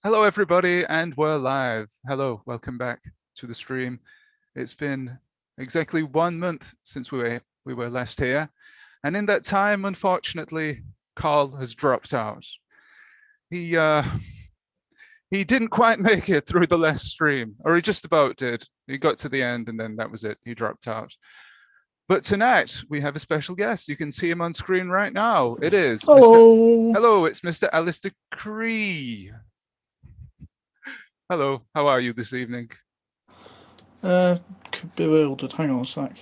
Hello, everybody, and we're live. Hello, welcome back to the stream. It's been exactly 1 month since we were last here, and in that time, unfortunately, Carl has dropped out. He didn't quite make it through the last stream, or he just about did. He got to the end, and then that was it. He dropped out. But tonight we have a special guest. You can see him on screen right now. It is Hello. It's Mr. Alistair Cree. Hello, how are you this evening? Bewildered. Hang on a sec.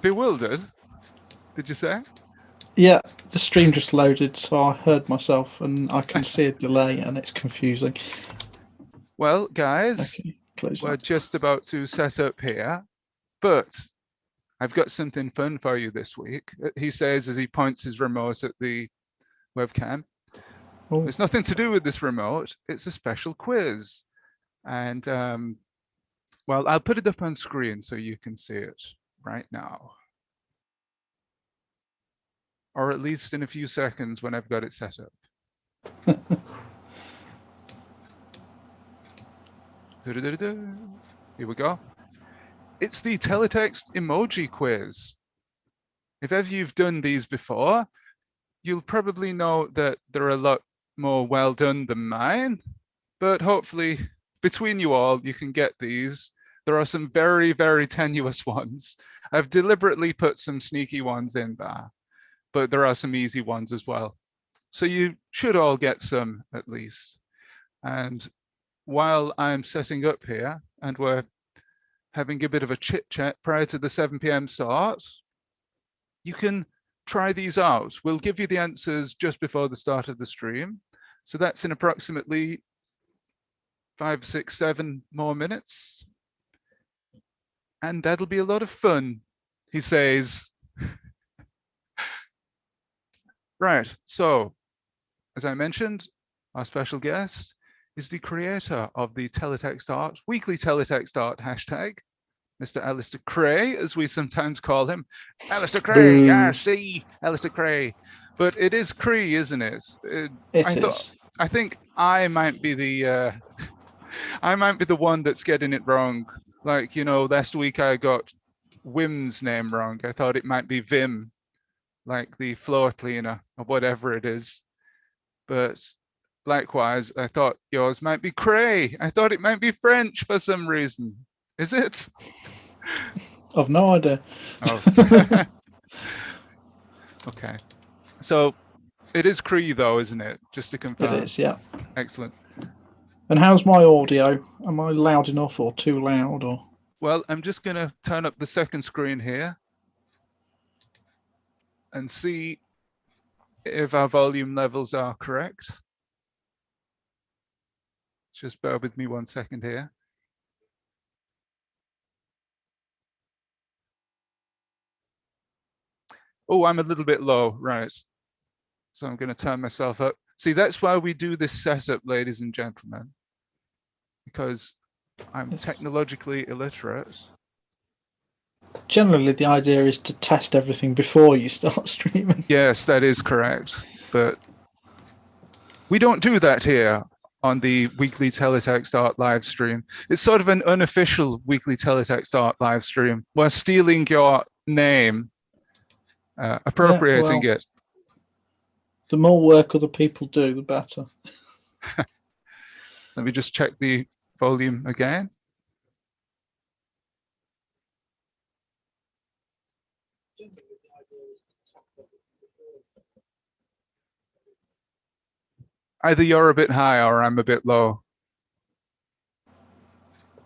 Bewildered? Did you say? Yeah, the stream just loaded, so I heard myself, and I can see a delay, and it's confusing. Well, guys, okay, we're just about to set up here, but I've got something fun for you this week. He says as he points his remote at the webcam. Oh. There's nothing to do with this remote. It's a special quiz. And, well, I'll put it up on screen so you can see it right now. Or at least in a few seconds when I've got it set up. Here we go. It's the Teletext Emoji Quiz. If ever you've done these before, you'll probably know that they're a lot more well done than mine, but hopefully between you all, you can get these. There are some very, very tenuous ones. I've deliberately put some sneaky ones in there, but there are some easy ones as well. So you should all get some at least. And while I'm setting up here and we're having a bit of a chit chat prior to the 7 p.m. start, you can try these out. We'll give you the answers just before the start of the stream. So that's in approximately 5, 6, 7 more minutes. And that'll be a lot of fun, he says. Right, so as I mentioned, our special guest is the creator of the Teletext Art, Weekly Teletext Art hashtag, Mr. Alistair Cray, as we sometimes call him. Alistair Cray, RC, Alistair Cray. But it is Cree, isn't it? I think I might be the one that's getting it wrong. Like, you know, last week I got Wim's name wrong. I thought it might be Vim, like the floor cleaner or whatever it is. But likewise, I thought yours might be Cray. I thought it might be French for some reason. Is it? I've no idea. Oh. Okay. So it is Cree though, isn't it? Just to confirm. It is, yeah. Excellent. And how's my audio? Am I loud enough or too loud? Or? Well, I'm just going to turn up the second screen here and see if our volume levels are correct. Just bear with me 1 second here. Oh, I'm a little bit low, right. So I'm going to turn myself up. See, that's why we do this setup, ladies and gentlemen, because I'm technologically illiterate. Generally, the idea is to test everything before you start streaming. Yes, that is correct. But we don't do that here on the Weekly Teletext Art live stream. It's sort of an unofficial Weekly Teletext Art live stream. We're stealing your name, appropriating it. The more work other people do, the better. Let me just check the volume again. Either you're a bit high or I'm a bit low.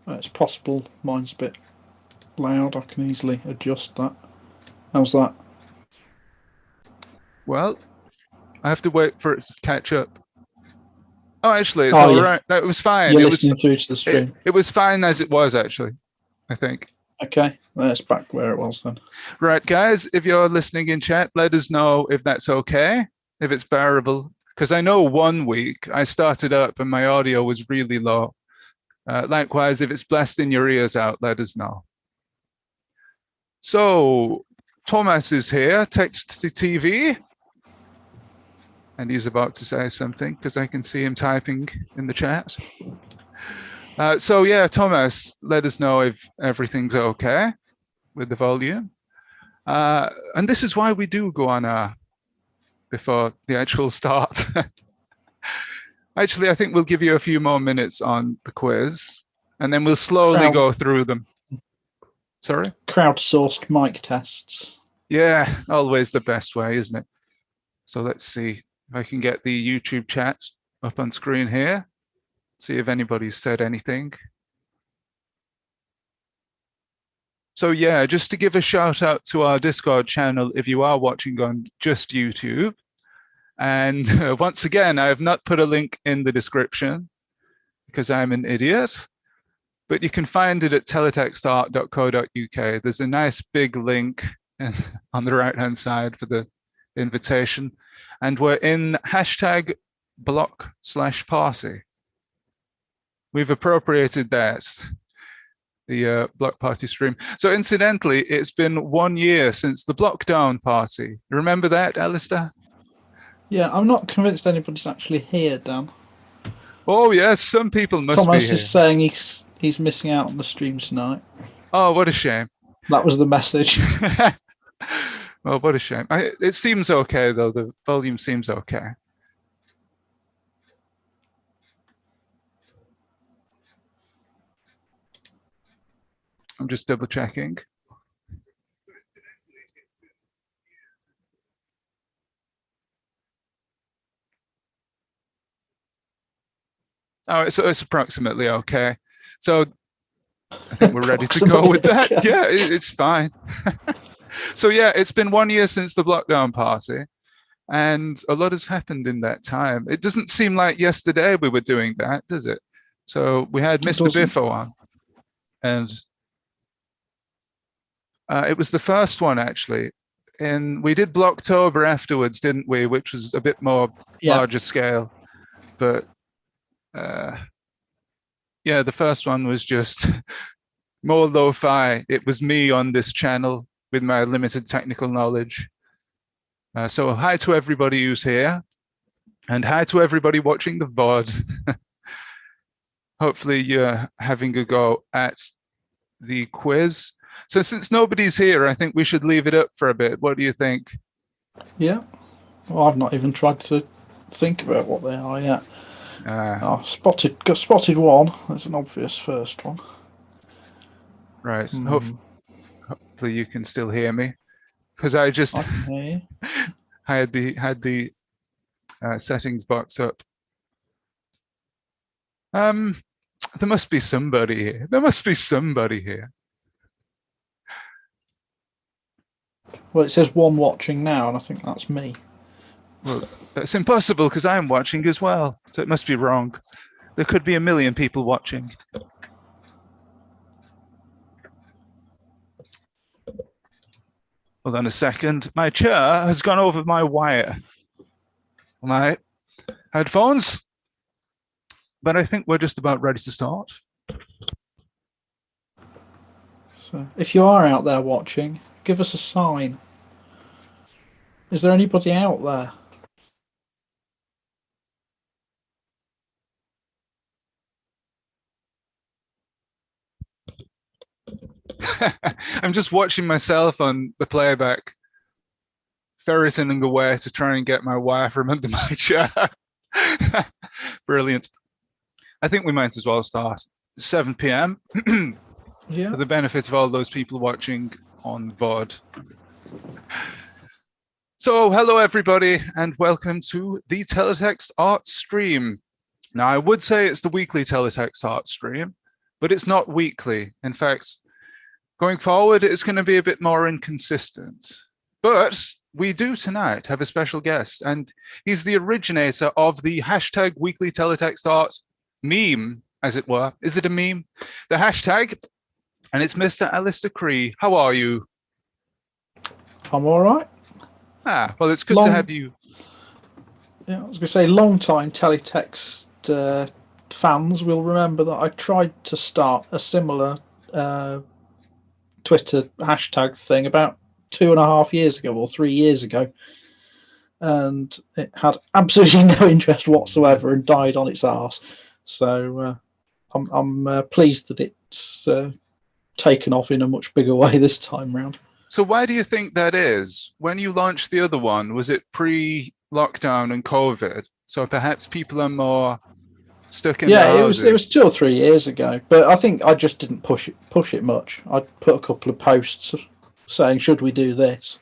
It's possible mine's a bit loud. I can easily adjust that. How's that? Well, I have to wait for it to catch up. Oh, actually, it's all right. No, it was fine. You're listening through to the stream. It was fine as it was, actually, I think. Okay, that's back where it was then. Right, guys, if you're listening in chat, let us know if that's okay, if it's bearable. Because I know 1 week I started up and my audio was really low. Likewise, if it's blasting your ears out, let us know. So, Thomas is here, Text to TV. and he's about to say something because I can see him typing in the chat. So yeah, Thomas, let us know if everything's okay with the volume. And this is why we do go on air before the actual start. Actually, I think we'll give you a few more minutes on the quiz, and then we'll slowly go through them. Sorry? Crowdsourced mic tests. Yeah, always the best way, isn't it? So let's see if I can get the YouTube chat up on screen here. See if anybody's said anything. So yeah, just to give a shout out to our Discord channel if you are watching on just YouTube. And once again, I have not put a link in the description because I'm an idiot, but you can find it at teletextart.co.uk. There's a nice big link on the right-hand side for the invitation. And we're in hashtag block/party. We've appropriated that, the block party stream. So incidentally, it's been 1 year since the Blockdown party. You remember that, Alistair? Yeah, I'm not convinced anybody's actually here, Dan. Oh yes, some people must Thomas be here. is saying he's missing out on the stream tonight. Oh, what a shame. That was the message. Well, what a shame. It seems okay, though. The volume seems okay. I'm just double checking. Oh, so it's approximately okay. So I think we're ready to go with that. Okay. Yeah, it's fine. So yeah, it's been 1 year since the Blockdown party, and a lot has happened in that time. It doesn't seem like yesterday we were doing that, does it? So we had Mr. Biffo on, and it was the first one actually. And we did Blocktober afterwards, didn't we? Which was a bit more larger scale, but yeah, the first one was just more lo-fi. It was me on this channel with my limited technical knowledge. So hi to everybody who's here, and hi to everybody watching the VOD. Hopefully you're having a go at the quiz. So since nobody's here, I think we should leave it up for a bit. What do you think? Yeah. Well, I've not even tried to think about what they are yet. Got spotted one. That's an obvious first one. Right. Hopefully you can still hear me, because I just I had the settings box up. There must be somebody here. There must be somebody here. Well, it says one watching now, and I think that's me. Well, that's impossible because I'm watching as well. So it must be wrong. There could be 1 million people watching. Hold on a second. My chair has gone over my wire. My headphones. But I think we're just about ready to start. So if you are out there watching, give us a sign. Is there anybody out there? I'm just watching myself on the playback, ferreting away to try and get my wire from under my chair. Brilliant. I think we might as well start. 7 p.m. Yeah. For the benefit of all those people watching on VOD. So hello everybody, and welcome to the Teletext Art stream. Now I would say it's the weekly Teletext Art stream, but it's not weekly. In fact, going forward, it's going to be a bit more inconsistent. But we do tonight have a special guest, and he's the originator of the hashtag weekly Teletext Art meme, as it were. Is it a meme? The hashtag, and it's Mr. Alistair Cree. How are you? I'm all right. Ah, well, it's good to have you. Yeah, I was going to say, long-time Teletext fans will remember that I tried to start a similar Twitter hashtag thing about 2.5 years ago or 3 years ago. and it had absolutely no interest whatsoever and died on its arse. So I'm pleased that it's taken off in a much bigger way this time round. So why do you think that is? When you launched the other one, was it pre-lockdown and COVID? So perhaps people are more stuck in their houses. It was 2 or 3 years ago, but I think I just didn't push it much. I put a couple of posts saying should we do this,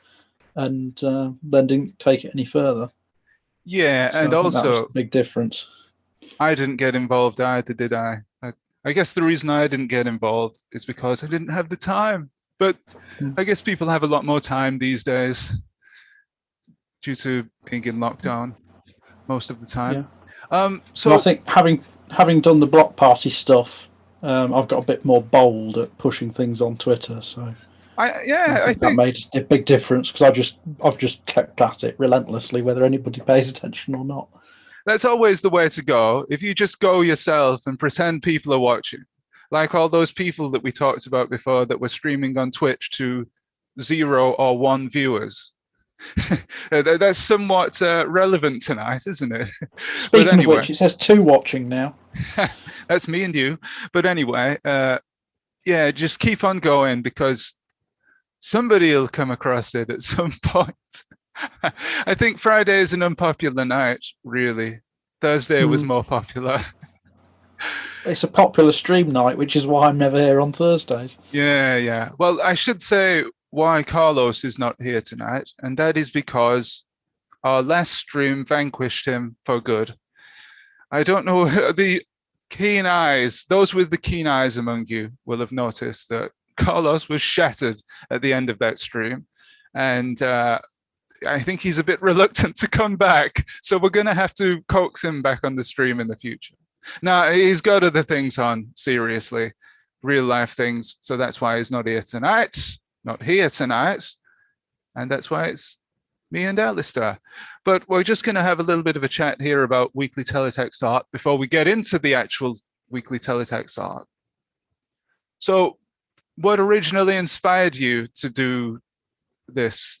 and then didn't take it any further. Yeah, so and I think that was also the big difference. I didn't get involved either, did I? I guess the reason I didn't get involved is because I didn't have the time. But I guess people have a lot more time these days due to being in lockdown most of the time. So and I think having done the block party stuff, I've got a bit more bold at pushing things on Twitter. So I think that made a big difference because I've just kept at it relentlessly, whether anybody pays attention or not. That's always the way to go. If you just go yourself and pretend people are watching, like all those people that we talked about before that were streaming on Twitch to 0 or 1 viewers. That's somewhat relevant tonight, isn't it? Speaking of which, it says 2 watching now. That's me and you. But anyway, yeah, just keep on going because somebody will come across it at some point. I think Friday is an unpopular night, really. Thursday was more popular. It's a popular stream night, which is why I'm never here on Thursdays. Yeah. Well, I should say why Carlos is not here tonight, and that is because our last stream vanquished him for good. I don't know, the keen eyes, those with the keen eyes among you will have noticed that Carlos was shattered at the end of that stream, and I think he's a bit reluctant to come back, so we're going to have to coax him back on the stream in the future. Now, he's got other things on, seriously, real life things, so that's why he's not here tonight, and that's why it's me and Alistair. But we're just going to have a little bit of a chat here about Weekly Teletext Art before we get into the actual Weekly Teletext Art. So, what originally inspired you to do this,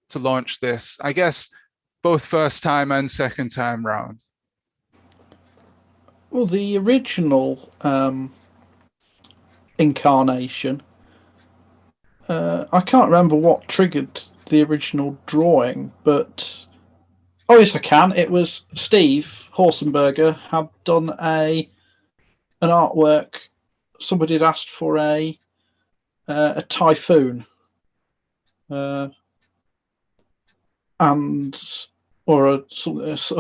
to launch this? I guess both first time and second time round. Well, the original incarnation, I can't remember what triggered the original drawing, but oh yes, I can. It was Steve Horsenberger had done an artwork. Somebody had asked for a typhoon, or a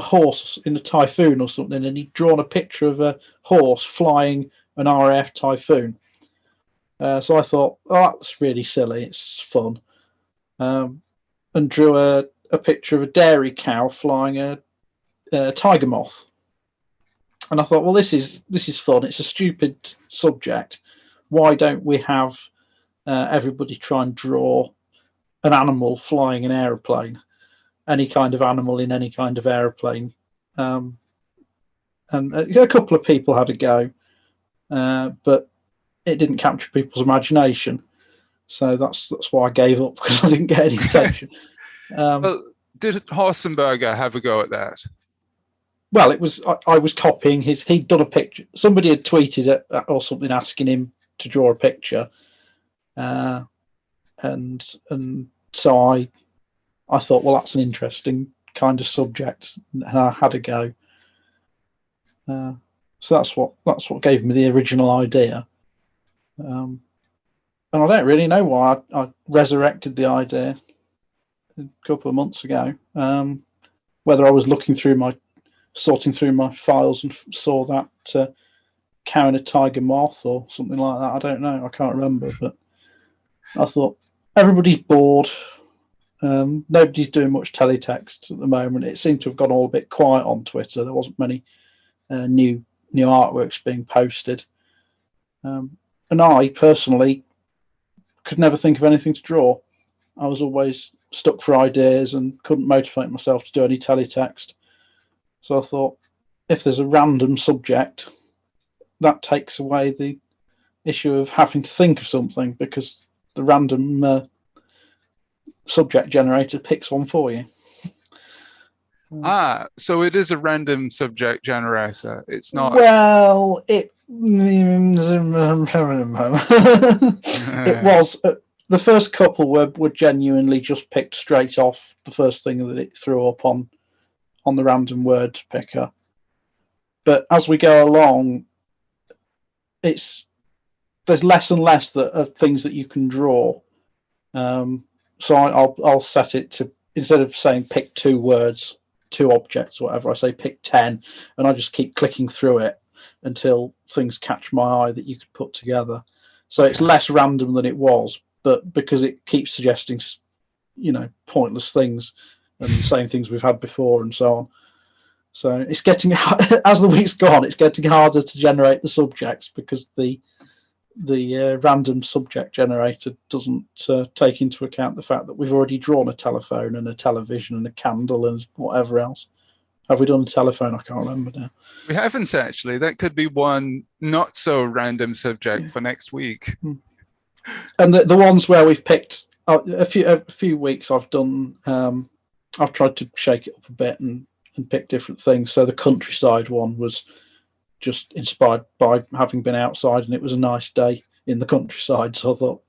horse in a typhoon or something, and he'd drawn a picture of a horse flying an RAF typhoon. So I thought, oh, that's really silly. It's fun, and drew a picture of a dairy cow flying a tiger moth. And I thought, well, this is fun. It's a stupid subject. Why don't we have everybody try and draw an animal flying an aeroplane, any kind of animal in any kind of aeroplane? And a couple of people had a go, but it didn't capture people's imagination. So that's why I gave up, because I didn't get any attention. Well, did Horsenberger have a go at that? Well, it was I was copying his. He'd done a picture. Somebody had tweeted it or something asking him to draw a picture, and so I thought, well, that's an interesting kind of subject, and I had a go. So that's what gave me the original idea. And I don't really know why I resurrected the idea a couple of months ago. Whether I was sorting through my files and saw that cow and a tiger moth or something like that. I don't know. I can't remember. But I thought, everybody's bored. Nobody's doing much teletext at the moment. It seemed to have gone all a bit quiet on Twitter. There wasn't many new artworks being posted. And I personally could never think of anything to draw. I was always stuck for ideas and couldn't motivate myself to do any teletext. So I thought, if there's a random subject, that takes away the issue of having to think of something, because the random subject generator picks one for you. So it is a random subject generator. It's not. Well, it was the first couple were genuinely just picked straight off the first thing that it threw up on the random word picker. But as we go along, there's less and less of things that you can draw. So I'll set it to, instead of saying pick 2 words, 2 objects, or whatever, I say pick 10, and I just keep clicking through it until things catch my eye that you could put together. So it's less random than it was, but because it keeps suggesting, pointless things and the same things we've had before and so on. So it's getting, as the week's gone, it's getting harder to generate the subjects because the random subject generator doesn't take into account the fact that we've already drawn a telephone and a television and a candle and whatever else. Have we done a telephone? I can't remember now. We haven't actually. That could be one not so random subject for next week. And the ones where we've picked a few weeks, I've done. I've tried to shake it up a bit and pick different things. So the countryside one was just inspired by having been outside, and it was a nice day in the countryside. So I thought,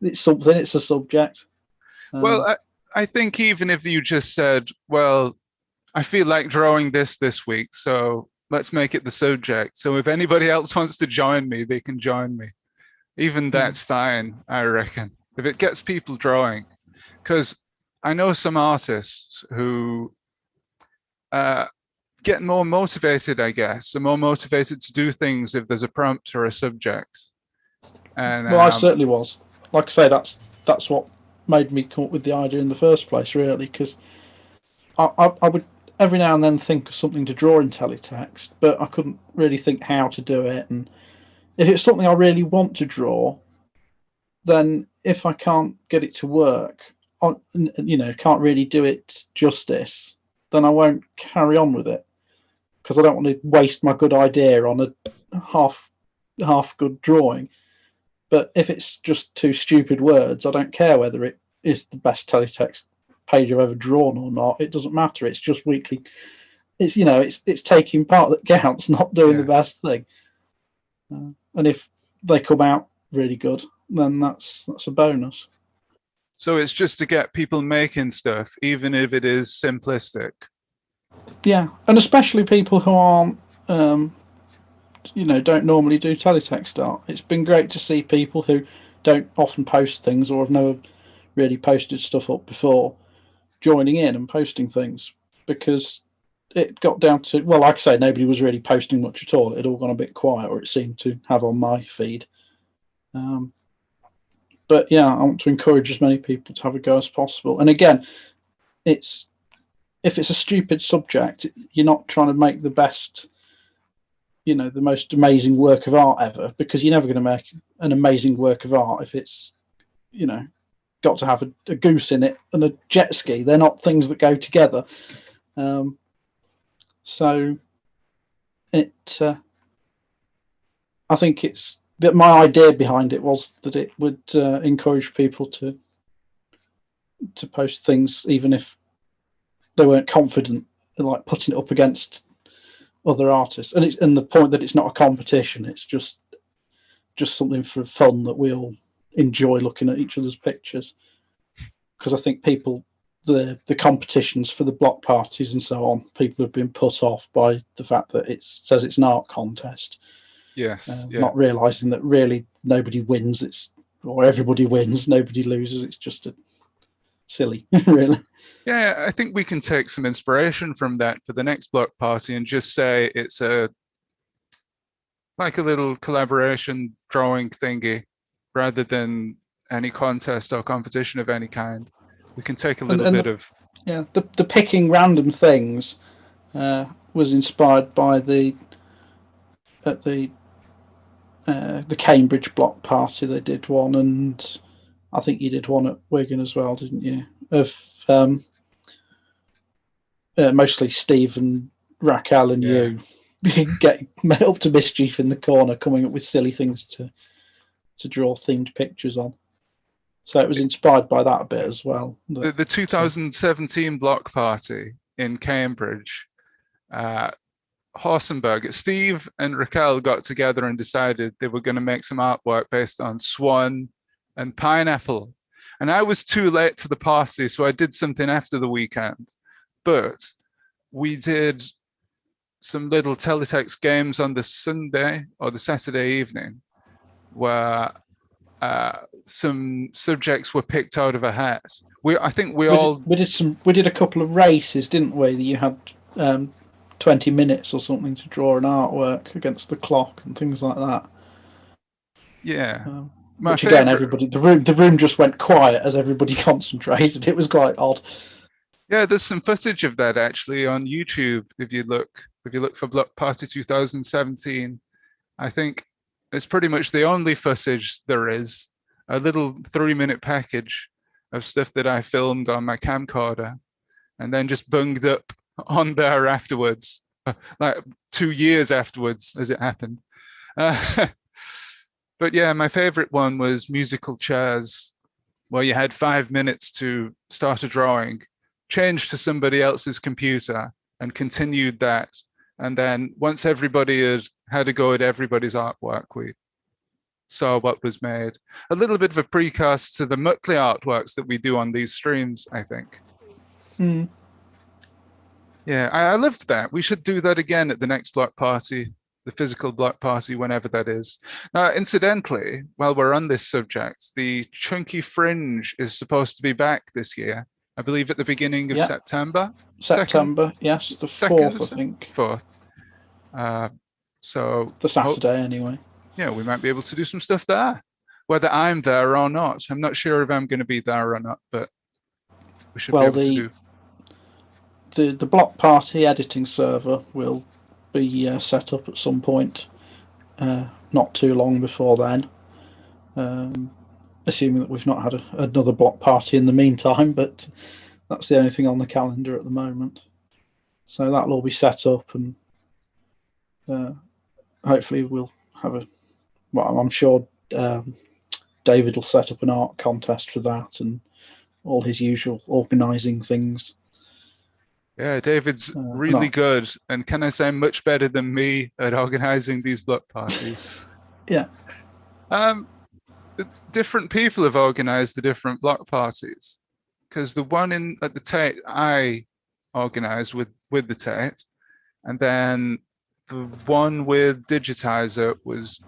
it's something. It's a subject. Well, I think even if you just said, well, I feel like drawing this week, so let's make it the subject. So if anybody else wants to join me, they can join me. Even that's fine, I reckon, if it gets people drawing. Because I know some artists who get more motivated, I guess. They're more motivated to do things if there's a prompt or a subject. And well, I certainly was. Like I say, that's what made me come up with the idea in the first place, really, because I would every now and then think of something to draw in teletext, but I couldn't really think how to do it. And if it's something I really want to draw, then if I can't get it to work, can't really do it justice, then I won't carry on with it, because I don't want to waste my good idea on a half good drawing. But if it's just 2 stupid words, I don't care whether it is the best teletext page I've ever drawn or not. It doesn't matter. It's just weekly. It's taking part that counts, not doing the best thing. And if they come out really good, then that's a bonus. So it's just to get people making stuff, even if it is simplistic. Yeah, and especially people who aren't, don't normally do teletext art. It's been great to see people who don't often post things or have never really posted stuff up before joining in and posting things, because it got down to, well, like I say, nobody was really posting much at all. It had all gone a bit quiet, or it seemed to have on my feed. But yeah, I want to encourage as many people to have a go as possible. And again, if it's a stupid subject, you're not trying to make the best, the most amazing work of art ever, because you're never going to make an amazing work of art if it's, got to have a goose in it and a jet ski. They're not things that go together. So I think it's that my idea behind it was that it would encourage people to post things even if they weren't confident, like putting it up against other artists. And the point that it's not a competition, it's just something for fun that we all enjoy looking at each other's pictures. Because I think the competitions for the block parties and so on, people have been put off by the fact that it says it's an art contest. Yes. Not realizing that really nobody wins, or everybody wins, nobody loses. It's just silly, really. Yeah, I think we can take some inspiration from that for the next block party and just say it's like a little collaboration drawing thingy, rather than any contest or competition of any kind. We can take a little bit of... Yeah, the picking random things was inspired by the Cambridge block party. They did one, and I think you did one at Wigan as well, didn't you? Of mostly Steve and Raquel and you getting up to mischief in the corner, coming up with silly things to draw themed pictures on. So it was inspired by that a bit as well. The 2017 block party in Cambridge, Horsenberg, Steve and Raquel got together and decided they were going to make some artwork based on swan and pineapple. And I was too late to the party, so I did something after the weekend. But we did some little teletext games on the Sunday or the Saturday evening where some subjects were picked out of a hat. I think we did a couple of races, didn't we? You had 20 minutes or something to draw an artwork against the clock and things like that. Yeah. Which again, everybody, the room just went quiet as everybody concentrated. It was quite odd. Yeah, there's some footage of that actually on YouTube. If you look for Block Party 2017, I think it's pretty much the only footage there is. A little 3-minute package of stuff that I filmed on my camcorder, and then just bunged up on there afterwards, like 2 years afterwards, as it happened. But yeah, my favorite one was musical chairs, where you had 5 minutes to start a drawing, change to somebody else's computer, and continued that. And then once everybody had a go at everybody's artwork, we saw what was made. A little bit of a precast to the Mutley artworks that we do on these streams, I think. Mm. Yeah, I loved that. We should do that again at the next block party, the physical block party, whenever that is. Now, incidentally, while we're on this subject, the Chunky Fringe is supposed to be back this year. I believe at the beginning of September. September, yes, the 4th, I think. 4th. So the Saturday, anyway. Yeah, we might be able to do some stuff there, whether I'm there or not. I'm not sure if I'm going to be there or not, but we should be able to do. The block party editing server will be set up at some point, not too long before then, assuming that we've not had another block party in the meantime, but that's the only thing on the calendar at the moment. So that'll all be set up, and hopefully we'll have I'm sure David will set up an art contest for that and all his usual organising things. Yeah, David's really good, and can I say much better than me at organising these block parties. Yeah. Different people have organised the different block parties, because the one at the Tate I organised with the Tate, and then the one with Digitizer was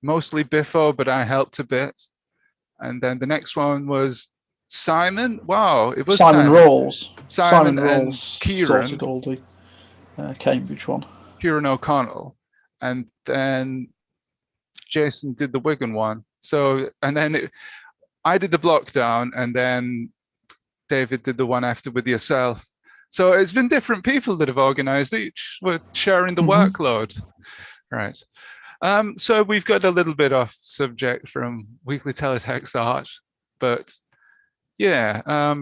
mostly Biffo, but I helped a bit. And then the next one was Simon. Wow, it was Simon Rawls. Simon and Rawls Kieran. Sorted all the Cambridge one. Kieran O'Connell. And then Jason did the Wigan one. So, and then I did the block down, and then David did the one after with yourself. So it's been different people that have organised each. We're sharing the workload. Right. So we've got a little bit off subject from Weekly Teletext Art, but yeah,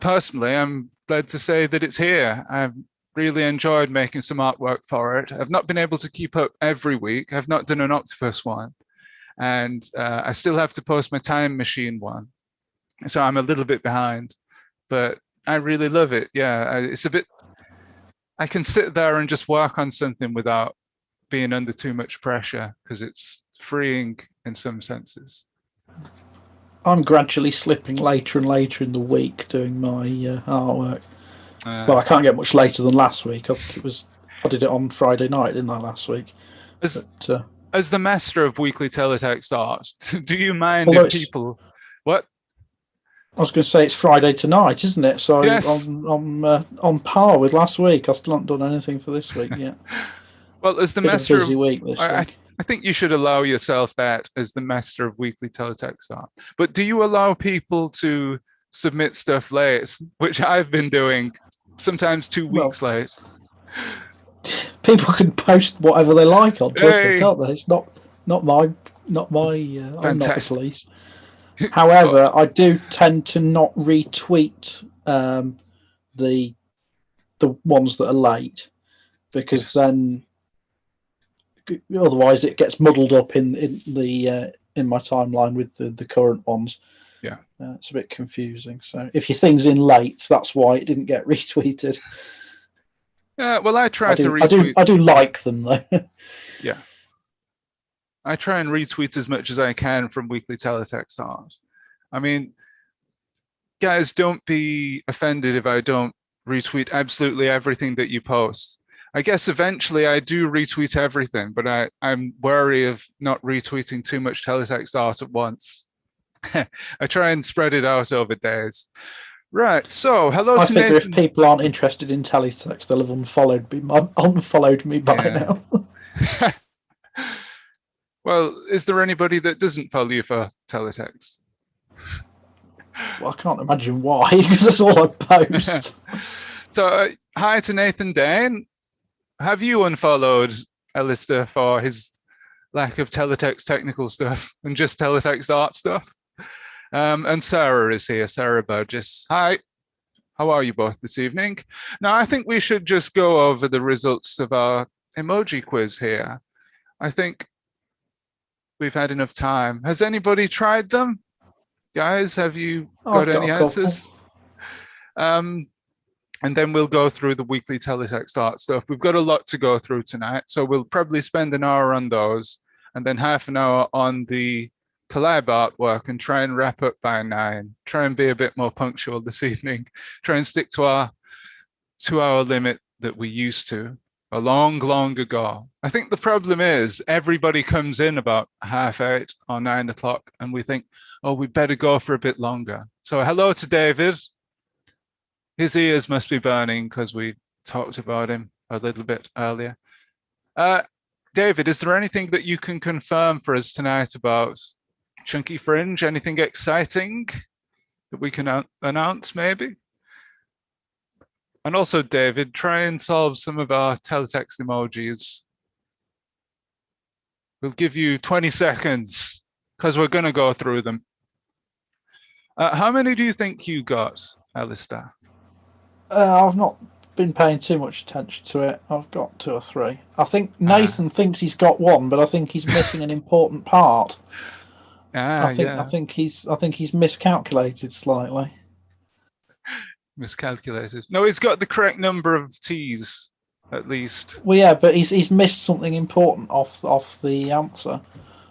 personally, I'm glad to say that it's here. I've really enjoyed making some artwork for it. I've not been able to keep up every week. I've not done an octopus one, and I still have to post my time machine one. So I'm a little bit behind, but I really love it. Yeah, it's a bit, I can sit there and just work on something without being under too much pressure, because it's freeing in some senses. I'm gradually slipping later and later in the week doing my artwork. Well, I can't get much later than last week. I did it on Friday night, didn't I, last week? As the master of Weekly Teletext Art, do you mind if people... What? I was going to say it's Friday tonight, isn't it? So yes. I'm on par with last week. I still haven't done anything for this week yet. Well, as the master of week this week. I think you should allow yourself that as the master of Weekly Teletext Art. But do you allow people to submit stuff late, which I've been doing, sometimes 2 weeks late? People can post whatever they like on Twitter, can't they? It's not my. I'm not the police. However, I do tend to not retweet the ones that are late, because then otherwise it gets muddled up in the in my timeline with the current ones. Yeah. It's a bit confusing. So if your thing's in late, that's why it didn't get retweeted. Yeah, well, I try to retweet. I do like them though. Yeah. I try and retweet as much as I can from Weekly Teletext Art. I mean, guys, don't be offended if I don't retweet absolutely everything that you post. I guess eventually I do retweet everything, but I'm wary of not retweeting too much teletext art at once. I try and spread it out over days. Right, so hello I to figure Nathan. if people aren't interested in teletext, they'll have unfollowed me by now. Well, is there anybody that doesn't follow you for teletext? Well, I can't imagine why, because that's all I post. So, hi to Nathan Dane. Have you unfollowed Alistair for his lack of teletext technical stuff and just teletext art stuff? And Sarah is here, Sarah Burgess. Hi, how are you both this evening? Now, I think we should just go over the results of our emoji quiz here. I think we've had enough time. Has anybody tried them? Guys, have you got any answers? And then we'll go through the weekly teletext art stuff. We've got a lot to go through tonight, so we'll probably spend an hour on those and then half an hour on the collab artwork and try and wrap up by 9. Try and be a bit more punctual this evening. Try and stick to our 2-hour limit that we used to a long ago. I think the problem is everybody comes in about 8:30 or 9 o'clock and we think, oh, we better go for a bit longer. So hello to David. His ears must be burning because we talked about him a little bit earlier. David, is there anything that you can confirm for us tonight about Chunky Fringe? Anything exciting that we can announce maybe? And also, David, try and solve some of our teletext emojis. We'll give you 20 seconds because we're going to go through them. How many do you think you got, Alistair? I've not been paying too much attention to it. I've got 2 or 3. I think Nathan thinks he's got 1, but I think he's missing an important part. I think he's miscalculated slightly. Miscalculated. No, he's got the correct number of T's at least. Well, yeah, but he's missed something important off the answer.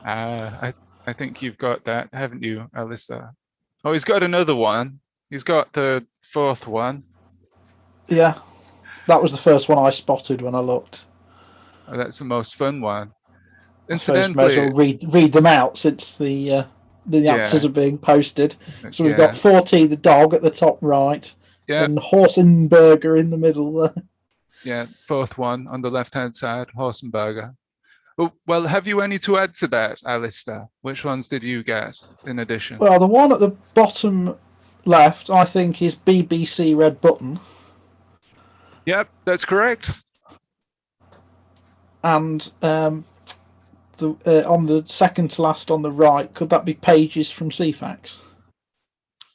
I think you've got that, haven't you, Alistair? Oh, he's got another one. He's got the 4th one. Yeah, that was the first one I spotted when I looked. Oh, that's the most fun one. Incidentally, may as well read them out since the answers are being posted. So we've got 4T the dog at the top right, and Horsenberger in the middle there. Yeah, 4th one on the left-hand side, Horsenberger. Well, have you any to add to that, Alistair? Which ones did you get in addition? Well, the one at the bottom left, I think, is BBC Red Button. Yep, that's correct. And on the second to last on the right, could that be Pages from CFAX?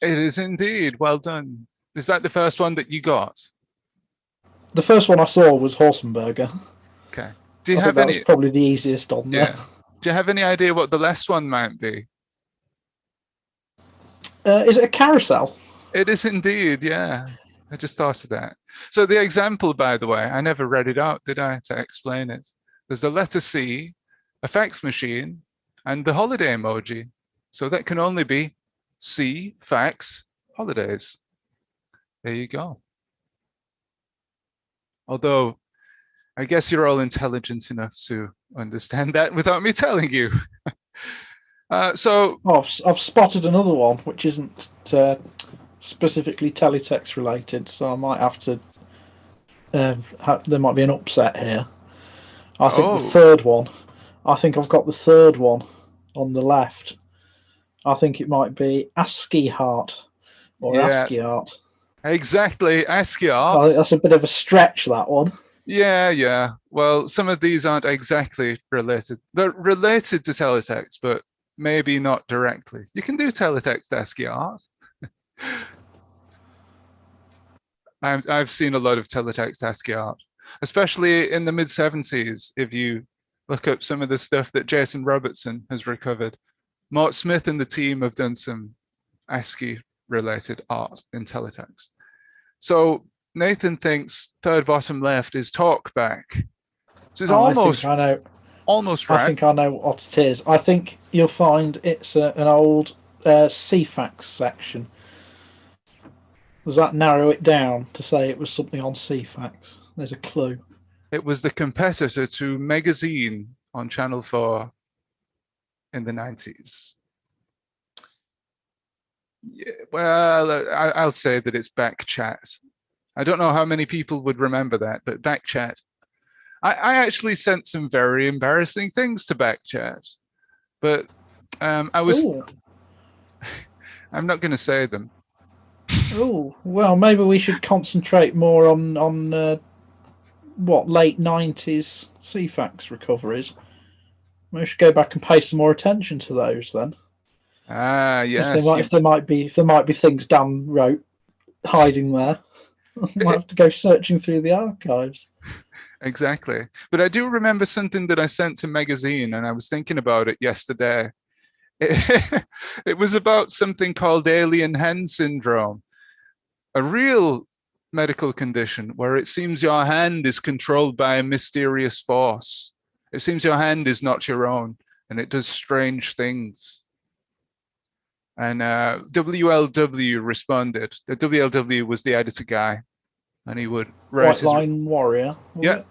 It is indeed. Well done. Is that the first one that you got? The first one I saw was Horsenberger. Okay. Do you have any? That was probably the easiest on there. Do you have any idea what the last one might be? Is it a carousel? It is indeed, yeah. I just thought of that. So the example, by the way, I never read it out, did I, to explain it? There's the letter C, a fax machine, and the holiday emoji. So that can only be C, fax, holidays. There you go. Although, I guess you're all intelligent enough to understand that without me telling you. I've spotted another one, which isn't specifically teletext related, so I might have to there might be an upset here. I think the third one, I think I've got the third one on the left. I think it might be ASCII Heart or ASCII Art. Exactly, ASCII Art. That's a bit of a stretch, that one. Yeah. Well, some of these aren't exactly related. They're related to teletext, but maybe not directly. You can do teletext ASCII Art. I've seen a lot of teletext ASCII art, especially in the mid-70s. If you look up some of the stuff that Jason Robertson has recovered, Mort Smith and the team have done some ASCII related art in teletext. So Nathan thinks third bottom left is talkback. So it's almost I right. think I know what it is. I think you'll find it's an old CFAX section. Does that narrow it down to say it was something on CFAX? There's a clue. It was the competitor to Magazine on Channel 4 in the 90s. Yeah, well, I'll say that it's Backchat. I don't know how many people would remember that, but Backchat. I actually sent some very embarrassing things to Backchat, but I was. Ooh. I'm not going to say them. Oh, well, maybe we should concentrate more on what late 90s CFAX recoveries. Maybe we should go back and pay some more attention to those then. Ah, yes. If there might be things Dan wrote hiding there, we might have to go searching through the archives. Exactly. But I do remember something that I sent to Magazine, and I was thinking about it yesterday. It was about something called alien hand syndrome, a real medical condition where it seems your hand is controlled by a mysterious force. It seems your hand is not your own, and it does strange things. And WLW responded. The WLW was the editor guy, and he would write White Line Warrior.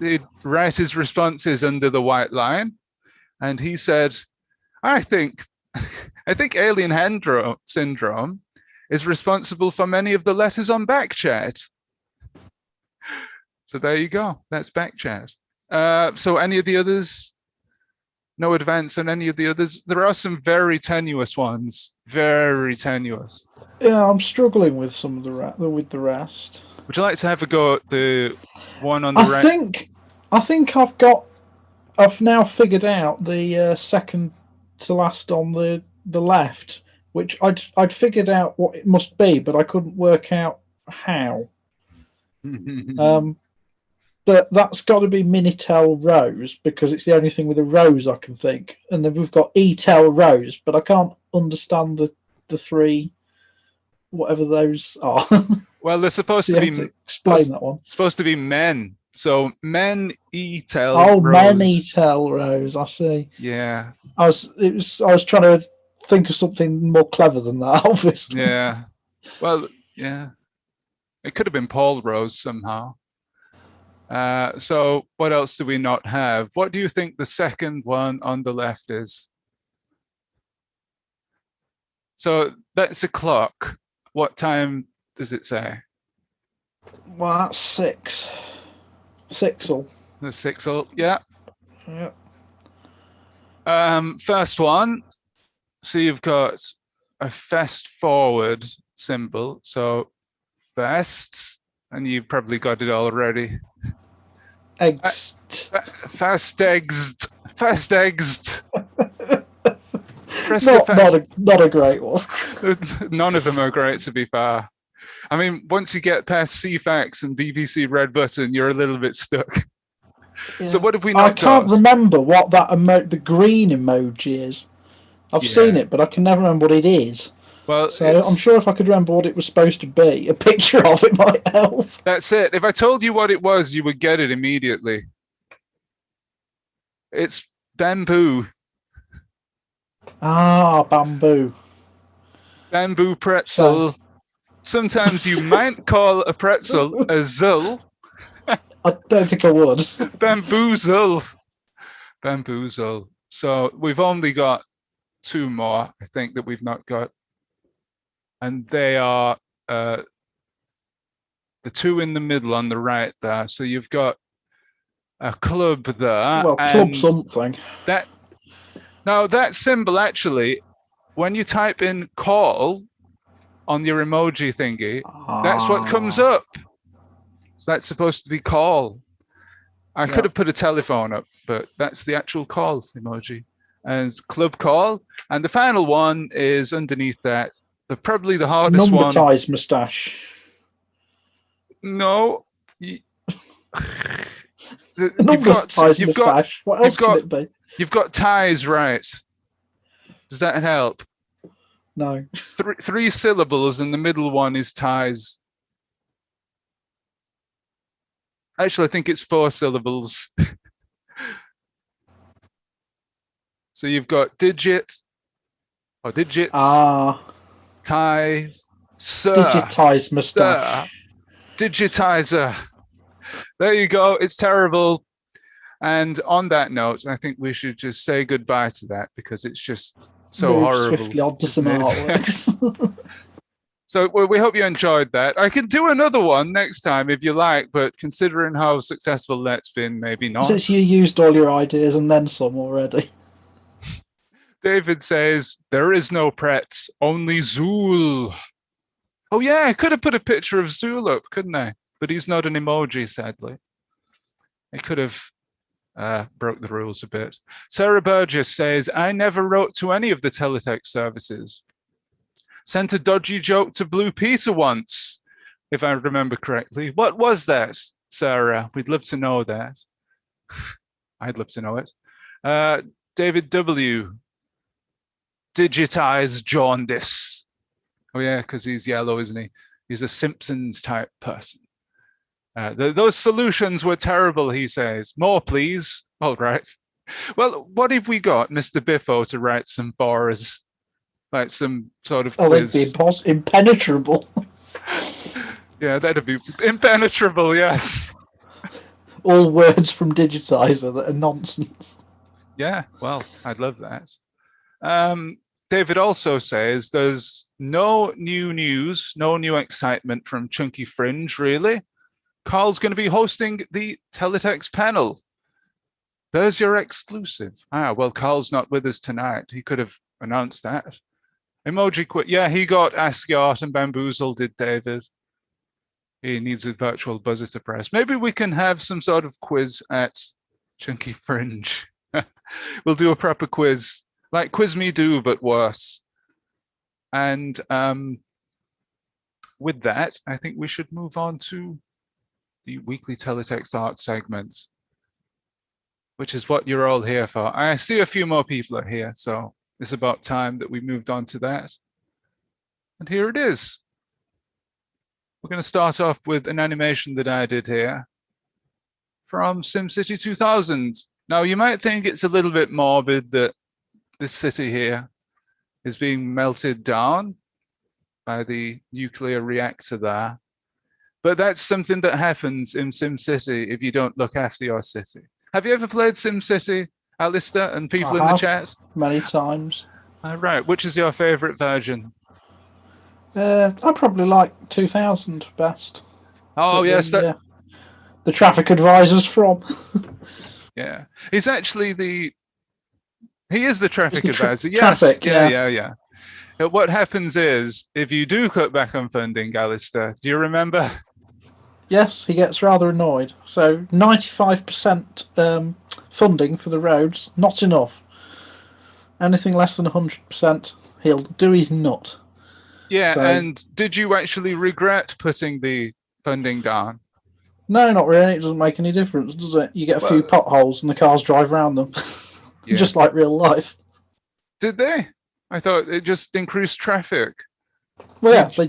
He'd write his responses under the white line, and he said, "I think alien hand syndrome is responsible for many of the letters on Backchat." So there you go. That's Backchat. So any of the others? No advance on any of the others. There are some very tenuous ones. Very tenuous. Yeah, I'm struggling with some of the rest. Would you like to have a go at the one on the right? I think I've now figured out the second to last on the left, which I'd figured out what it must be, but I couldn't work out how. But that's got to be Minitel Rose, because it's the only thing with a rose I can think. And then we've got Etel Rose, but I can't understand the three, whatever those are. Well, they're supposed to be explain that one. Supposed to be men. So men Etel. Oh, Rose. men Etel Rose. I see. Yeah. I was trying to think of something more clever than that. Obviously. Yeah. Well, yeah. It could have been Paul Rose somehow. So what else do we not have? What do you think the second one on the left is? So that's a clock. What time does it say? Well, that's 6. 6-all. The 6-all, yeah. Yeah. First one. So you've got a fast forward symbol. So fast, and you've probably got it already. Eggs. Fast eggs. Fast eggs. Not a great one. None of them are great, to be fair. I mean, once you get past CFAX and BBC Red Button, you're a little bit stuck. Yeah. So what have we not got? I can't remember what that the green emoji is. I've seen it, but I can never remember what it is. Well, so I'm sure if I could remember what it was supposed to be, a picture of it might help. That's it. If I told you what it was, you would get it immediately. It's bamboo. Ah, bamboo. Bamboo pretzel. Sometimes you might call a pretzel a zul. I don't think I would. Bamboozle. Bamboozle. So we've only got 2 more, I think, that we've not got. And they are the 2 in the middle on the right there. So you've got a club there. Well, club something. That symbol, actually, when you type in call on your emoji thingy, that's what comes up. So that's supposed to be call. I could have put a telephone up, but that's the actual call emoji. And it's club call. And the final one is underneath that. Probably the hardest one. Number-tized moustache. No. Number-tized moustache. What else could it be? You've got ties right. Does that help? No. Three syllables, and the middle one is ties. Actually, I think it's 4 syllables. So you've got digit, or digits, ties, digitized moustache. Digitizer. There you go. It's terrible. And on that note, I think we should just say goodbye to that because it's just so Move horrible. swiftly on to some artworks. So we hope you enjoyed that. I can do another one next time if you like, but considering how successful that's been, maybe not. Since you used all your ideas and then some already. David says, there is no Pretz, only Zool. Oh yeah, I could have put a picture of Zool up, couldn't I? But he's not an emoji, sadly. I could have broke the rules a bit. Sarah Burgess says, I never wrote to any of the teletext services. Sent a dodgy joke to Blue Peter once, if I remember correctly. What was that, Sarah? We'd love to know that. I'd love to know it. David W. Digitize jaundice. Oh yeah, because he's yellow, isn't he? He's a Simpsons type person. Those solutions were terrible, he says. More, please. All right. Well, what have we got, Mr. Biffo, to write some for us? Like some sort of quiz. It'd be impenetrable. Yeah, that'd be impenetrable, yes. All words from Digitizer that are nonsense. Yeah, well, I'd love that. David also says there's no new news, no new excitement from Chunky Fringe, really. Carl's going to be hosting the Teletext panel. There's your exclusive. Well, Carl's not with us tonight. He could have announced that. Emoji Quiz. Yeah, he got ASCII Art and Bamboozle, did David. He needs a virtual buzzer to press. Maybe we can have some sort of quiz at Chunky Fringe. We'll do a proper quiz, like Quiz Me Do, but worse. And with that, I think we should move on to the Weekly Teletext Art segment, which is what you're all here for. I see a few more people are here, so it's about time that we moved on to that. And here it is. We're going to start off with an animation that I did here from SimCity 2000. Now, you might think it's a little bit morbid that this city here is being melted down by the nuclear reactor there. But that's something that happens in SimCity if you don't look after your city. Have you ever played SimCity, Alistair, and people in the chat? Many times. Right. Which is your favorite version? I probably like 2000 best. Oh, yes. The traffic advisor's from. Yeah. He's actually he is the traffic advisor. Yes. Traffic, yeah. What happens is, if you do cut back on funding, Alistair, do you remember? Yes, he gets rather annoyed. So 95% funding for the roads, not enough. Anything less than 100%, he'll do his nut. Yeah, so, and did you actually regret putting the funding down? No, not really. It doesn't make any difference, does it? You get a few potholes and the cars drive around them. Yeah. Just like real life. Did they? I thought it just increased traffic. Well, yeah,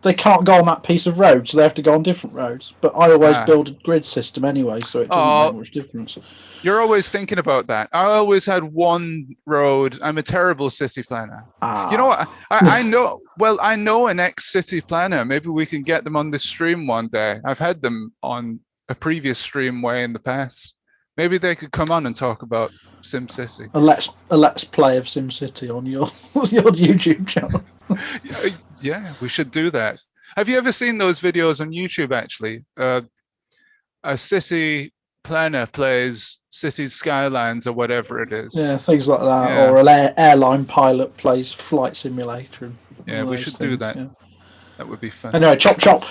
they can't go on that piece of road, so they have to go on different roads. But I always build a grid system anyway, so it doesn't make much difference. You're always thinking about that. I always had one road. I'm a terrible city planner. You know what? I know. Well, I know an ex-city planner. Maybe we can get them on this stream one day. I've had them on a previous stream way in the past. Maybe they could come on and talk about SimCity. A let's play of SimCity on your YouTube channel. Yeah, we should do that. Have you ever seen those videos on YouTube, actually? A city planner plays Cities Skylines or whatever it is. Yeah, things like that. Yeah. Or an airline pilot plays Flight Simulator. Yeah, we should do that. Yeah. That would be fun. Anyway, chop. Chop,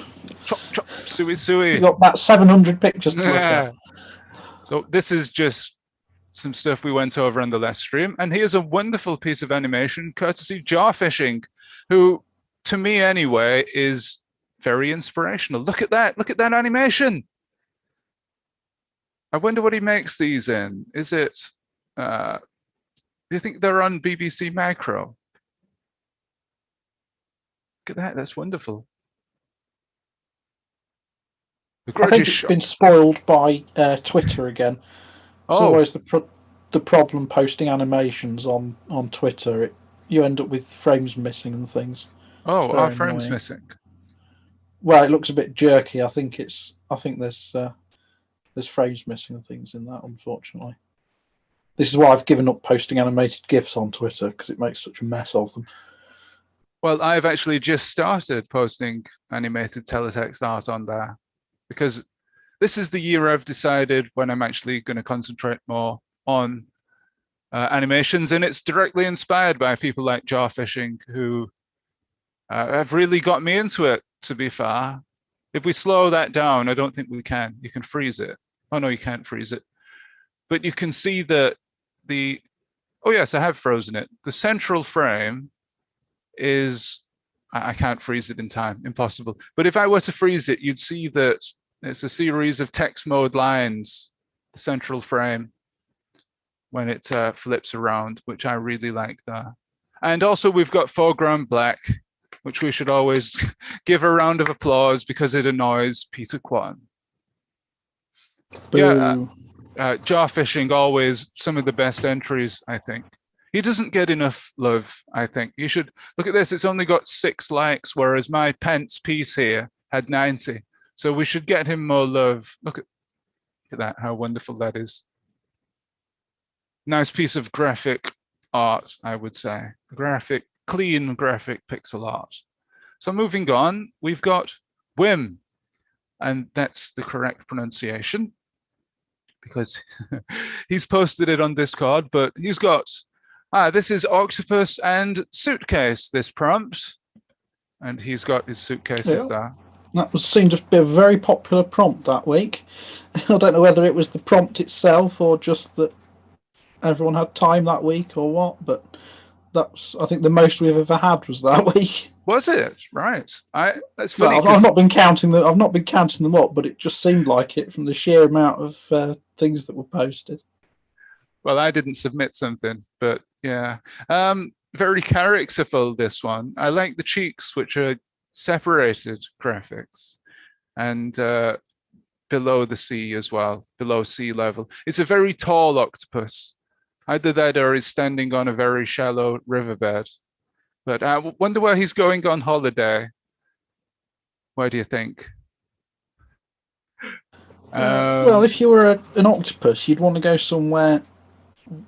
suey. You've got about 700 pictures to look at. So this is just some stuff we went over on the last stream. And here's a wonderful piece of animation courtesy Jarfishing, who, to me anyway, is very inspirational. Look at that. Look at that animation. I wonder what he makes these in. Is it Do you think they're on BBC Micro? Look at that, that's wonderful. I think it's been spoiled by Twitter again. It's always the problem posting animations on Twitter. You end up with frames missing and things. Oh, are frames missing? Well, it looks a bit jerky. I think there's frames missing and things in that, unfortunately. This is why I've given up posting animated GIFs on Twitter, because it makes such a mess of them. Well, I've actually just started posting animated teletext art on there, because this is the year I've decided when I'm actually going to concentrate more on animations, and it's directly inspired by people like Jawfishing, who have really got me into it, to be fair. If we slow that down, I don't think we can. You can freeze it. Oh, no, you can't freeze it. But you can see that oh yes, I have frozen it. The central frame is, I can't freeze it in time, impossible. But if I were to freeze it, you'd see that it's a series of text mode lines, the central frame, when it flips around, which I really like there. And also we've got foreground black, which we should always give a round of applause because it annoys Peter Kwan. Boo. Yeah, Jawfishing, always some of the best entries, I think. He doesn't get enough love, I think. You should look at this. It's only got 6 likes, whereas my Pence piece here had 90. So we should get him more love. Look at that, how wonderful that is. Nice piece of graphic art, I would say. Clean graphic pixel art. So moving on, we've got Wim, and that's the correct pronunciation because he's posted it on Discord, but he's got, this is octopus and suitcase, this prompt, and he's got his suitcases there. That seemed to be a very popular prompt that week. I don't know whether it was the prompt itself or just that everyone had time that week or what, but that's, I think, the most we've ever had was that week. Was it? Right. That's funny. Well, I've not been counting them up, but it just seemed like it from the sheer amount of things that were posted. Well, I didn't submit something, but yeah. Very characterful, this one. I like the cheeks, which are separated graphics, and below the sea as well, below sea level. It's a very tall octopus. Either that or he's standing on a very shallow riverbed. But I wonder where he's going on holiday. Where do you think? Well, if you were an octopus, you'd want to go somewhere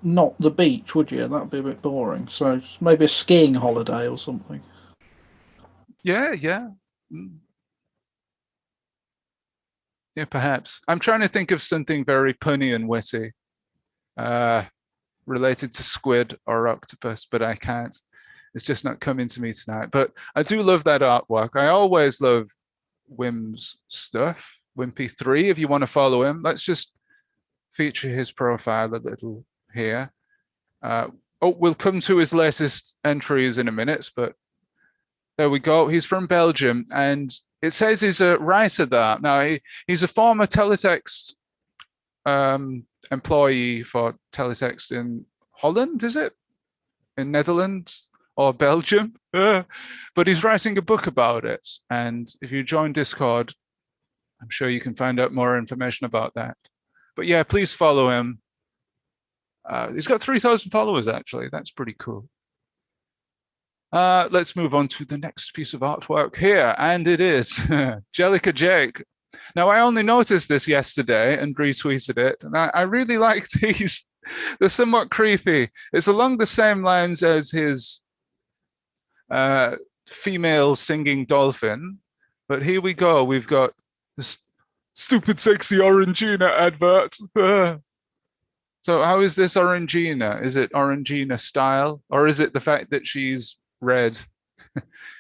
not the beach, would you? That'd be a bit boring. So maybe a skiing holiday or something. Yeah. Yeah, perhaps. I'm trying to think of something very punny and witty related to squid or octopus, but I can't. It's just not coming to me tonight. But I do love that artwork. I always love Wim's stuff. Wimpy3, if you want to follow him. Let's just feature his profile a little here. We'll come to his latest entries in a minute, but there we go. He's from Belgium, and it says he's a writer there. Now, he's a former Teletext employee for Teletext in Holland, is it? In Netherlands or Belgium? But he's writing a book about it. And if you join Discord, I'm sure you can find out more information about that. But yeah, please follow him. He's got 3,000 followers, actually. That's pretty cool. Let's move on to the next piece of artwork here, and it is Jellica Jake. Now, I only noticed this yesterday and retweeted it, and I really like these. They're somewhat creepy. It's along the same lines as his female singing dolphin, but here we go. We've got this stupid sexy Orangina advert. So how is this Orangina? Is it Orangina style, or is it the fact that she's red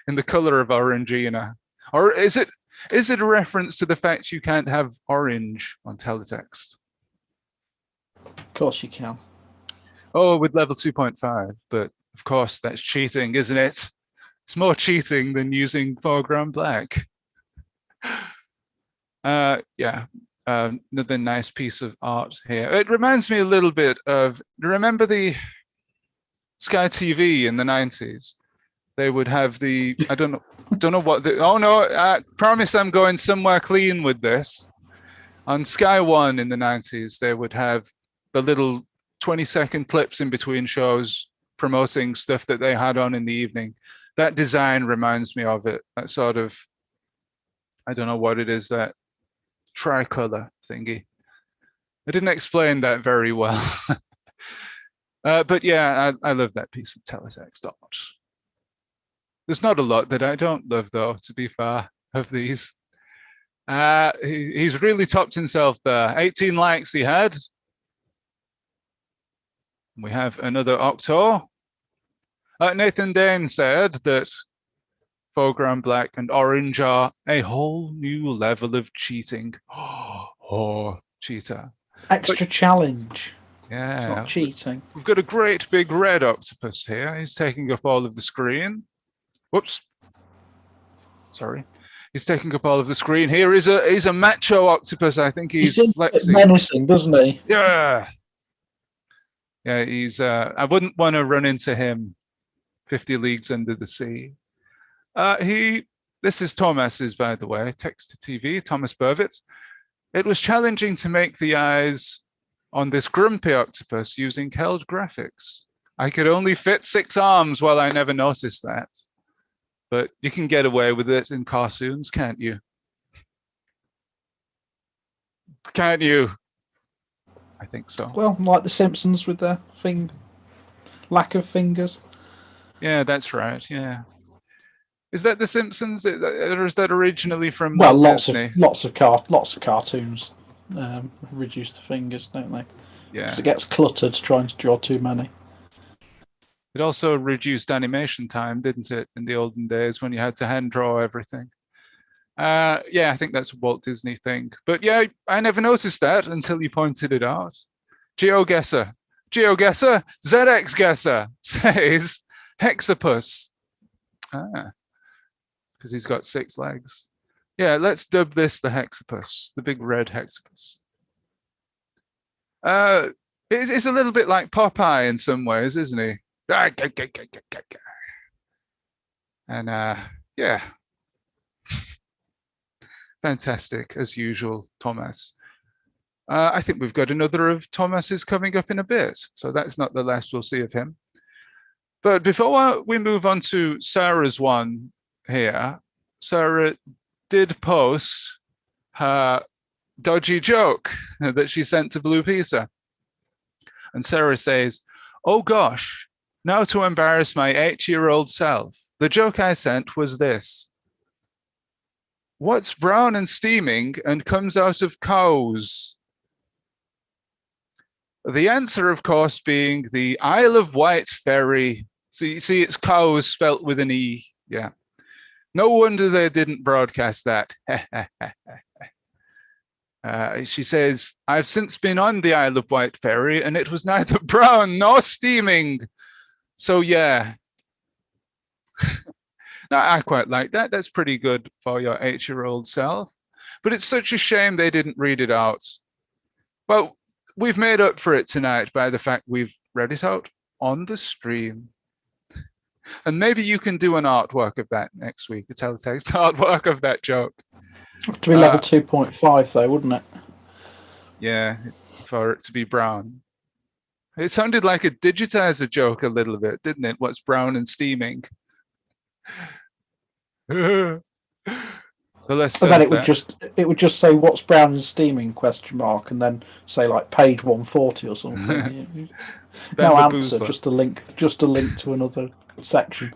in the color of Orangina? Or is it a reference to the fact you can't have orange on teletext? Of course you can. Oh, with level 2.5, but of course that's cheating, isn't it? It's more cheating than using foreground black. Yeah, another nice piece of art here. It reminds me a little bit of, remember the Sky TV in the 90s. They would have the, I don't know what the, oh no, I promise I'm going somewhere clean with this. On Sky One in the 90s, they would have the little 20-second clips in between shows promoting stuff that they had on in the evening. That design reminds me of it. That sort of, I don't know what it is, that tricolor thingy. I didn't explain that very well. But yeah, I love that piece of teletext art. There's not a lot that I don't love, though, to be fair, of these. He's really topped himself there. 18 likes he had. We have another Octo. Nathan Dane said that foreground black and orange are a whole new level of cheating. Oh, cheater. Extra challenge. Yeah. It's not cheating. We've got a great big red octopus here. He's taking up all of the screen. Whoops. Sorry. He's taking up all of the screen. Here is a macho octopus. I think he's flexing. Menacing, doesn't he? Yeah. Yeah, he's I wouldn't want to run into him 50 leagues under the sea. This is Thomas's, by the way, text to TV, Thomas Burvitt. It was challenging to make the eyes on this grumpy octopus using held graphics. I could only fit 6 arms. Well, I never noticed that. But you can get away with it in cartoons, can't you? Can't you? I think so. Well, like the Simpsons with their lack of fingers. Yeah, that's right. Yeah. Is that the Simpsons, or is that originally from Disney? Lots of cartoons reduce the fingers, don't they? Yeah. Because it gets cluttered trying to draw too many. It also reduced animation time, didn't it, in the olden days when you had to hand draw everything? Yeah, I think that's a Walt Disney thing. But yeah, I never noticed that until you pointed it out. GeoGuesser, ZXGuesser says hexapus. Because he's got 6 legs. Yeah, let's dub this the hexapus, the big red hexapus. It's a little bit like Popeye in some ways, isn't he? And yeah, fantastic as usual, Thomas. I think we've got another of Thomas's coming up in a bit, so that's not the last we'll see of him. But before we move on to Sarah's one here, Sarah did post her dodgy joke that she sent to Blue Pizza. And Sarah says, "Oh gosh, now to embarrass my 8-year-old self. The joke I sent was this. What's brown and steaming and comes out of cows?" The answer, of course, being the Isle of Wight ferry. See, it's cows spelt with an E. Yeah. No wonder they didn't broadcast that. She says, "I've since been on the Isle of Wight ferry and it was neither brown nor steaming. So yeah." Now, I quite like that. That's pretty good for your 8-year-old self. But it's such a shame they didn't read it out. Well, we've made up for it tonight by the fact we've read it out on the stream. And maybe you can do an artwork of that next week, a teletext artwork of that joke. To be level 2.5 though, wouldn't it? Yeah, for it to be brown. It sounded like a digitizer joke a little bit, didn't it? What's brown and steaming? The less and then it would just say what's brown and steaming ? And then say like page 140 or something. No answer, just a link to another section.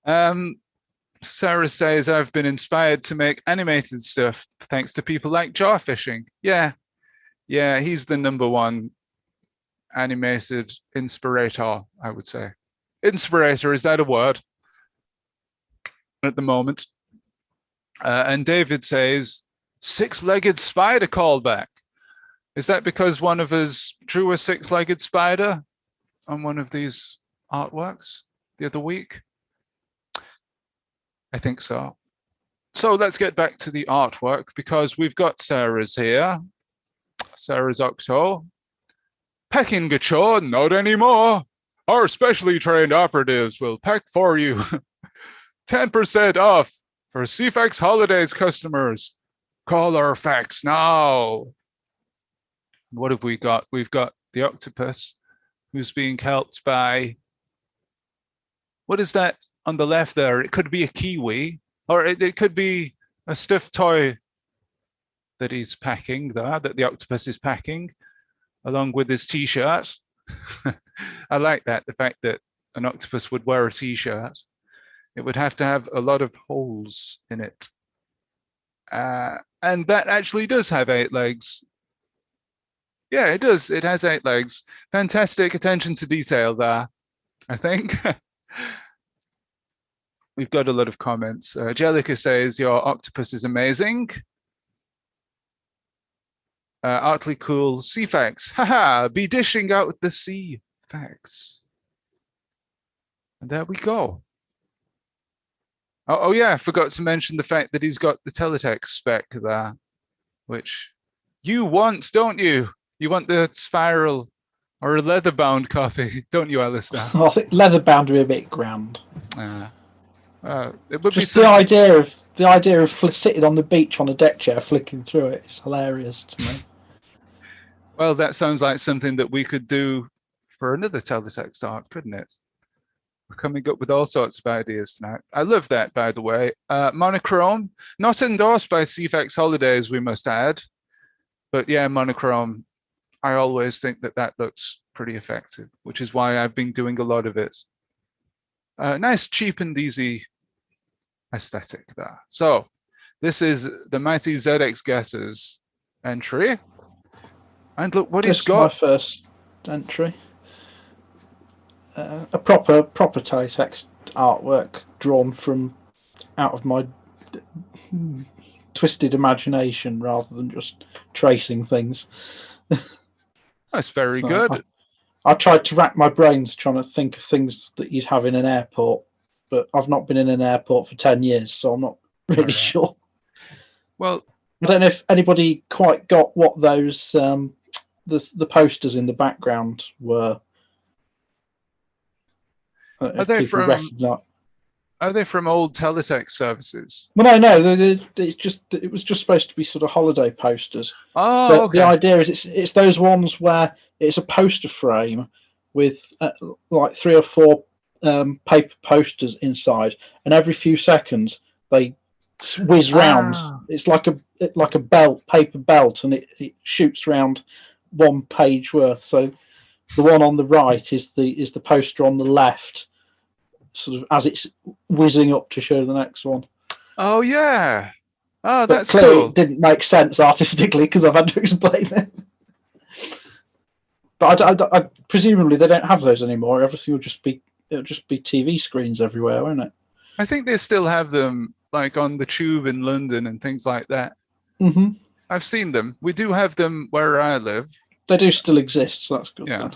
Sarah says, "I've been inspired to make animated stuff thanks to people like Jawfishing." Yeah, he's the #1 animated inspirator, I would say. Inspirator, is that a word? At the moment. And David says, 6-legged spider callback. Is that because one of us drew a 6-legged spider on one of these artworks the other week? I think so. So let's get back to the artwork because we've got Sarah's here. Sarah's Octo. Pecking Gacho, not anymore. Our specially trained operatives will pack for you. 10% off for CFAX Holidays customers. Call our fax now. What have we got? We've got the octopus who's being helped by... What is that on the left there? It could be a kiwi, or it could be a stuffed toy that he's packing there, that the octopus is packing, along with his t-shirt. I like that, the fact that an octopus would wear a t-shirt. It would have to have a lot of holes in it. And that actually does have 8 legs. Yeah, it does. It has 8 legs. Fantastic attention to detail there, I think. We've got a lot of comments. Jellica says, your octopus is amazing. Artly cool. Sea facts. Haha, be dishing out the sea facts. And there we go. Oh yeah, I forgot to mention the fact that he's got the teletext spec there, which you want, don't you? You want the spiral or a leather-bound copy, don't you, Alistair? I think leather-bound would be a bit grand. It would Just be the idea of sitting on the beach on a deck chair flicking through it is hilarious to me. Well, that sounds like something that we could do for another teletext art, couldn't it? We're coming up with all sorts of ideas tonight. I love that, by the way. Monochrome, not endorsed by CFAX Holidays, we must add. But yeah, monochrome, I always think that that looks pretty effective, which is why I've been doing a lot of it. Nice, cheap and easy aesthetic there. So this is the mighty ZXGuesser's entry. And look what he's got. This is my first entry. A proper teletext artwork drawn from out of my twisted imagination rather than just tracing things. That's very good. I tried to rack my brains trying to think of things that you'd have in an airport, but I've not been in an airport for 10 years, so I'm not really sure. Well, I don't know if anybody quite got what those the posters in the background were. Are they from old teletext services? Well, no. It was just supposed to be sort of holiday posters. Oh, but okay. The idea is it's those ones where it's a poster frame with like 3 or 4 paper posters inside, and every few seconds they whiz round. It's like a belt, paper belt, and it shoots round 1 page worth. So the one on the right is the poster on the left, sort of as it's whizzing up to show the next one. Oh yeah. Oh, but that's clearly cool. It didn't make sense artistically because I've had to explain it. But I presumably they don't have those anymore. Everything it'll just be TV screens everywhere, won't it? I think they still have them, like on the tube in London and things like that. Mm-hmm. I've seen them. We do have them where I live. They do still exist, so that's good. Yeah.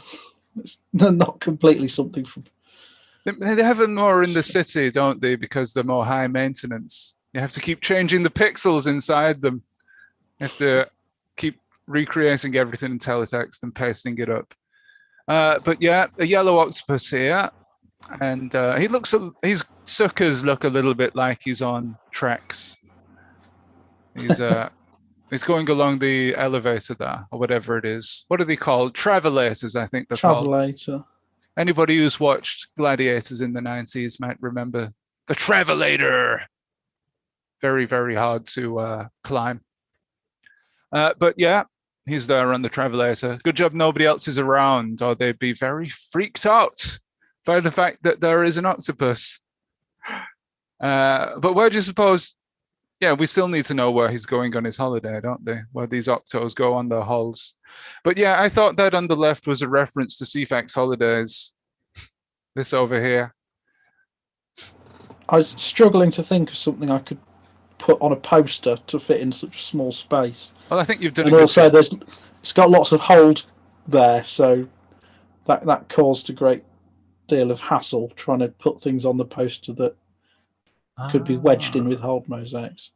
They're not completely something from... They have them more in the city, don't they? Because they're more high maintenance. You have to keep changing the pixels inside them. You have to keep recreating everything in teletext and pasting it up. But yeah, a yellow octopus here. And his suckers look a little bit like he's on tracks. He's going along the elevator there, or whatever it is. What are they called? Travelators, I think they're called. Travelator. Anybody who's watched Gladiators in the 90s might remember the Travelator. Very, very hard to climb. But yeah, he's there on the Travelator. Good job nobody else is around, or they'd be very freaked out by the fact that there is an octopus. But where do you suppose... Yeah, we still need to know where he's going on his holiday, don't they? Where these octos go on their hulls. But yeah, I thought that on the left was a reference to CFAX Holidays. This over here. I was struggling to think of something I could put on a poster to fit in such a small space. Well, I think you've done. And also, it's got lots of hold there, so that caused a great deal of hassle trying to put things on the poster that could be wedged in with hold mosaics.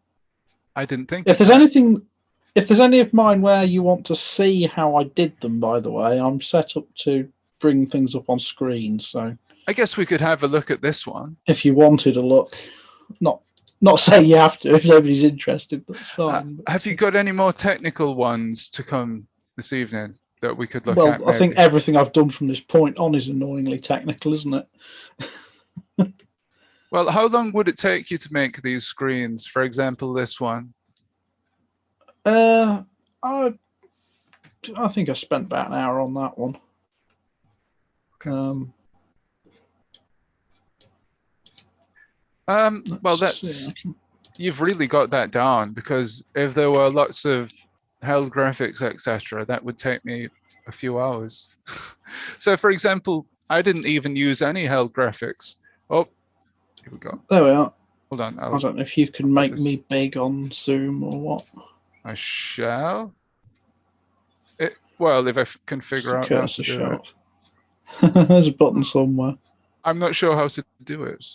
I didn't think. If there's any of mine where you want to see how I did them, by the way, I'm set up to bring things up on screen. So I guess we could have a look at this one. if you wanted a look, not saying you have to. If nobody's interested, that's fine. Have you got any more technical ones to come this evening that we could look at? Well, I think everything I've done from this point on is annoyingly technical, isn't it? Well, how long would it take you to make these screens? For example, this one. I think I spent about an hour on that one. Okay. Well, you've really got that down, because if there were lots of held graphics, etc., that would take me a few hours. So, for example, I didn't even use any held graphics. Oh, here we go. There we are. Hold on. I don't know if you can make me big on Zoom or what. I shall. Well, if I can figure out how to do it. There's a button somewhere. I'm not sure how to do it.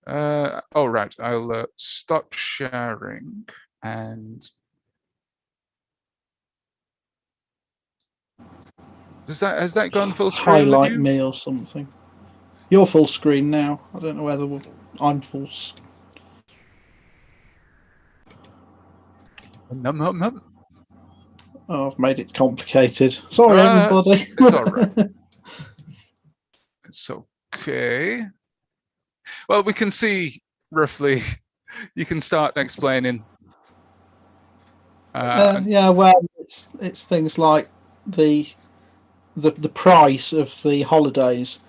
Oh, right. I'll stop sharing and has that gone full screen? Highlight me or something. You're full screen now. I don't know whether I'm full. Oh, I've made it complicated. Sorry, everybody. It's all right. It's okay. Well, we can see roughly. You can start explaining. Yeah, well, it's things like the price of the holidays.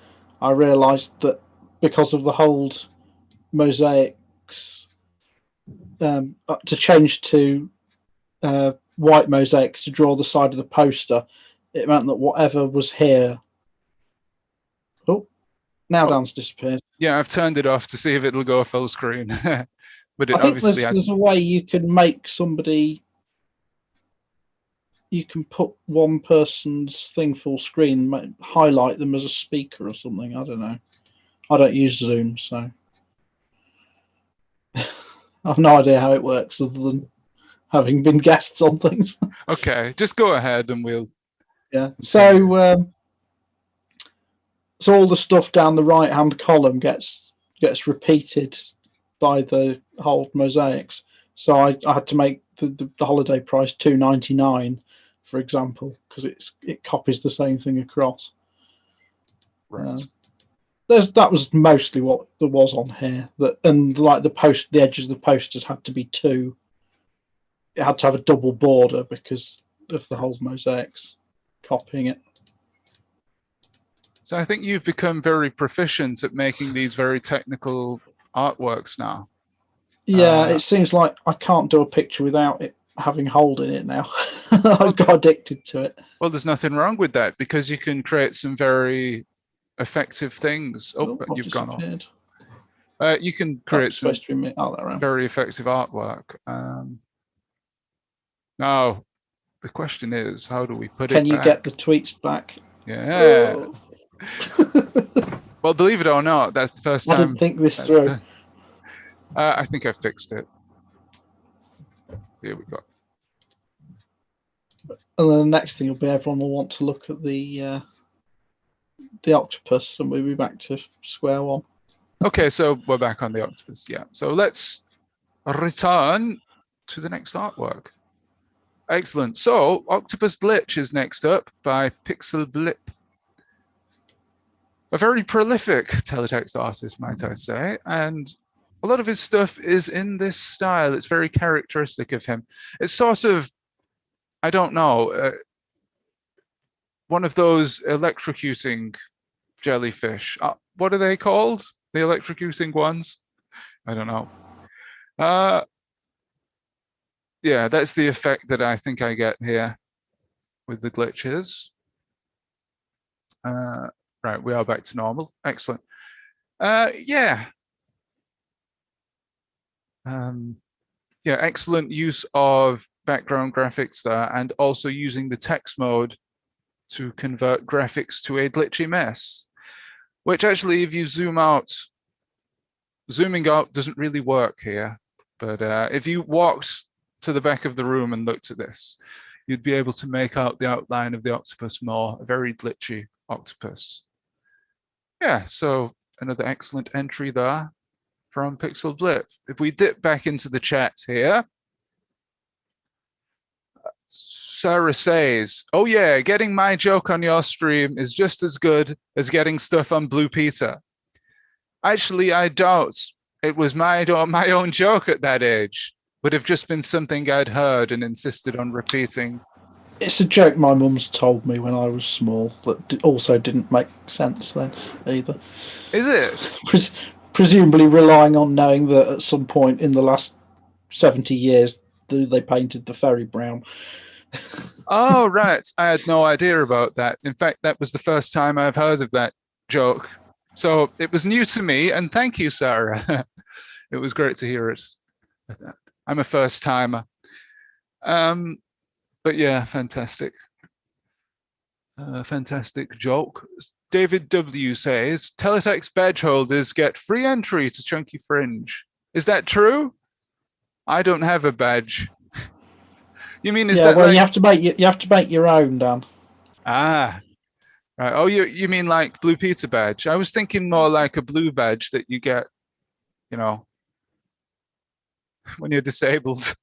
I realised that because of the hold mosaics, to change to white mosaics to draw the side of the poster, it meant that whatever was here. Oh, now Dan's disappeared. Yeah, I've turned it off to see if it'll go full screen. But it I think obviously there's a way you can make somebody. You can put one person's thing full screen, highlight them as a speaker or something. I don't know. I don't use Zoom, so I've no idea how it works other than having been guests on things. Okay, just go ahead and we'll. Yeah. So all the stuff down the right-hand column gets repeated by the whole mosaics. So I had to make the holiday price $2.99, for example, because it copies the same thing across. Right. That was mostly what there was on here. And like the edges of the posters had to be two. It had to have a double border because of the whole mosaics copying it. So I think you've become very proficient at making these very technical artworks now. Yeah, it seems like I can't do a picture without it having hold in it now. I've got addicted to it. Well, there's nothing wrong with that, because you can create some very effective things. Oh, you've gone off. You can create some very effective artwork. Now, the question is, how do we put it back? Can you get the tweets back? Yeah. Oh. Well, believe it or not, that's the first time. I didn't think this through. I think I fixed it. Here we go. And then the next thing will be everyone will want to look at the octopus, and we'll be back to square one. Okay, so we're back on the octopus. Yeah. So let's return to the next artwork. Excellent. So Octopus Glitch is next up by Pixel Blip. A very prolific teletext artist, might I say, and a lot of his stuff is in this style. It's very characteristic of him. It's sort of, I don't know, one of those electrocuting jellyfish. What are they called? The electrocuting ones? I don't know. Yeah, that's the effect that I think I get here with the glitches. Right, we are back to normal. Excellent. Yeah. Yeah, excellent use of background graphics there, and also using the text mode to convert graphics to a glitchy mess, which actually, if you zoom out, zooming out doesn't really work here. But if you walked to the back of the room and looked at this, you'd be able to make out the outline of the octopus more, a very glitchy octopus. Yeah, so another excellent entry there from Pixel Blip. If we dip back into the chat here, Sarah says, oh yeah, getting my joke on your stream is just as good as getting stuff on Blue Peter. Actually, I doubt it was my own joke at that age. Would have just been something I'd heard and insisted on repeating. It's a joke my mum's told me when I was small that also didn't make sense then either. Is it? Presumably relying on knowing that at some point in the last 70 years they painted the ferry brown. Oh, right. I had no idea about that. In fact, that was the first time I've heard of that joke. So it was new to me, and thank you, Sarah. It was great to hear it. I'm a first timer. But yeah, fantastic. Fantastic joke. David W says, Teletext badge holders get free entry to Chunky Fringe. Is that true? I don't have a badge. You mean is that well, like... you have to make your own, Dan. Ah, right. Oh, you mean like Blue Peter badge? I was thinking more like a blue badge that you get, you know, when you're disabled.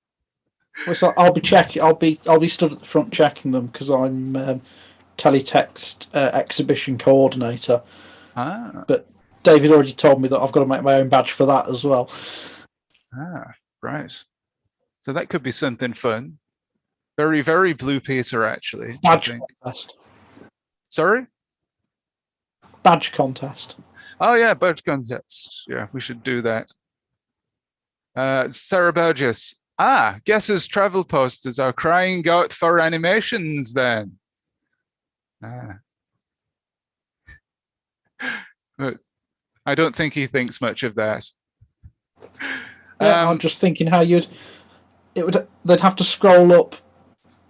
Well, so I'll be checking. I'll be stood at the front checking them because I'm Teletext exhibition coordinator. Ah. But David already told me that I've got to make my own badge for that as well. Ah, right. So that could be something fun. Very, very Blue Peter, actually. Badge contest. Sorry? Badge contest. Oh, yeah, badge contest. Yeah, we should do that. Sarah Burgess. Ah, Guesser's travel posters are crying out for animations then. Ah. But I don't think he thinks much of that. Yeah, I'm just thinking how they'd have to scroll up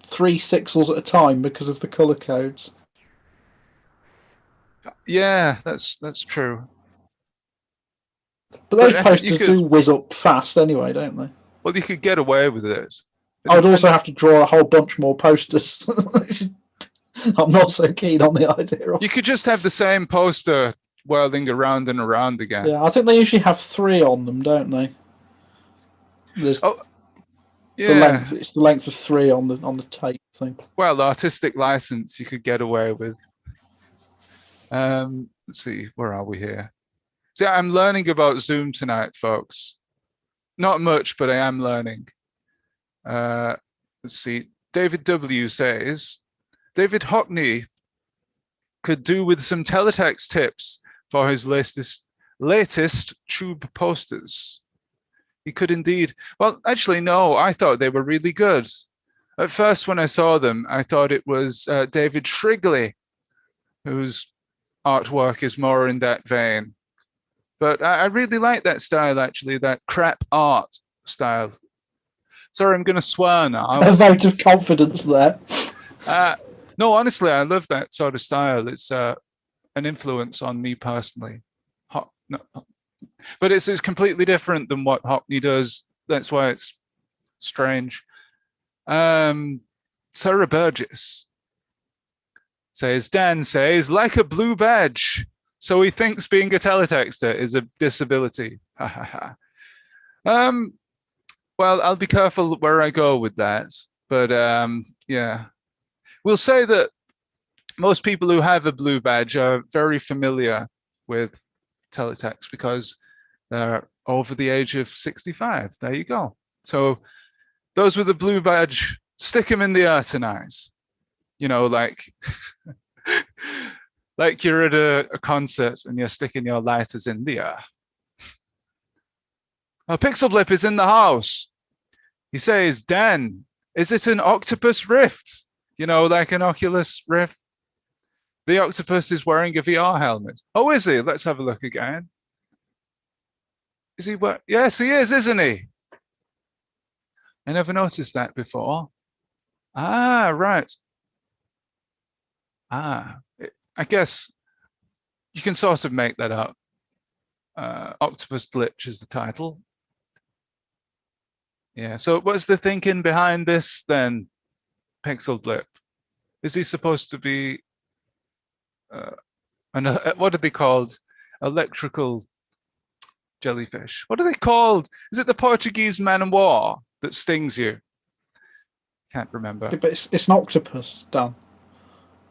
3 pixels at a time because of the color codes. Yeah, that's true. But those posters do whiz up fast anyway, don't they? Well, you could get away with it. I would also have to draw a whole bunch more posters. I'm not so keen on the idea of. You could just have the same poster whirling around and around again. Yeah, I think they usually have 3 on them, don't they? There's yeah. It's the length of 3 on the tape thing. Well, the artistic license you could get away with. Let's see, where are we here? See, I'm learning about Zoom tonight, folks. Not much, but I am learning. Let's see. David W says, David Hockney could do with some teletext tips for his latest tube posters. He could indeed. Well, actually, no, I thought they were really good. At first, when I saw them, I thought it was David Shrigley, whose artwork is more in that vein. But I really like that style, actually, that crap art style. Sorry, I'm going to swear now. A vote of confidence there. No, honestly, I love that sort of style. It's an influence on me personally. But it's completely different than what Hockney does. That's why it's strange. Sarah Burgess says, Dan says, like a blue badge. So he thinks being a teletexter is a disability. Well, I'll be careful where I go with that. But yeah, we'll say that most people who have a blue badge are very familiar with teletext because they're over the age of 65. There you go. So those with a blue badge, stick them in the air tonight. You know, like like you're at a concert and you're sticking your lighters in the air. Pixel Blip is in the house. He says, Dan, is it an octopus rift? You know, like an Oculus Rift? The octopus is wearing a VR helmet. Oh, is he? Let's have a look again. Is he? Yes, he is, isn't he? I never noticed that before. Ah, right. I guess you can sort of make that up. Octopus Glitch is the title. Yeah, so what's the thinking behind this then? pixel blip? Is he supposed to be what are they called? Electrical jellyfish. What are they called? Is it the Portuguese man of war that stings you? Can't remember. Yeah, but it's an octopus, Dan.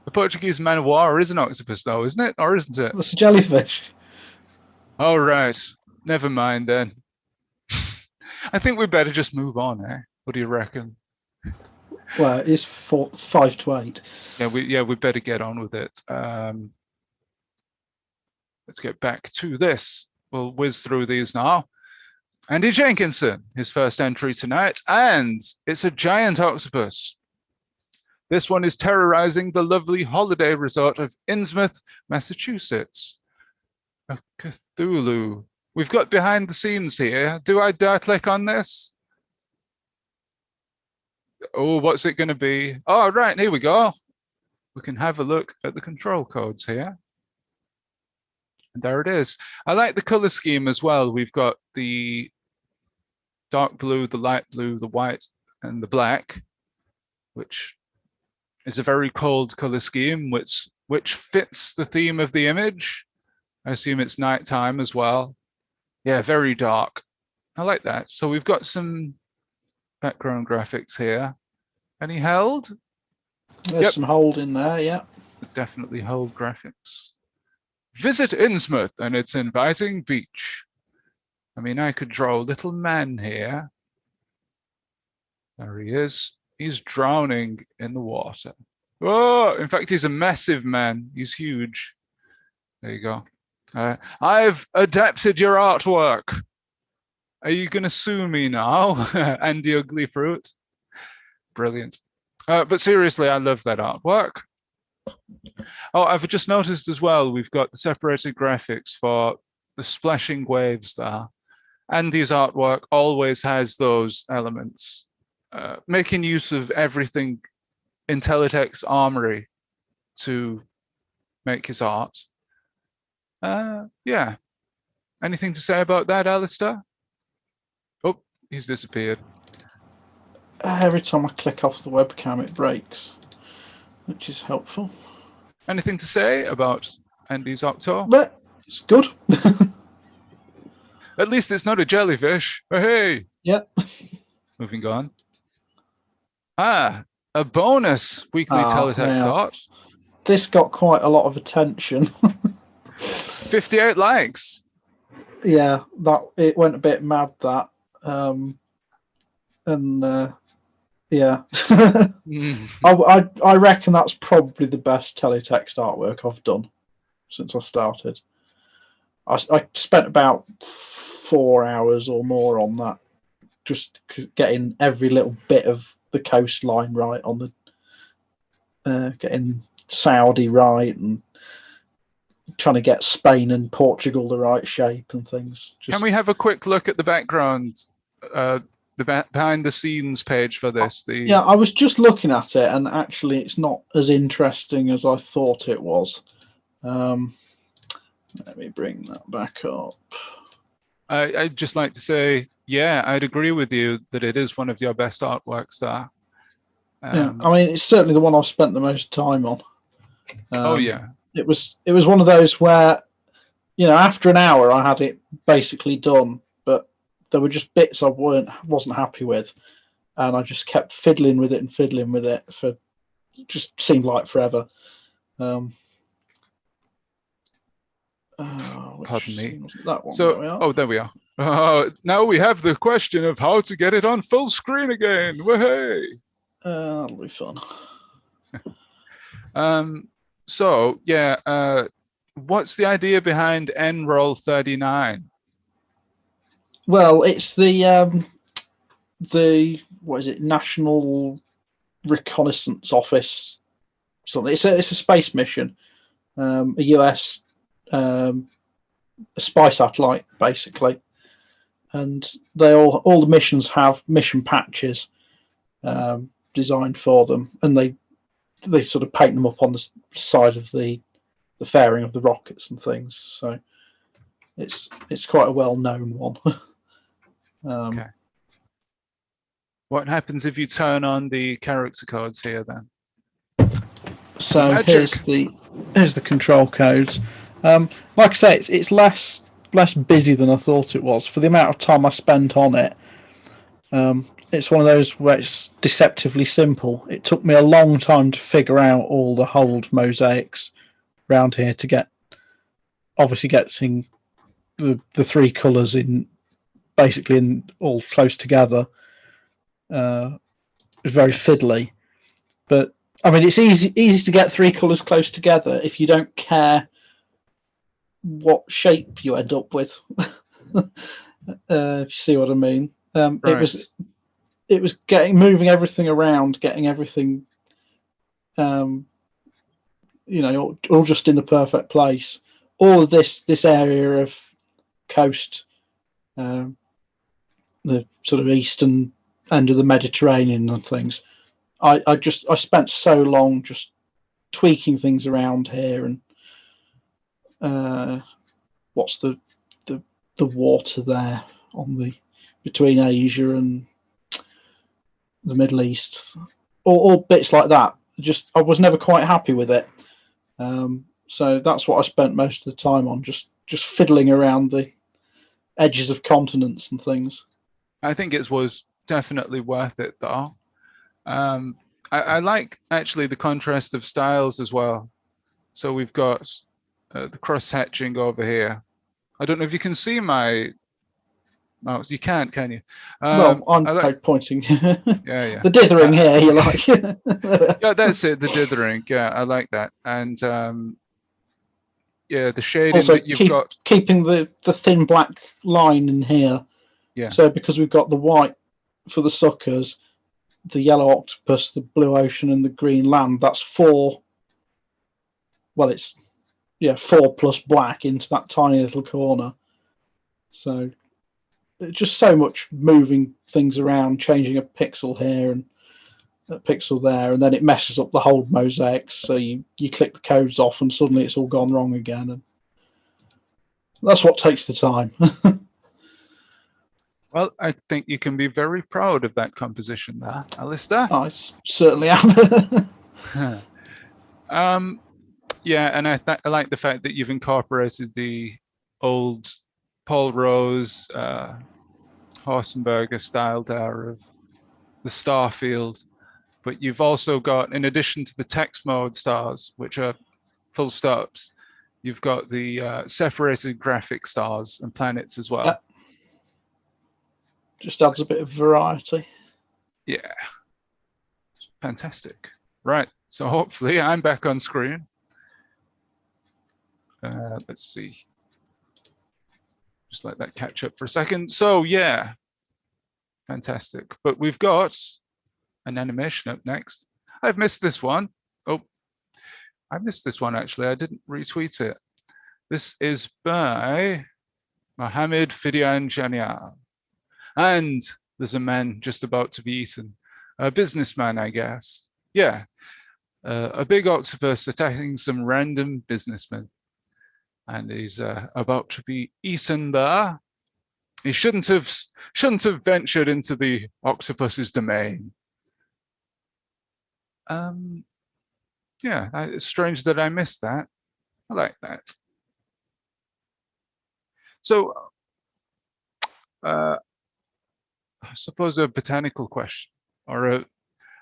The Portuguese man of war is an octopus, though, isn't it? Or isn't it? It's a jellyfish. Oh, right. Never mind then. I think we better just move on, eh? What do you reckon? Well, it's 5 to 8. Yeah, we better get on with it. Let's get back to this. We'll whiz through these now. Andy Jenkinson, his first entry tonight, and it's a giant octopus. This one is terrorizing the lovely holiday resort of Innsmouth, Massachusetts. A Cthulhu. We've got behind the scenes here. Do I dare click on this? Oh, what's it going to be? Oh, right, here we go. We can have a look at the control codes here. And there it is. I like the color scheme as well. We've got the dark blue, the light blue, the white, and the black, which is a very cold color scheme, which fits the theme of the image. I assume it's nighttime as well. Yeah, very dark. I like that. So we've got some background graphics here. Any held? There's some hold in there, yeah. Definitely hold graphics. Visit Innsmouth and its inviting beach. I mean, I could draw a little man here. There he is. He's drowning in the water. Oh, in fact, he's a massive man. He's huge. There you go. I've adapted your artwork. Are you going to sue me now, Andy Ugly Fruit? Brilliant. But seriously, I love that artwork. Oh, I've just noticed as well, we've got the separated graphics for the splashing waves there. Andy's artwork always has those elements, making use of everything in Teletext Armory to make his art. Yeah. Anything to say about that, Alistair? Oh, he's disappeared. Every time I click off the webcam, it breaks, which is helpful. Anything to say about Andy's Octo? But it's good. At least it's not a jellyfish. Oh, hey. Yep. Moving on. A bonus weekly teletext art. This got quite a lot of attention. 58 likes. Yeah, it went a bit mad, that. Yeah. I reckon that's probably the best teletext artwork I've done since I started. I spent about 4 hours or more on that, just getting every little bit of the coastline right, on the getting Saudi right, and trying to get Spain and Portugal the right shape and things. Can we have a quick look at the background, the behind the scenes page for this? Yeah, I was just looking at it, and actually it's not as interesting as I thought it was. Let me bring that back up. I'd just like to say, yeah, I'd agree with you that it is one of your best artworks there. Yeah, I mean, it's certainly the one I've spent the most time on. Oh yeah. It was one of those where, after an hour I had it basically done, but there were just bits I wasn't happy with, and I just kept fiddling with it for just seemed like forever. Pardon me. That one. So, there we are. Now we have the question of how to get it on full screen again. Wahey! That'll be fun. So yeah, what's the idea behind Enroll 39? Well, it's the what is it? National Reconnaissance Office. Something. It's a space mission, a US a spy satellite basically, and all the missions have mission patches designed for them, and they sort of paint them up on the side of the fairing of the rockets and things. So it's quite a well-known one. Okay. What happens if you turn on the character codes here then? So Magic. here's the control codes. Like I say, it's less busy than I thought it was for the amount of time I spent on it. It's one of those where it's deceptively simple. It took me a long time to figure out all the hold mosaics around here to get getting the three colours in basically in all close together. It's very fiddly, but I mean it's easy to get three colours close together if you don't care what shape you end up with. If you see what I mean. Right. It was moving everything around, getting everything, all just in the perfect place. All of this area of coast, the sort of eastern end of the Mediterranean and things. I spent so long just tweaking things around here, and what's the water there on the between Asia and the Middle East, all bits like that. Just I was never quite happy with it, so that's what I spent most of the time on, just fiddling around the edges of continents and things. I think it was definitely worth it though. I like actually the contrast of styles as well. So we've got the cross hatching over here. I don't know if you can see my mouse. You can't, can you? Well, I'm like, pointing. yeah. The dithering here, you like. Yeah, that's it. The dithering. Yeah, I like that. And yeah, the shading also, that you've got. keeping the thin black line in here. Yeah. So because we've got the white for the suckers, the yellow octopus, the blue ocean, and the green land, that's 4. Well, it's 4 plus black into that tiny little corner. So it's just so much moving things around, changing a pixel here and a pixel there, and then it messes up the whole mosaics. So you click the codes off, and suddenly it's all gone wrong again. And that's what takes the time. Well, I think you can be very proud of that composition there, Alistair. I certainly am. Yeah, and I like the fact that you've incorporated the old Paul Rose, Horsenberger style there of the star field, but you've also got, in addition to the text mode stars, which are full stops, you've got the separated graphic stars and planets as well. Yep. Just adds a bit of variety. Yeah, fantastic. Right, so hopefully I'm back on screen. Let's see. Just let that catch up for a second. So yeah, fantastic. But we've got an animation up next. I've missed this one. Oh, I missed this one actually. I didn't retweet it. This is by Mohammed Fidian Janiar. And there's a man just about to be eaten. A businessman, I guess. Yeah. A big octopus attacking some random businessman. And he's about to be eaten there. He shouldn't have ventured into the octopus's domain. Yeah, it's strange that I missed that. I like that. So, I suppose a botanical question, or a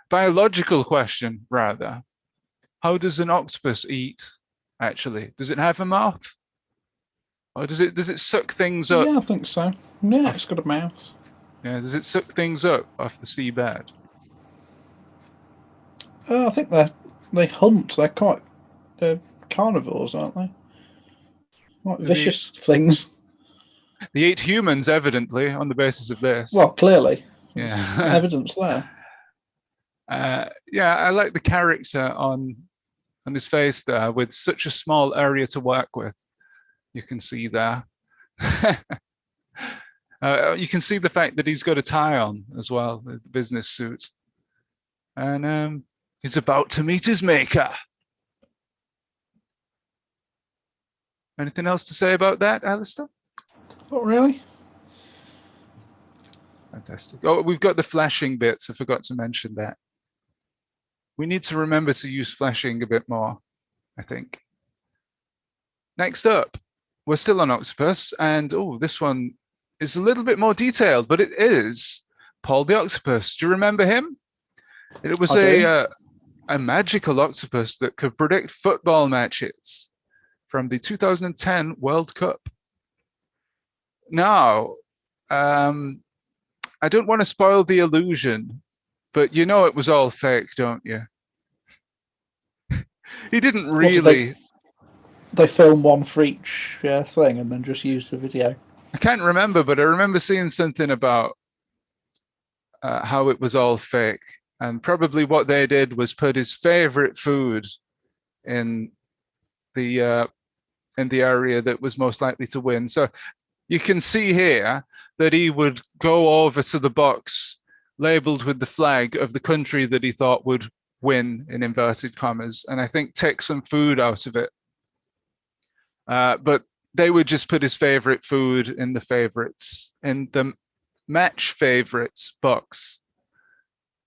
biological question, rather. How does an octopus eat, actually? Does it have a mouth? Or does it suck things up? Yeah, I think so. Yeah, it's got a mouth. Yeah, does it suck things up off the seabed? I think they hunt. They're carnivores, aren't they? Quite vicious things. They eat humans, evidently, on the basis of this. Well, clearly. Yeah. Evidence there. Yeah, I like the character on his face there with such a small area to work with. You can see there. You can see the fact that he's got a tie on as well, the business suit. And he's about to meet his maker. Anything else to say about that, Alistair? Not really. Fantastic. Oh, we've got the flashing bits. I forgot to mention that. We need to remember to use flashing a bit more, I think. Next up, we're still on octopus, and oh, this one is a little bit more detailed, but it is Paul the Octopus. Do you remember him? It was a magical octopus that could predict football matches from the 2010 World Cup. Now, I don't want to spoil the illusion, but you know it was all fake, don't you? He didn't really. They film one for each thing and then just use the video. I can't remember, but I remember seeing something about how it was all fake, and probably what they did was put his favorite food in the area that was most likely to win. So you can see here that he would go over to the box labeled with the flag of the country that he thought would win, in inverted commas, and I think take some food out of it. But they would just put his favorite food in the favorites, in the match favorites box.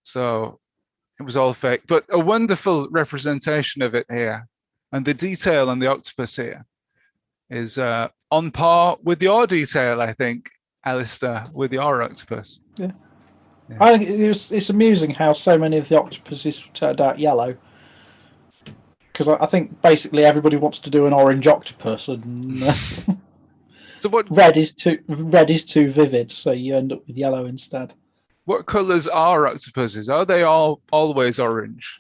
So it was all fake, but a wonderful representation of it here. And the detail on the octopus here is on par with your detail, I think, Alistair, with your octopus. Yeah. I think it's amusing how so many of the octopuses turned out yellow. Because I think basically everybody wants to do an orange octopus, and so what? Red is too vivid, so you end up with yellow instead. What colours are octopuses? Are they always orange?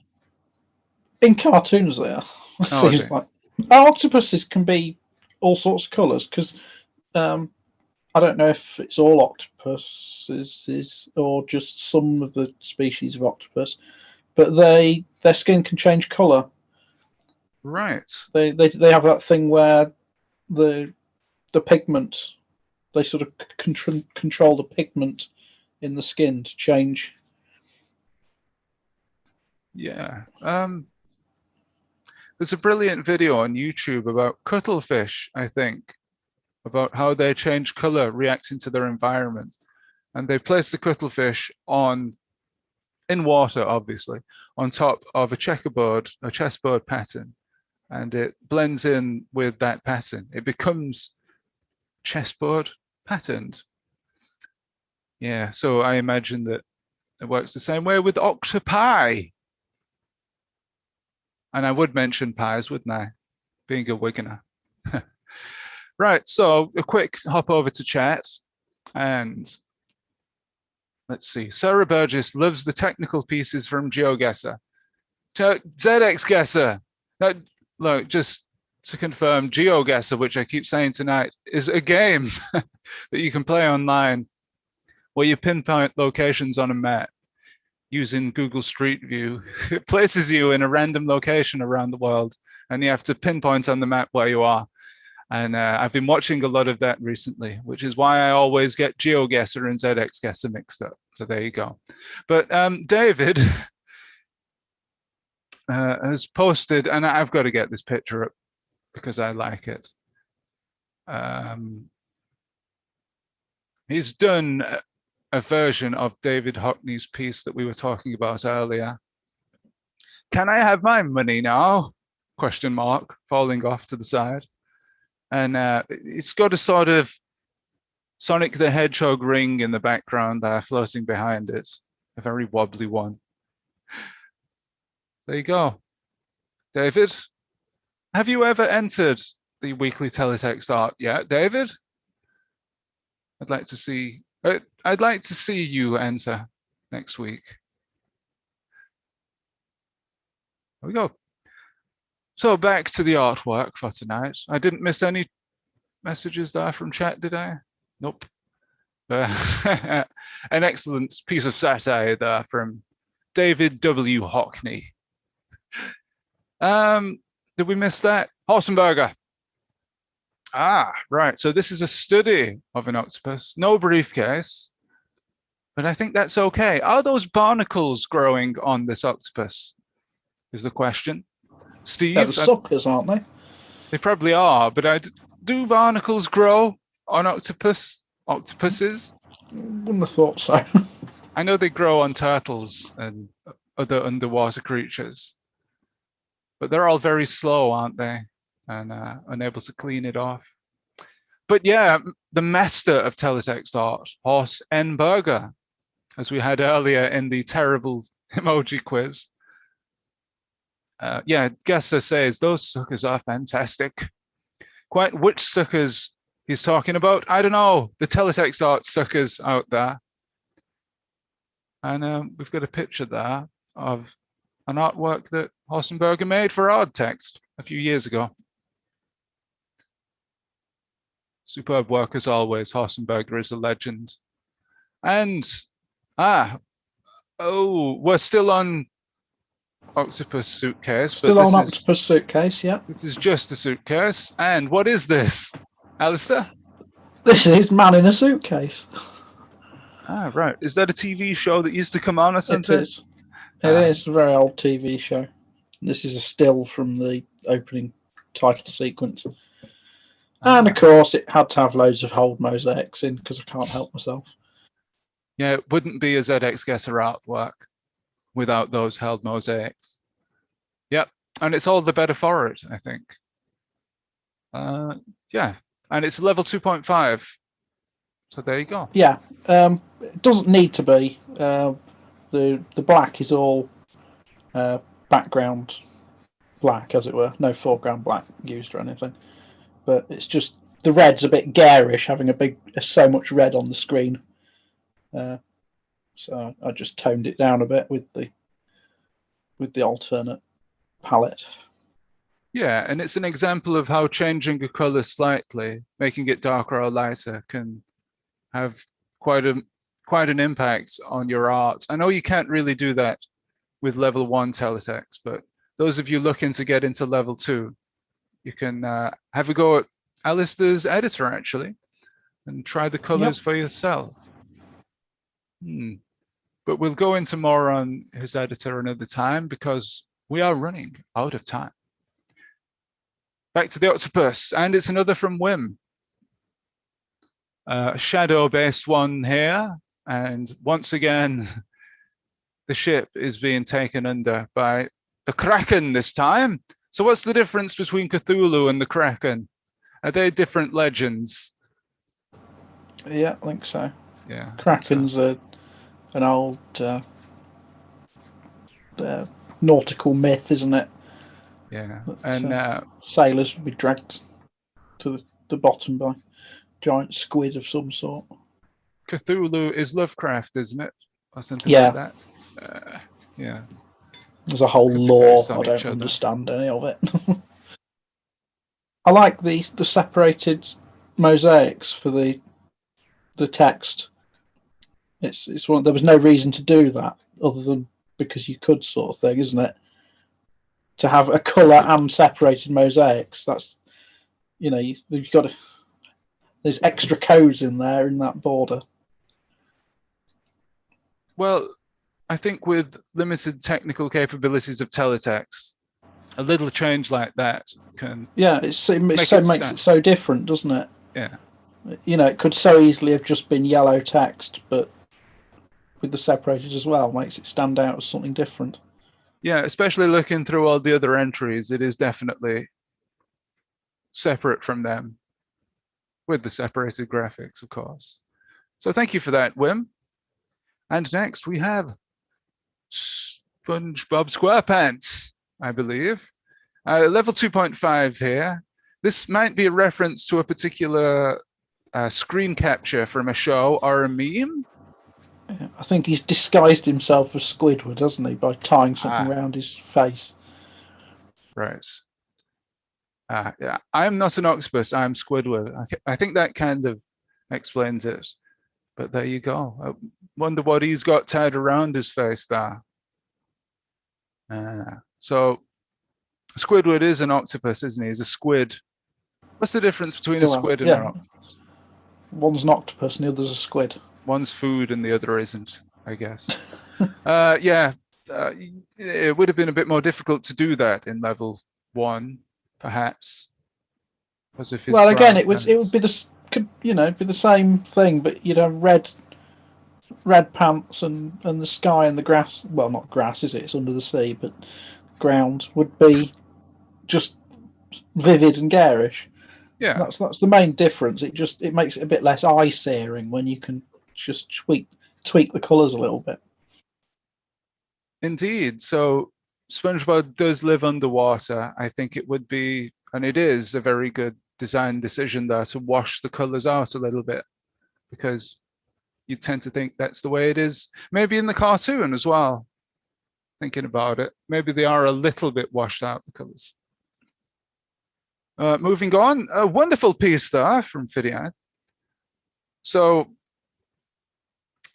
In cartoons, they are. Seems like octopuses can be all sorts of colours. Because I don't know if it's all octopuses or just some of the species of octopus, but their skin can change colour. Right. They have that thing where the pigment, they sort of control the pigment in the skin to change. Yeah. There's a brilliant video on YouTube about cuttlefish, I think, about how they change color reacting to their environment. And they place the cuttlefish in water, obviously, on top of a chessboard pattern. And it blends in with that pattern. It becomes chessboard patterned. Yeah, so I imagine that it works the same way with octopi. And I would mention pies, wouldn't I? Being a Wiganer. Right, so a quick hop over to chat. And let's see. Sarah Burgess loves the technical pieces from GeoGuessr. ZXGuesser. Now, look, just to confirm, GeoGuessr, which I keep saying tonight, is a game that you can play online where you pinpoint locations on a map using Google Street View. It places you in a random location around the world, and you have to pinpoint on the map where you are. And I've been watching a lot of that recently, which is why I always get GeoGuessr and ZXGuesser mixed up. So there you go. But David has posted, and I've got to get this picture up because I like it. He's done a version of David Hockney's piece that we were talking about earlier. Can I have my money now? Question mark, falling off to the side. And it's got a sort of Sonic the Hedgehog ring in the background there, floating behind it. A very wobbly one. There you go. David, have you ever entered the weekly teletext art yet, David? I'd like to see you enter next week. There we go. So back to the artwork for tonight. I didn't miss any messages there from chat, did I? Nope. An excellent piece of satire there from David W. Hockney. Did we miss that? Horsenberger. Ah, right. So this is a study of an octopus. No briefcase. But I think that's okay. Are those barnacles growing on this octopus? Is the question. Steve? They're the suckers, aren't they? They probably are, but do barnacles grow on octopuses? Wouldn't have thought so. I know they grow on turtles and other underwater creatures, but they're all very slow, aren't they? And unable to clean it off. But yeah, the master of teletext art, Horst N. Berger, as we had earlier in the terrible emoji quiz. Yeah, Guesser says those suckers are fantastic. Quite which suckers he's talking about, I don't know. The teletext art suckers out there. And we've got a picture there of an artwork that Horst N. Berger made for Odd Text a few years ago. Superb work as always. Horst N. Berger is a legend. And we're still on Octopus Suitcase. Still on Octopus Suitcase, yeah. This is just a suitcase. And what is this, Alistair? This is Man in a Suitcase. Right. Is that a TV show that used to come on or something? It is. It is a very old TV show. This is a still from the opening title sequence. And of course, it had to have loads of hold mosaics in because I can't help myself. Yeah, it wouldn't be a ZXGuesser artwork without those held mosaics. Yep, and it's all the better for it, I think. Yeah, and it's level 2.5. So there you go. Yeah, it doesn't need to be. The black is all background black, as it were. No foreground black used or anything. But it's just the red's a bit garish, having so much red on the screen. So I just toned it down a bit with the alternate palette. Yeah, and it's an example of how changing a color slightly, making it darker or lighter, can have quite an impact on your art. I know you can't really do that with level 1 teletext, but those of you looking to get into level 2, you can have a go at Alistair's editor actually, and try the colors for yourself. But we'll go into more on his editor another time because we are running out of time. Back to the octopus, and it's another from Wim. A shadow-based one here, and once again, the ship is being taken under by the Kraken this time. So what's the difference between Cthulhu and the Kraken? Are they different legends? Yeah, I think so. Yeah. Kraken's an old nautical myth, isn't it? Yeah. That, and sailors would be dragged to the bottom by giant squid of some sort. Cthulhu is Lovecraft, isn't it? Or something like that. Yeah. There's a whole lore. I don't understand any of it. I like the separated mosaics for the text. It's one. There was no reason to do that other than because you could, sort of thing, isn't it? To have a colour and separated mosaics. That's, you've got to. There's extra codes in there in that border. Well, I think with limited technical capabilities of teletext, a little change like that can it makes it so different, doesn't it? Yeah. It could so easily have just been yellow text, but with the separated as well, makes it stand out as something different. Yeah, especially looking through all the other entries, it is definitely separate from them with the separated graphics, of course. So thank you for that, Wim. And next we have SpongeBob SquarePants, I believe. Level 2.5 here. This might be a reference to a particular screen capture from a show or a meme. I think he's disguised himself as Squidward, hasn't he, by tying something around his face. Right. Yeah, I'm not an octopus, I'm Squidward. I think that kind of explains it. But there you go. I wonder what he's got tied around his face there. So Squidward is an octopus, isn't he? He's a squid. What's the difference between a squid and an octopus? One's an octopus and the other's a squid. One's food and the other isn't, I guess. It would have been a bit more difficult to do that in level 1, perhaps. Well, again, it would be the same thing, but you'd have red red pants and the sky and the grass, well, not grass, is it? It's under the sea, but ground would be just vivid and garish. Yeah, That's the main difference. It makes it a bit less eye searing when you can just tweak the colours a little bit. indeed. So SpongeBob does live underwater. I think it would be, and it is, a very good design decision there to wash the colors out a little bit, because you tend to think that's the way it is. Maybe in the cartoon as well, thinking about it. Maybe they are a little bit washed out, the colors. Moving on, a wonderful piece there from Fidiad. So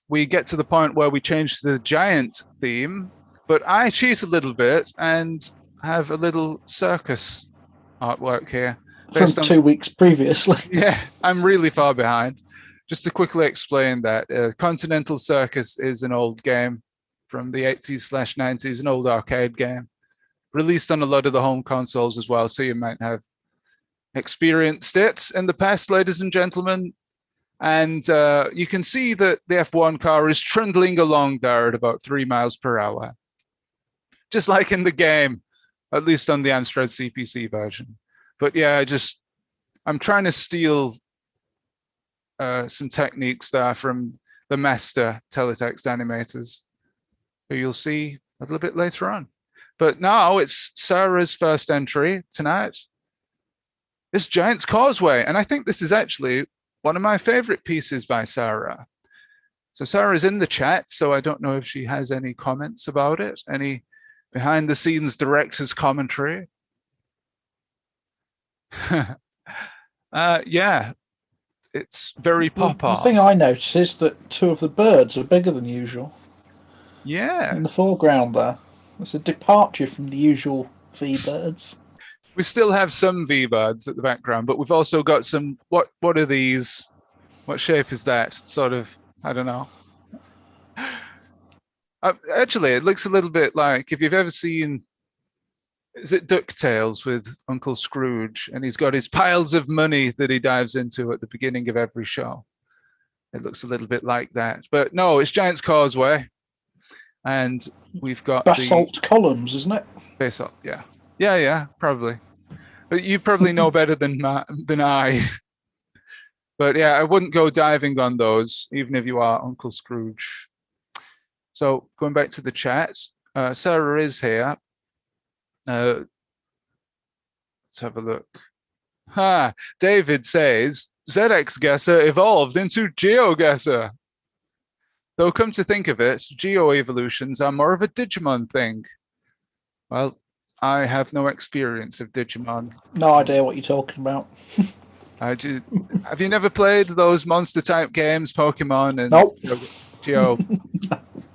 we get to the point where we change to the giant theme, but I cheat a little bit and have a little circus artwork here. From 2 weeks previously. Yeah, I'm really far behind. Just to quickly explain that, Continental Circus is an old game from the 80s/90s, an old arcade game, released on a lot of the home consoles as well, so you might have experienced it in the past, ladies and gentlemen. And you can see that the F1 car is trundling along there at about 3 miles per hour, just like in the game, at least on the Amstrad CPC version. But yeah, I'm trying to steal some techniques there from the master teletext animators, who you'll see a little bit later on. But now it's Sarah's first entry tonight. It's Giant's Causeway, and I think this is actually one of my favorite pieces by Sarah. So Sarah's in the chat, so I don't know if she has any comments about it, any behind the scenes director's commentary. Yeah, it's very pop art. The thing I noticed is that 2 of the birds are bigger than usual. Yeah. In the foreground there. It's a departure from the usual V-birds. We still have some V-birds at the background, but we've also got some, what are these? What shape is that? Sort of, I don't know. Actually, it looks a little bit like, if you've ever seen, is it DuckTales with Uncle Scrooge? And he's got his piles of money that he dives into at the beginning of every show. It looks a little bit like that. But no, it's Giant's Causeway. And we've got basalt columns, isn't it? Basalt, yeah. Yeah, probably. But you probably know better than I. But yeah, I wouldn't go diving on those, even if you are Uncle Scrooge. So going back to the chat, Sarah is here. Let's have a look. David says, ZXGuesser evolved into GeoGuesser. Though come to think of it, geo-evolutions are more of a Digimon thing. Well, I have no experience of Digimon. No idea what you're talking about. Have you never played those monster-type games, Pokemon and nope. Geo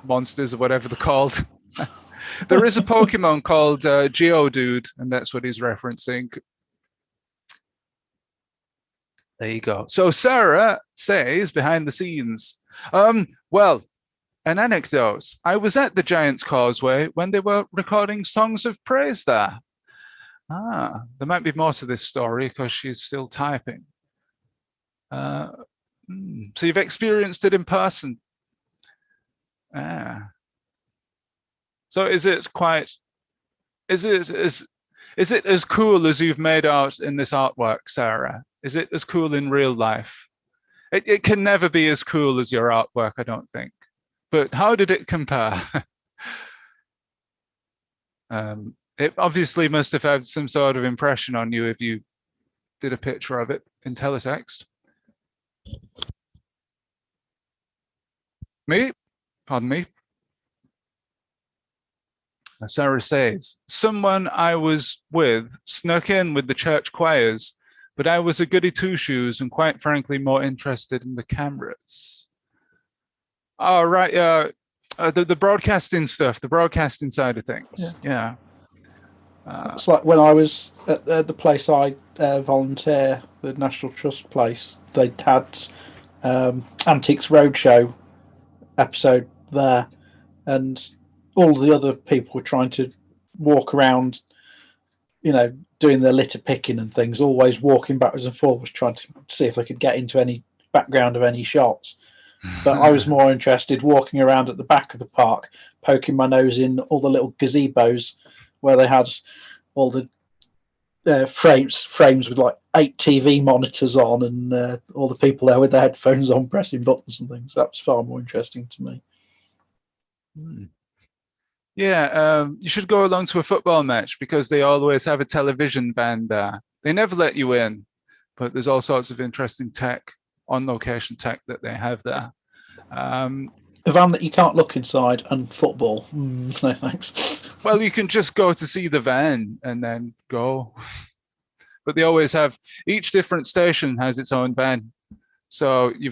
monsters or whatever they're called? There is a Pokemon called Geodude, and that's what he's referencing. There you go. So Sarah says, behind the scenes, well, an anecdote. I was at the Giant's Causeway when they were recording songs of praise there. There might be more to this story because she's still typing. So you've experienced it in person. So is it as cool as you've made out in this artwork, Sarah? Is it as cool in real life? It can never be as cool as your artwork, I don't think. But how did it compare? It obviously must have had some sort of impression on you if you did a picture of it in teletext. Pardon me. Sarah says, someone I was with snuck in with the church choirs, but I was a goody two-shoes and quite frankly more interested in the cameras. Oh, right, the broadcasting stuff, the broadcasting side of things. Yeah. It's like when I was at the place I volunteer, the National Trust place, they had Antiques Roadshow episode there, and all the other people were trying to walk around, doing their litter picking and things, always walking backwards and forwards, trying to see if they could get into any background of any shots. But I was more interested walking around at the back of the park, poking my nose in all the little gazebos where they had all the frames with like 8 TV monitors on, and all the people there with their headphones on pressing buttons and things. That was far more interesting to me. Yeah, you should go along to a football match because they always have a television van there. They never let you in, but there's all sorts of interesting tech, on-location tech that they have there. A van that you can't look inside and football. No thanks. Well, you can just go to see the van and then go. But they always have, each different station has its own van. So you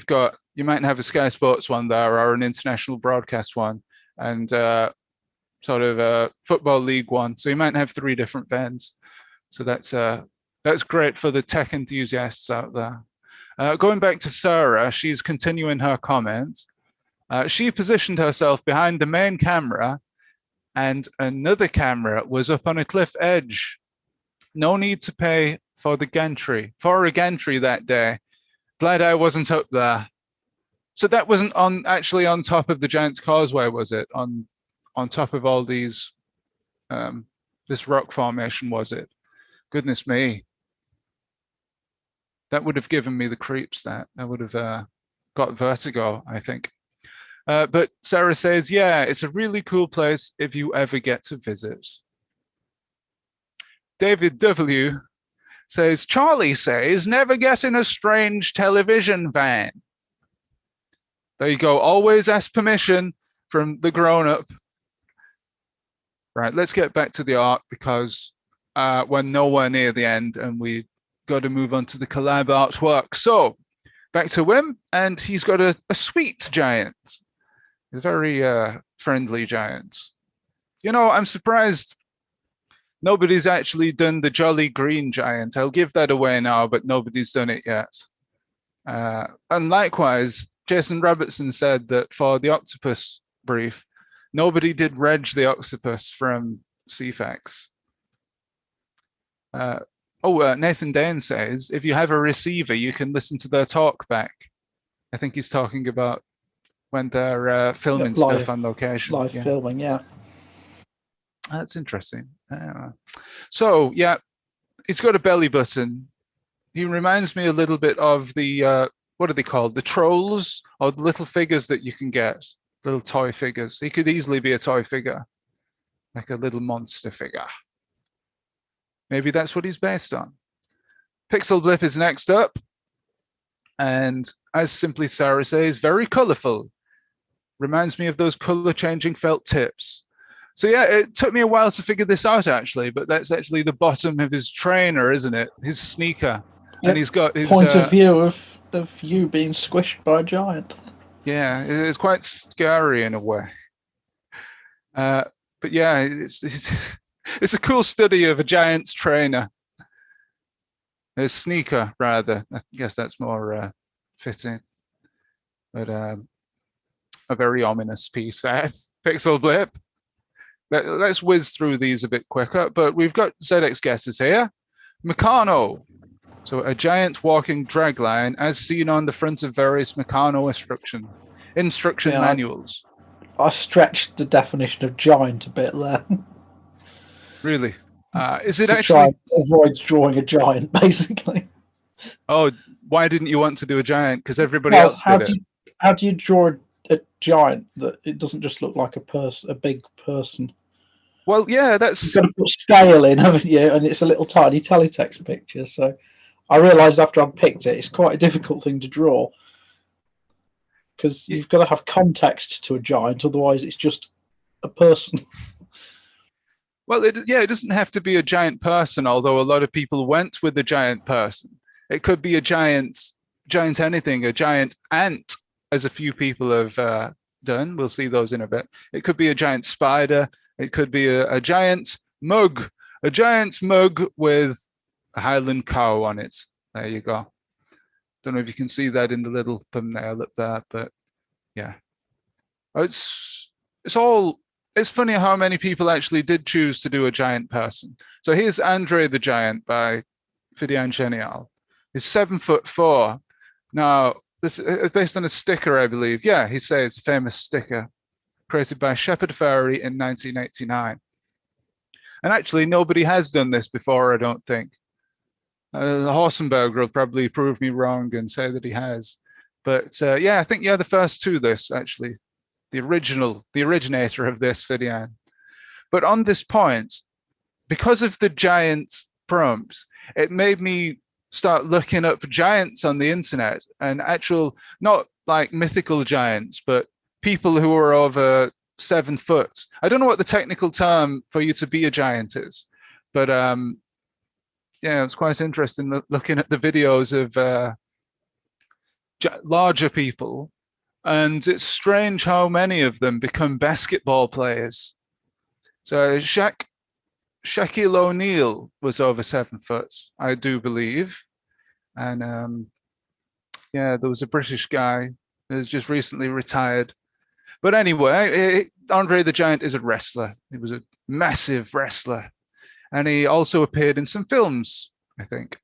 might have a Sky Sports one there or an international broadcast one and sort of a football league one. So you might have 3 different vans. So that's great for the tech enthusiasts out there. Going back to Sarah, she's continuing her comment. She positioned herself behind the main camera and another camera was up on a cliff edge. No need to pay for a gantry that day. Glad I wasn't up there. So that wasn't actually on top of the Giant's Causeway, was it? On top of all these, this rock formation, was it? Goodness me. That would have given me the creeps. That would have got vertigo, I think. But Sarah says, yeah, it's a really cool place if you ever get to visit. David W. says, Charlie says, never get in a strange television van. There you go. Always ask permission from the grown-up. Right, let's get back to the art because we're nowhere near the end and we've got to move on to the collab artwork. So back to Wim, and he's got a sweet giant. A very friendly giant. You know, I'm surprised nobody's actually done the Jolly Green Giant. I'll give that away now, but nobody's done it yet. And likewise, Jason Robertson said that for the octopus brief, nobody did Reg the octopus from CFAX. Nathan Dane says, if you have a receiver, you can listen to their talk back. I think he's talking about when they're filming stuff on location. Live filming, yeah. That's interesting. So, yeah, he's got a belly button. He reminds me a little bit of the, what are they called? The trolls, or the little figures that you can get, little toy figures. He could easily be a toy figure, like a little monster figure. Maybe that's what he's based on. Pixel Blip is next up. And as Simply Sarah says, very colorful. Reminds me of those color changing felt tips. So yeah, it took me a while to figure this out actually, but that's actually the bottom of his trainer, isn't it? His sneaker. Yep. And he's got his point of view of you being squished by a giant. Yeah, it's quite scary in a way. But yeah, it's a cool study of a giant's trainer. His sneaker, rather. I guess that's more fitting. But a very ominous piece there. Pixel Blip. Let's whiz through these a bit quicker, but we've got ZXGuessers here. Meccano. So a giant walking dragline as seen on the front of various Meccano instruction manuals. I stretched the definition of giant a bit there. Really? Is it to actually... try and avoid drawing a giant, basically. Oh, why didn't you want to do a giant? Because everybody else did it. How do you draw a giant that it doesn't just look like a big person? Well, yeah, that's... You've got to put scale in, haven't you? And it's a little tiny teletext picture. So I realised after I'd picked it, it's quite a difficult thing to draw. Because you've got to have context to a giant, otherwise it's just a person. Well, it doesn't have to be a giant person, although a lot of people went with the giant person. It could be a giant anything, a giant ant, as a few people have done. We'll see those in a bit. It could be a giant spider. It could be a giant mug with a Highland cow on it. There you go. Don't know if you can see that in the little thumbnail up there, but yeah. It's funny how many people actually did choose to do a giant person. So here's Andre the Giant by Fidian Genial. He's 7'4". Now, This is based on a sticker, I believe. Yeah, he says a famous sticker created by Shepard Fairey in 1989. And actually, nobody has done this before, I don't think. Horsenberger will probably prove me wrong and say that he has. But yeah, I think the first to this, actually. The originator of this video. But on this point, because of the giant prompts, it made me start looking up giants on the internet and actual, not like mythical giants, but people who are over 7 foot. I don't know what the technical term for you to be a giant is, but yeah, it's quite interesting looking at the videos of larger people, and it's strange how many of them become basketball players. So Shaquille O'Neal was over 7 foot, I do believe. And yeah, there was a British guy who's just recently retired. But anyway, Andre the Giant is a wrestler. He was a massive wrestler. And he also appeared in some films, I think.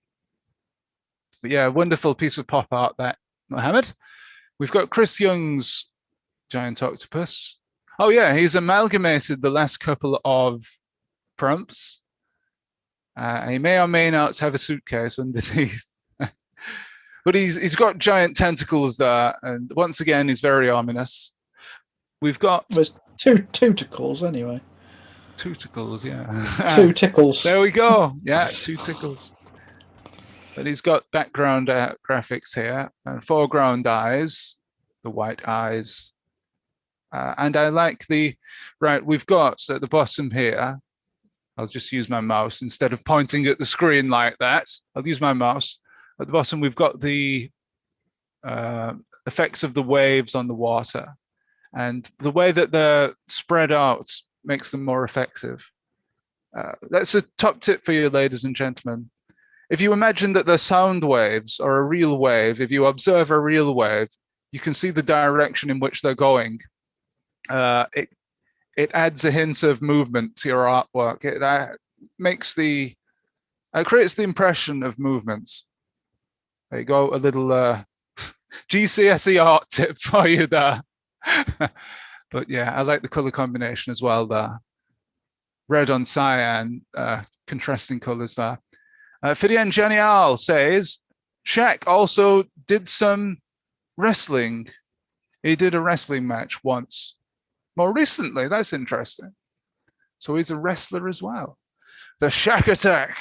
But yeah, wonderful piece of pop art, that, Mohammed. We've got Chris Young's giant octopus. Oh yeah, he's amalgamated the last couple of prompts. He may or may not have a suitcase underneath. But he's got giant tentacles there, and once again, he's very ominous. We've got There's two tickles anyway. Two tickles, yeah. Two tickles. There we go. Yeah, two tickles. But he's got background graphics here and foreground eyes, the white eyes. And I like we've got at the bottom here, I'll just use my mouse instead of pointing at the screen like that. I'll use my mouse. At the bottom, we've got the effects of the waves on the water. And the way that they're spread out makes them more effective. That's a top tip for you, ladies and gentlemen. If you imagine that the sound waves are a real wave, if you observe a real wave, you can see the direction in which they're going. It adds a hint of movement to your artwork. It creates the impression of movement. There you go, a little GCSE art tip for you there. But yeah, I like the color combination as well there. Red on cyan, contrasting colors there. Fidien Genial says, Shaq also did some wrestling. He did a wrestling match once. More recently, that's interesting. So he's a wrestler as well. The Shaq Attack.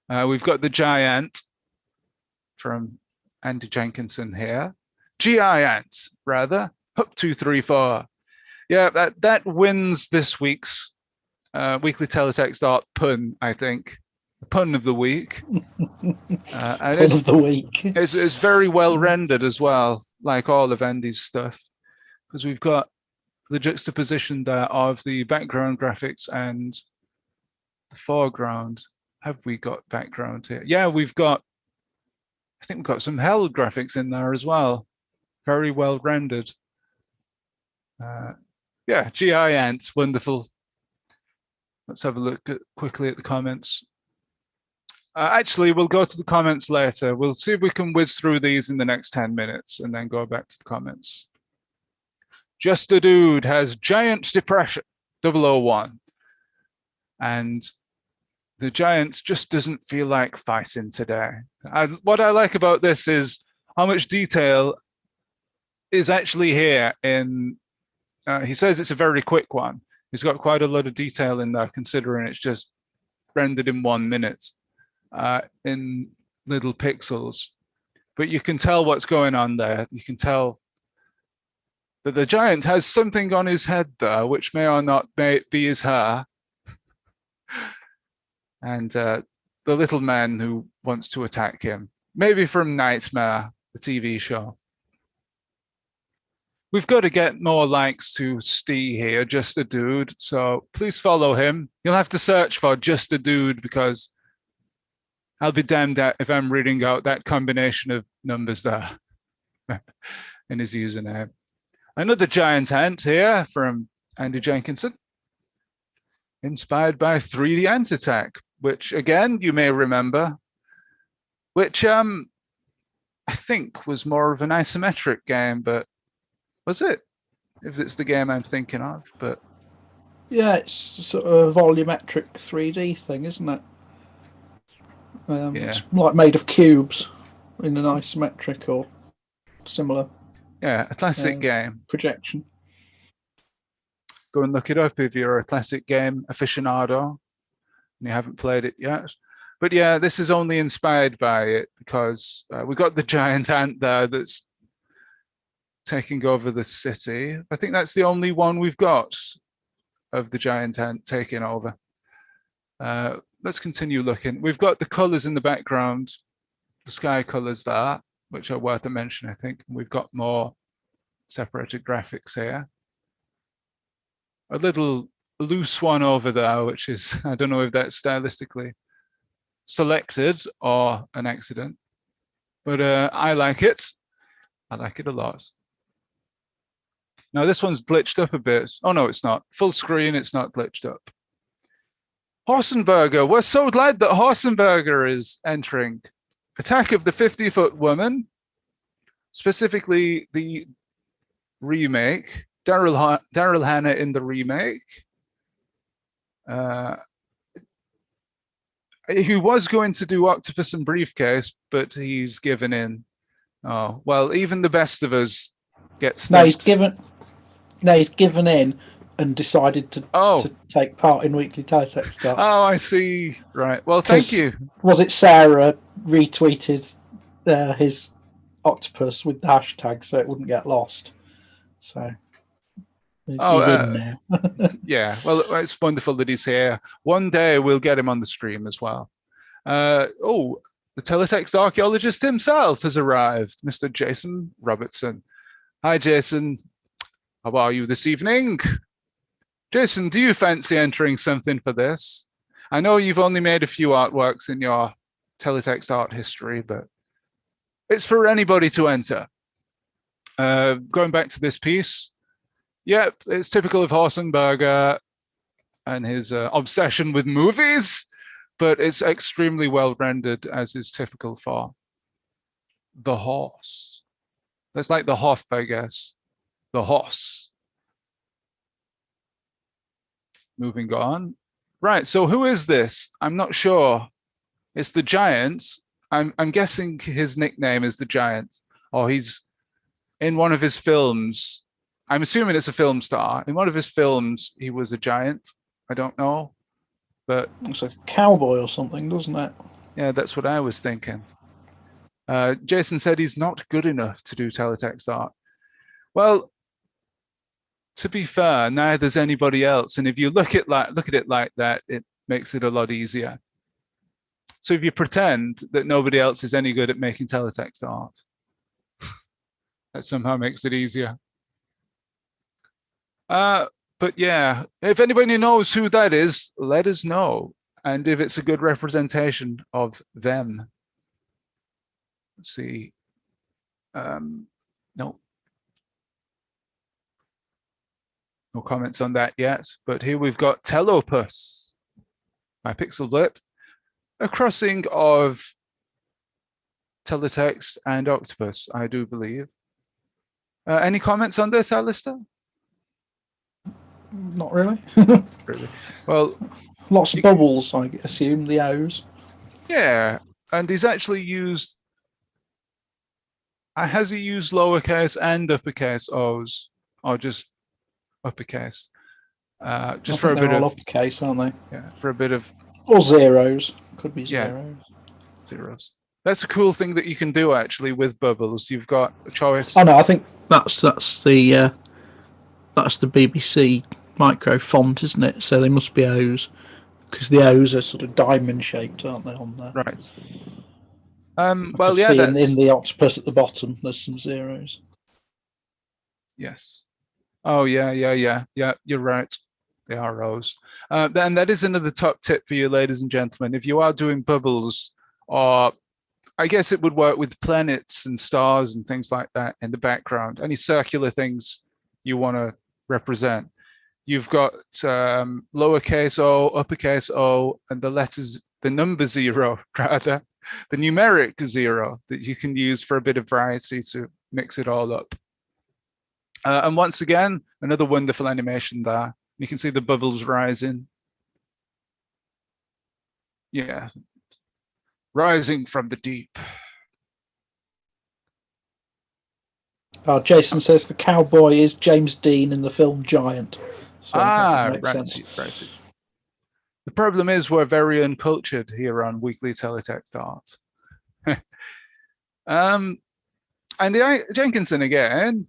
We've got the Giant from Andy Jenkinson here. Giant, rather. Up 2, 3, 4. Yeah, that wins this week's Weekly Teletext Art pun, I think. The pun of the week. Pun of the week. It's very well rendered as well, like all of Andy's stuff. Because we've got the juxtaposition there of the background graphics and the foreground. Have we got background here? Yeah, I think we've got some hell graphics in there as well. Very well rendered. Yeah, Giant, wonderful. Let's have a look quickly at the comments. Actually, we'll go to the comments later. We'll see if we can whiz through these in the next 10 minutes and then go back to the comments. Just a Dude has Giant Depression 001. And the Giant just doesn't feel like fighting today. What I like about this is how much detail is actually here in, he says it's a very quick one. He's got quite a lot of detail in there, considering it's just rendered in 1 minute in little pixels. But you can tell what's going on there. You can tell that the Giant has something on his head there, which may or not be his hair. And the little man who wants to attack him, maybe from Nightmare, the TV show. We've got to get more likes to Steve here, Just a Dude. So please follow him. You'll have to search for Just a Dude, because I'll be damned if I'm reading out that combination of numbers there in his username. Another giant ant here from Andy Jenkinson. Inspired by 3D Ant Attack, which again, you may remember, which I think was more of an isometric game, but was it? If it's the game I'm thinking of, but yeah, it's sort of a volumetric 3D thing, isn't it? yeah, It's like made of cubes in an isometric or similar yeah, a classic game. projection. Go and look it up if you're a classic game aficionado and you haven't played it yet. But yeah, this is only inspired by it because we got the giant ant there that's taking over the city. I think that's the only one we've got of the giant ant taking over. Let's continue looking. We've got the colors in the background, the sky colors there, which are worth a mention, I think. We've got more separated graphics here. A little loose one over there, which is, I don't know if that's stylistically selected or an accident, but I like it. I like it a lot. Now this one's glitched up a bit. Oh no, it's not. Full screen, it's not glitched up. Horsenberger, we're so glad that Horsenberger is entering. Attack of the 50-Foot Woman, specifically the remake. Daryl Hannah in the remake. He was going to do Octopus and Briefcase, but he's given in. Oh, well, even the best of us get stumped. No, he's given in and decided to take part in Weekly Teletext Art. Oh, I see. Right. Well, thank you. Was it Sarah retweeted his octopus with the hashtag so it wouldn't get lost? So he's in now. Yeah. Well, it's wonderful that he's here. One day we'll get him on the stream as well. The teletext archaeologist himself has arrived, Mr. Jason Robertson. Hi, Jason. How are you this evening? Jason, do you fancy entering something for this? I know you've only made a few artworks in your teletext art history, but it's for anybody to enter. Going back to this piece, yep, it's typical of Horsenberger and his obsession with movies, but it's extremely well rendered, as is typical for the horse. That's like the Hoff, I guess. The horse. Moving on. Right, so who is this? I'm not sure. It's the Giant. I'm guessing his nickname is the Giant, or he's in one of his films. I'm assuming it's a film star. In one of his films, he was a giant. I don't know, but looks like a cowboy or something, doesn't it? Yeah, that's what I was thinking. Jason said he's not good enough to do teletext art. Well, to be fair, neither's anybody else. And if you look at it like that, it makes it a lot easier. So if you pretend that nobody else is any good at making teletext art, that somehow makes it easier. But yeah, if anybody knows who that is, let us know. And if it's a good representation of them. Let's see. No comments on that yet, but here we've got Telopus by Pixel Blip, a crossing of teletext and octopus, I do believe. Any comments on this, Alistair? Not really. Really? Well, lots of bubbles, I assume, the O's. Yeah, and he's actually used. Has he used lowercase and uppercase O's, or just uppercase? Just for a bit of uppercase, aren't they? Yeah, for a bit of. Or zeros. Could be zeros. Yeah, zeros. That's a cool thing that you can do actually with bubbles. You've got a choice. Oh no, I think that's the BBC micro font, isn't it? So they must be O's, because the O's are sort of diamond shaped, aren't they, on there? Right. Well, yeah, that's in the octopus at the bottom. There's some zeros. Yes. Oh yeah. You're right. They are rows. Then that is another top tip for you, ladies and gentlemen. If you are doing bubbles, or I guess it would work with planets and stars and things like that in the background, any circular things you want to represent. You've got lowercase o, uppercase O, and the number 0 rather. the numeric 0 that you can use for a bit of variety to mix it all up. And once again, another wonderful animation there. You can see the bubbles rising. Yeah, rising from the deep. Jason says the cowboy is James Dean in the film Giant. So right. The problem is we're very uncultured here on Weekly Teletext Art. Andy Jenkinson again.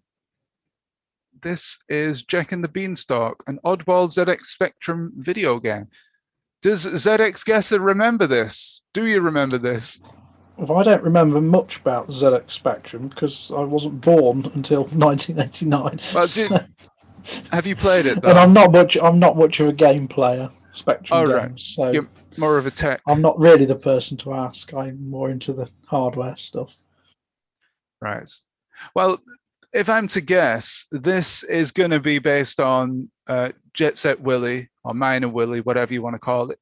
This is Jack and the Beanstalk, an oddball ZX Spectrum video game. Does ZXGuesser remember this? Do you remember this? Well, I don't remember much about ZX Spectrum because I wasn't born until 1989. Well, have you played it, though? And I'm not much of a game player. Spectrum games, right. So you're more of a tech. I'm not really the person to ask. I'm more into the hardware stuff. Right. Well, if I'm to guess, this is going to be based on Jet Set Willy or Minor Willy, whatever you want to call it,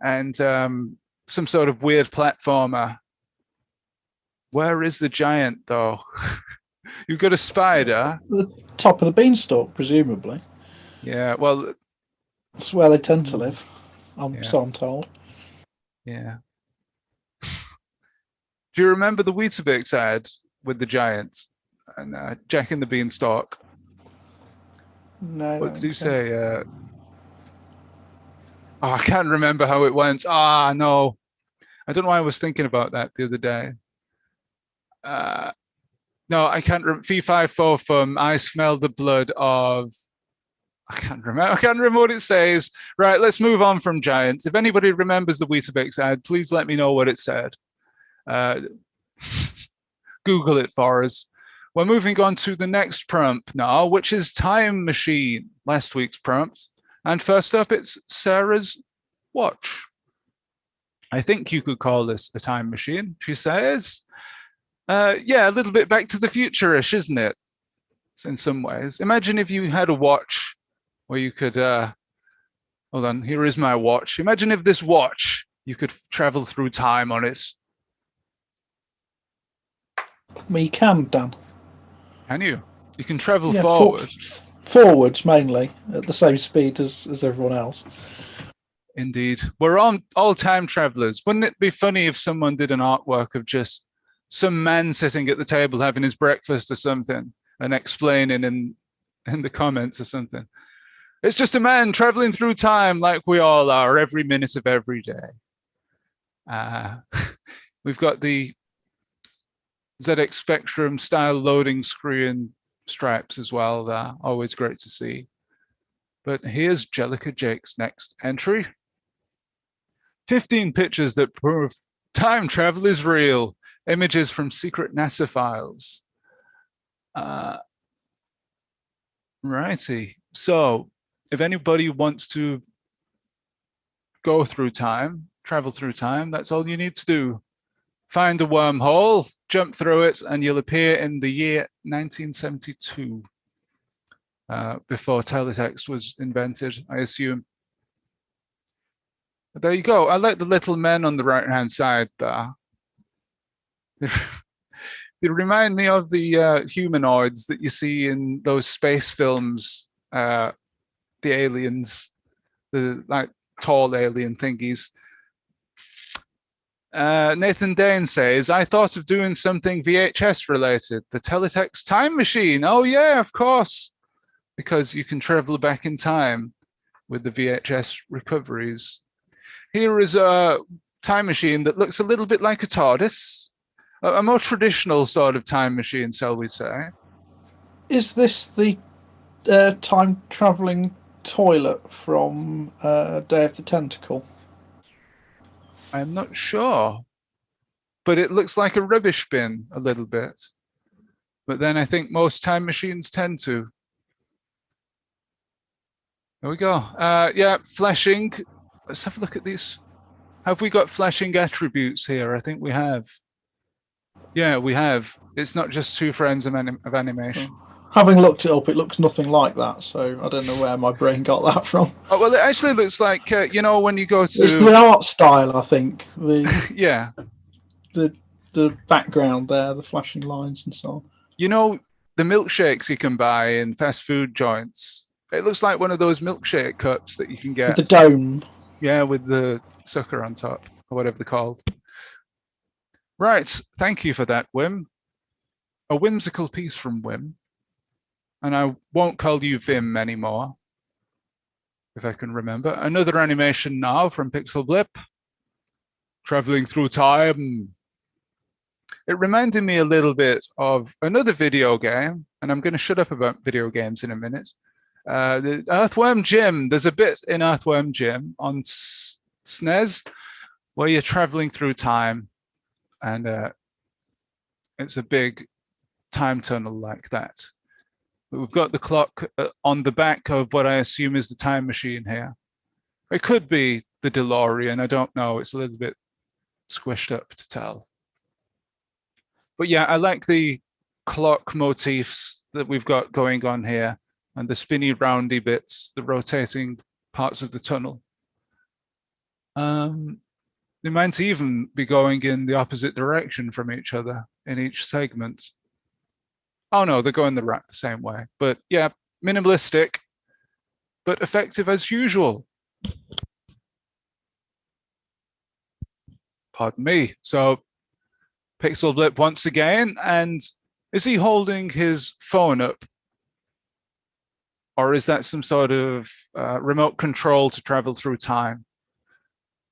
and some sort of weird platformer. Where is the giant, though? You've got a spider. The top of the beanstalk, presumably. Yeah, well, that's where they tend to live. So I'm told. Yeah. Do you remember the Weetabix ad with the giants and Jack and the Beanstalk? No. What did he say? I can't remember how it went. No. I don't know why I was thinking about that the other day. No, I can't remember. Fee, fi, fo, fum. I smell the blood of... I can't remember what it says. Right, let's move on from giants. If anybody remembers the Weetabix ad, please let me know what it said. Google it for us. We're moving on to the next prompt now, which is Time Machine, last week's prompt. And first up, it's Sarah's watch. I think you could call this a time machine, she says. Yeah, a little bit Back to the Future-ish, isn't it? In some ways. Imagine if you had a watch where you could, hold on, here is my watch. Imagine if this watch, you could travel through time on it. Well, you can, Dan. Can you? You can travel forward. Forwards, mainly, at the same speed as everyone else. Indeed. We're all time travelers. Wouldn't it be funny if someone did an artwork of just some man sitting at the table having his breakfast or something and explaining in the comments or something? It's just a man traveling through time like we all are every minute of every day. We've got the ZX Spectrum style loading screen stripes as well. They're always great to see. But here's Jellica Jake's next entry. 15 pictures that prove time travel is real. Images from secret NASA files. Righty. So if anybody wants to go through time, travel through time, that's all you need to do. Find a wormhole, jump through it, and you'll appear in the year 1972, before teletext was invented, I assume. But there you go. I like the little men on the right-hand side there. They remind me of the humanoids that you see in those space films, the aliens, the like tall alien thingies. Nathan Dane says, I thought of doing something VHS related, the Teletext Time Machine. Oh yeah, of course, because you can travel back in time with the VHS recoveries. Here is a time machine that looks a little bit like a TARDIS, a more traditional sort of time machine, shall we say. Is this the time traveling toilet from Day of the Tentacle? I'm not sure, but it looks like a rubbish bin a little bit. But then I think most time machines tend to. There we go. Yeah, flashing. Let's have a look at these. Have we got flashing attributes here? I think we have. Yeah, we have. It's not just 2 frames of animation. Having looked it up, it looks nothing like that. So I don't know where my brain got that from. Oh, well, it actually looks like, you know, when you go to... It's the art style, I think. Yeah. the background there, the flashing lines and so on. You know, the milkshakes you can buy in fast food joints. It looks like one of those milkshake cups that you can get. With the dome. Yeah, with the sucker on top, or whatever they're called. Right, thank you for that, Wim. A whimsical piece from Wim. And I won't call you Vim anymore, if I can remember. Another animation now from Pixel Blip. Traveling through time. It reminded me a little bit of another video game, and I'm going to shut up about video games in a minute. The Earthworm Jim. There's a bit in Earthworm Jim on SNES where you're traveling through time, and it's a big time tunnel like that. But we've got the clock on the back of what I assume is the time machine here. It could be the DeLorean. I don't know. It's a little bit squished up to tell. But yeah, I like the clock motifs that we've got going on here, and the spinny roundy bits, the rotating parts of the tunnel. They might even be going in the opposite direction from each other in each segment. Oh no, they're going the same way. But yeah, minimalistic, but effective as usual. Pardon me. So Pixel Blip once again, and is he holding his phone up? Or is that some sort of remote control to travel through time?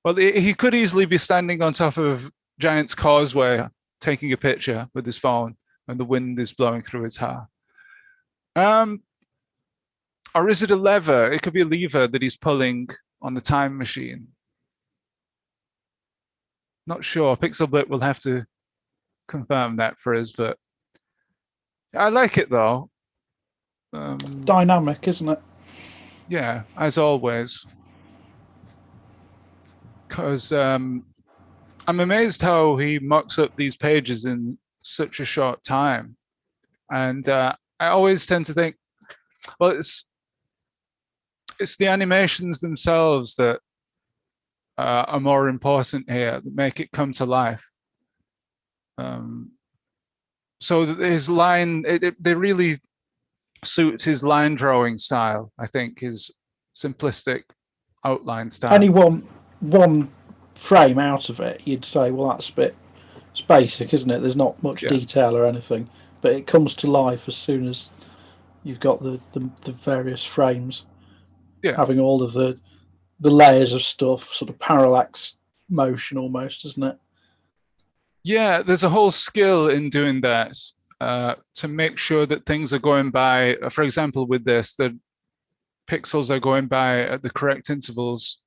Well, he could easily be standing on top of Giant's Causeway taking a picture with his phone and the wind is blowing through his hair. Or is it a lever? It could be a lever that he's pulling on the time machine. Not sure. Pixel Blip will have to confirm that for us, but I like it though. Dynamic, isn't it? Yeah, as always. Because I'm amazed how he mocks up these pages in such a short time. And I always tend to think, well, it's the animations themselves that are more important here, that make it come to life. So his line, they really suit his line drawing style, I think, his simplistic outline style. Any one frame out of it, you'd say, well, that's a bit, it's basic, isn't it? There's not much detail or anything, but it comes to life as soon as you've got the various frames, having all of the layers of stuff, sort of parallax motion almost, isn't it? Yeah, there's a whole skill in doing that to make sure that things are going by, for example, with this, the pixels are going by at the correct intervals.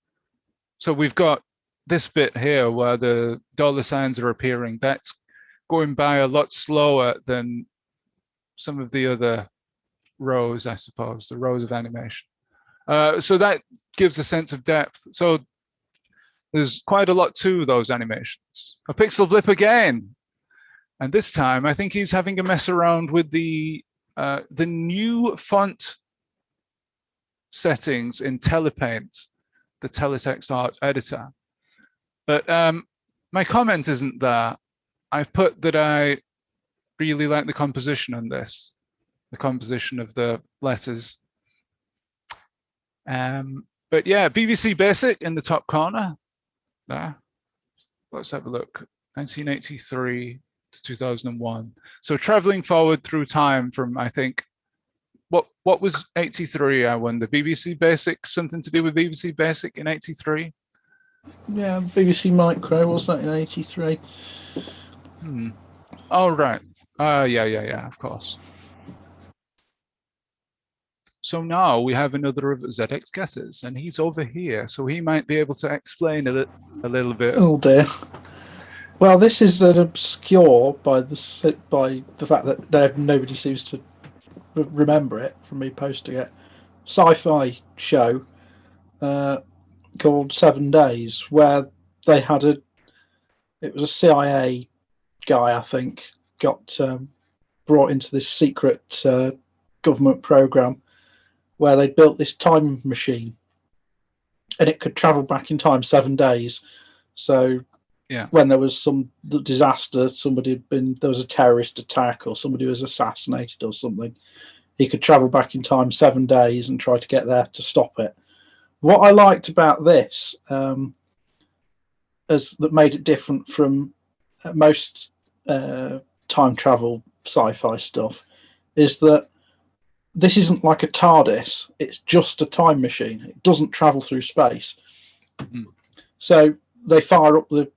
So we've got this bit here where the dollar signs are appearing. That's going by a lot slower than some of the other rows, I suppose, the rows of animation. So that gives a sense of depth. So there's quite a lot to those animations. A Pixel Blip again. And this time, I think he's having a mess around with the new font settings in Telepaint, the Teletext Art editor. But my comment isn't there. I've put that I really like the composition on this, the composition of the letters. But yeah, BBC Basic in the top corner. There. Let's have a look. 1983 to 2001. So traveling forward through time from, I think, what was 83, I wonder? BBC Basic, something to do with BBC Basic in 83? Yeah, BBC Micro, wasn't it, in 83? Oh, right. Yeah, of course. So now we have another of ZXGuessers, and he's over here, so he might be able to explain it a little bit. Oh dear. Well, this is an obscure by the fact that nobody seems to remember it from me posting it. Sci-fi show called 7 Days, where they had it was a CIA guy, I think, got brought into this secret government program where they built this time machine, and it could travel back in time 7 days. So Yeah. when there was some disaster, there was a terrorist attack or somebody was assassinated or something, he could travel back in time 7 days and try to get there to stop it. What I liked about this, that made it different from most time travel sci-fi stuff, is that this isn't like a TARDIS. It's just a time machine. It doesn't travel through space. So they fire up the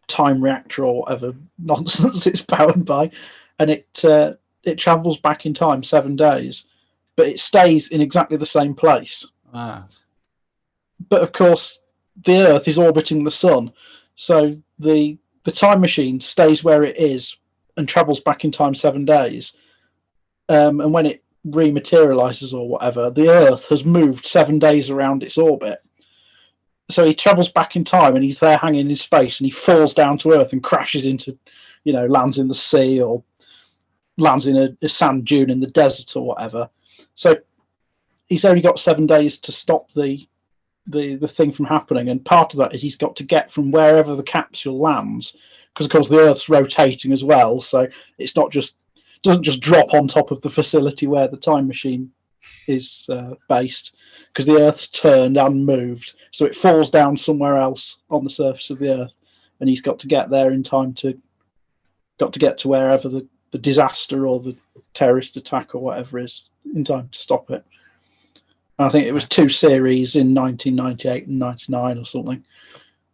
time reactor or whatever nonsense it's powered by, and it travels back in time 7 days, but it stays in exactly the same place. But of course, the Earth is orbiting the sun, so the time machine stays where it is and travels back in time 7 days. And when it rematerializes or whatever, the Earth has moved 7 days around its orbit. So he travels back in time and he's there hanging in space and he falls down to Earth and crashes into, lands in the sea or lands in a sand dune in the desert or whatever. So he's only got 7 days to stop the thing from happening, and part of that is he's got to get from wherever the capsule lands, because of course the Earth's rotating as well, so it's not just doesn't just drop on top of the facility where the time machine is based, because the Earth's turned and moved, so it falls down somewhere else on the surface of the Earth, and he's got to get there in time to get to wherever the disaster or the terrorist attack or whatever is in time to stop it. I think it was 2 series in 1998 and 99 or something.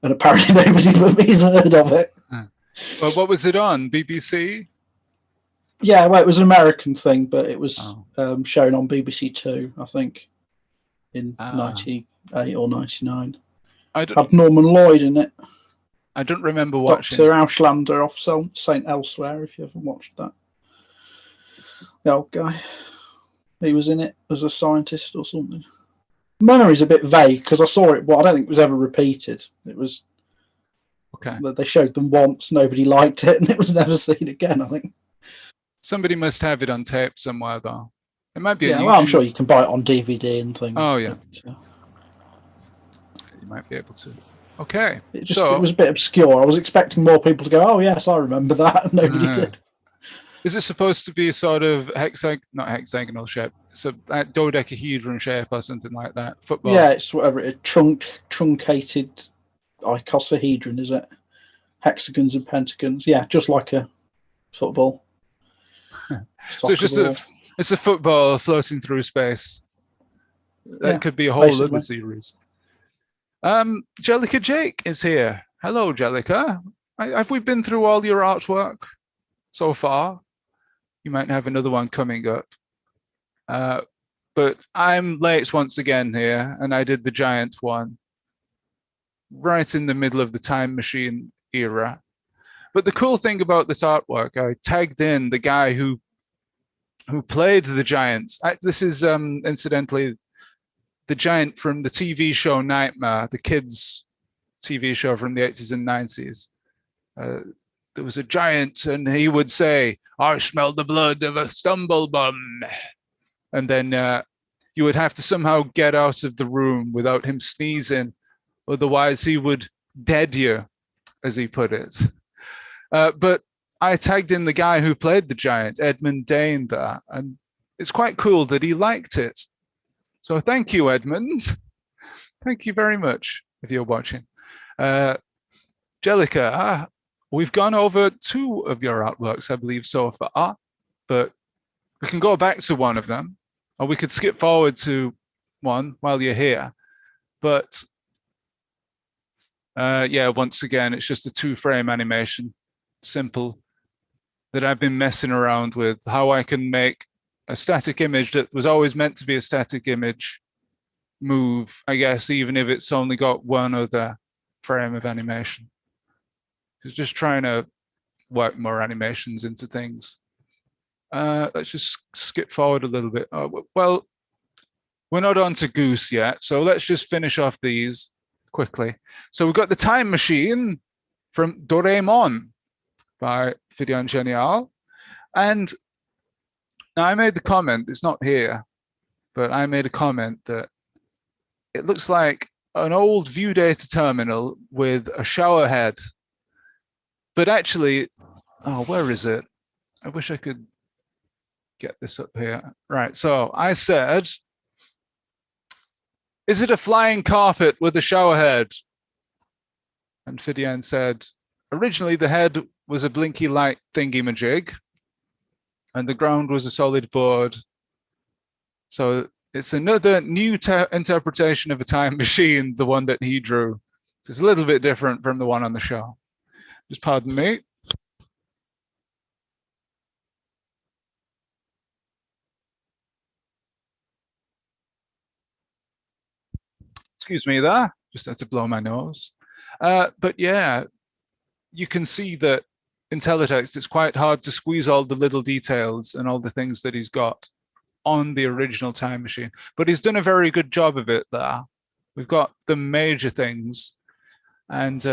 And apparently nobody but me has heard of it. Well, what was it on? BBC? Yeah, well, it was an American thing, but it was shown on BBC Two, I think, in 98 or 99. Had Norman Lloyd in it. I don't remember watching. Dr. Auslander off St. Elsewhere, if you haven't watched that. The old guy. He was in it as a scientist or something. Memory's a bit vague because I saw it, but I don't think it was ever repeated. It was they showed them once, nobody liked it, and it was never seen again, I think. Somebody must have it on tape somewhere, though. It might be. Yeah, well, I'm sure you can buy it on DVD and things. Oh yeah, but, you might be able to. Okay, it was a bit obscure. I was expecting more people to go, "Oh yes, I remember that," and nobody did. Is it supposed to be a sort of not hexagonal shape, so dodecahedron shape or something like that? Football. Yeah, it's whatever truncated icosahedron, is it? Hexagons and pentagons. Yeah, just like a football. So it's just a football floating through space. That could be a whole other series. Jellica Jake is here. Hello, Jellica. Have we been through all your artwork so far? You might have another one coming up. But I'm late once again here, and I did the giant one right in the middle of the time machine era. But the cool thing about this artwork, I tagged in the guy who played the giant. This is incidentally the giant from the TV show Nightmare, the kids' TV show from the 80s and 90s. There was a giant, and he would say, "I smell the blood of a stumblebum," and then you would have to somehow get out of the room without him sneezing, otherwise he would dead you, as he put it. But I tagged in the guy who played the giant, Edmund Dane, there, and it's quite cool that he liked it. So thank you, Edmund. Thank you very much if you're watching. Jellica, we've gone over 2 of your artworks, I believe, so far, but we can go back to one of them, or we could skip forward to one while you're here. But yeah, once again, it's just a 2-frame animation, simple, that I've been messing around with, how I can make a static image that was always meant to be a static image move, I guess, even if it's only got one other frame of animation. It's just trying to work more animations into things. Let's just skip forward a little bit. Well, we're not on to Goose yet, so let's just finish off these quickly. So we've got the time machine from Doraemon by Fidian Genial. And now I made the comment, it's not here, but I made a comment that it looks like an old view data terminal with a shower head But actually, oh, where is it? I wish I could get this up here. Right, so I said, is it a flying carpet with a shower head? And Fidian said, originally the head was a blinky light thingy-majig, and the ground was a solid board. So it's another new interpretation of a time machine, the one that he drew. So it's a little bit different from the one on the show. Just pardon me. Excuse me there. Just had to blow my nose. But yeah, you can see that in teletext, it's quite hard to squeeze all the little details and all the things that he's got on the original time machine. But he's done a very good job of it there. We've got the major things. And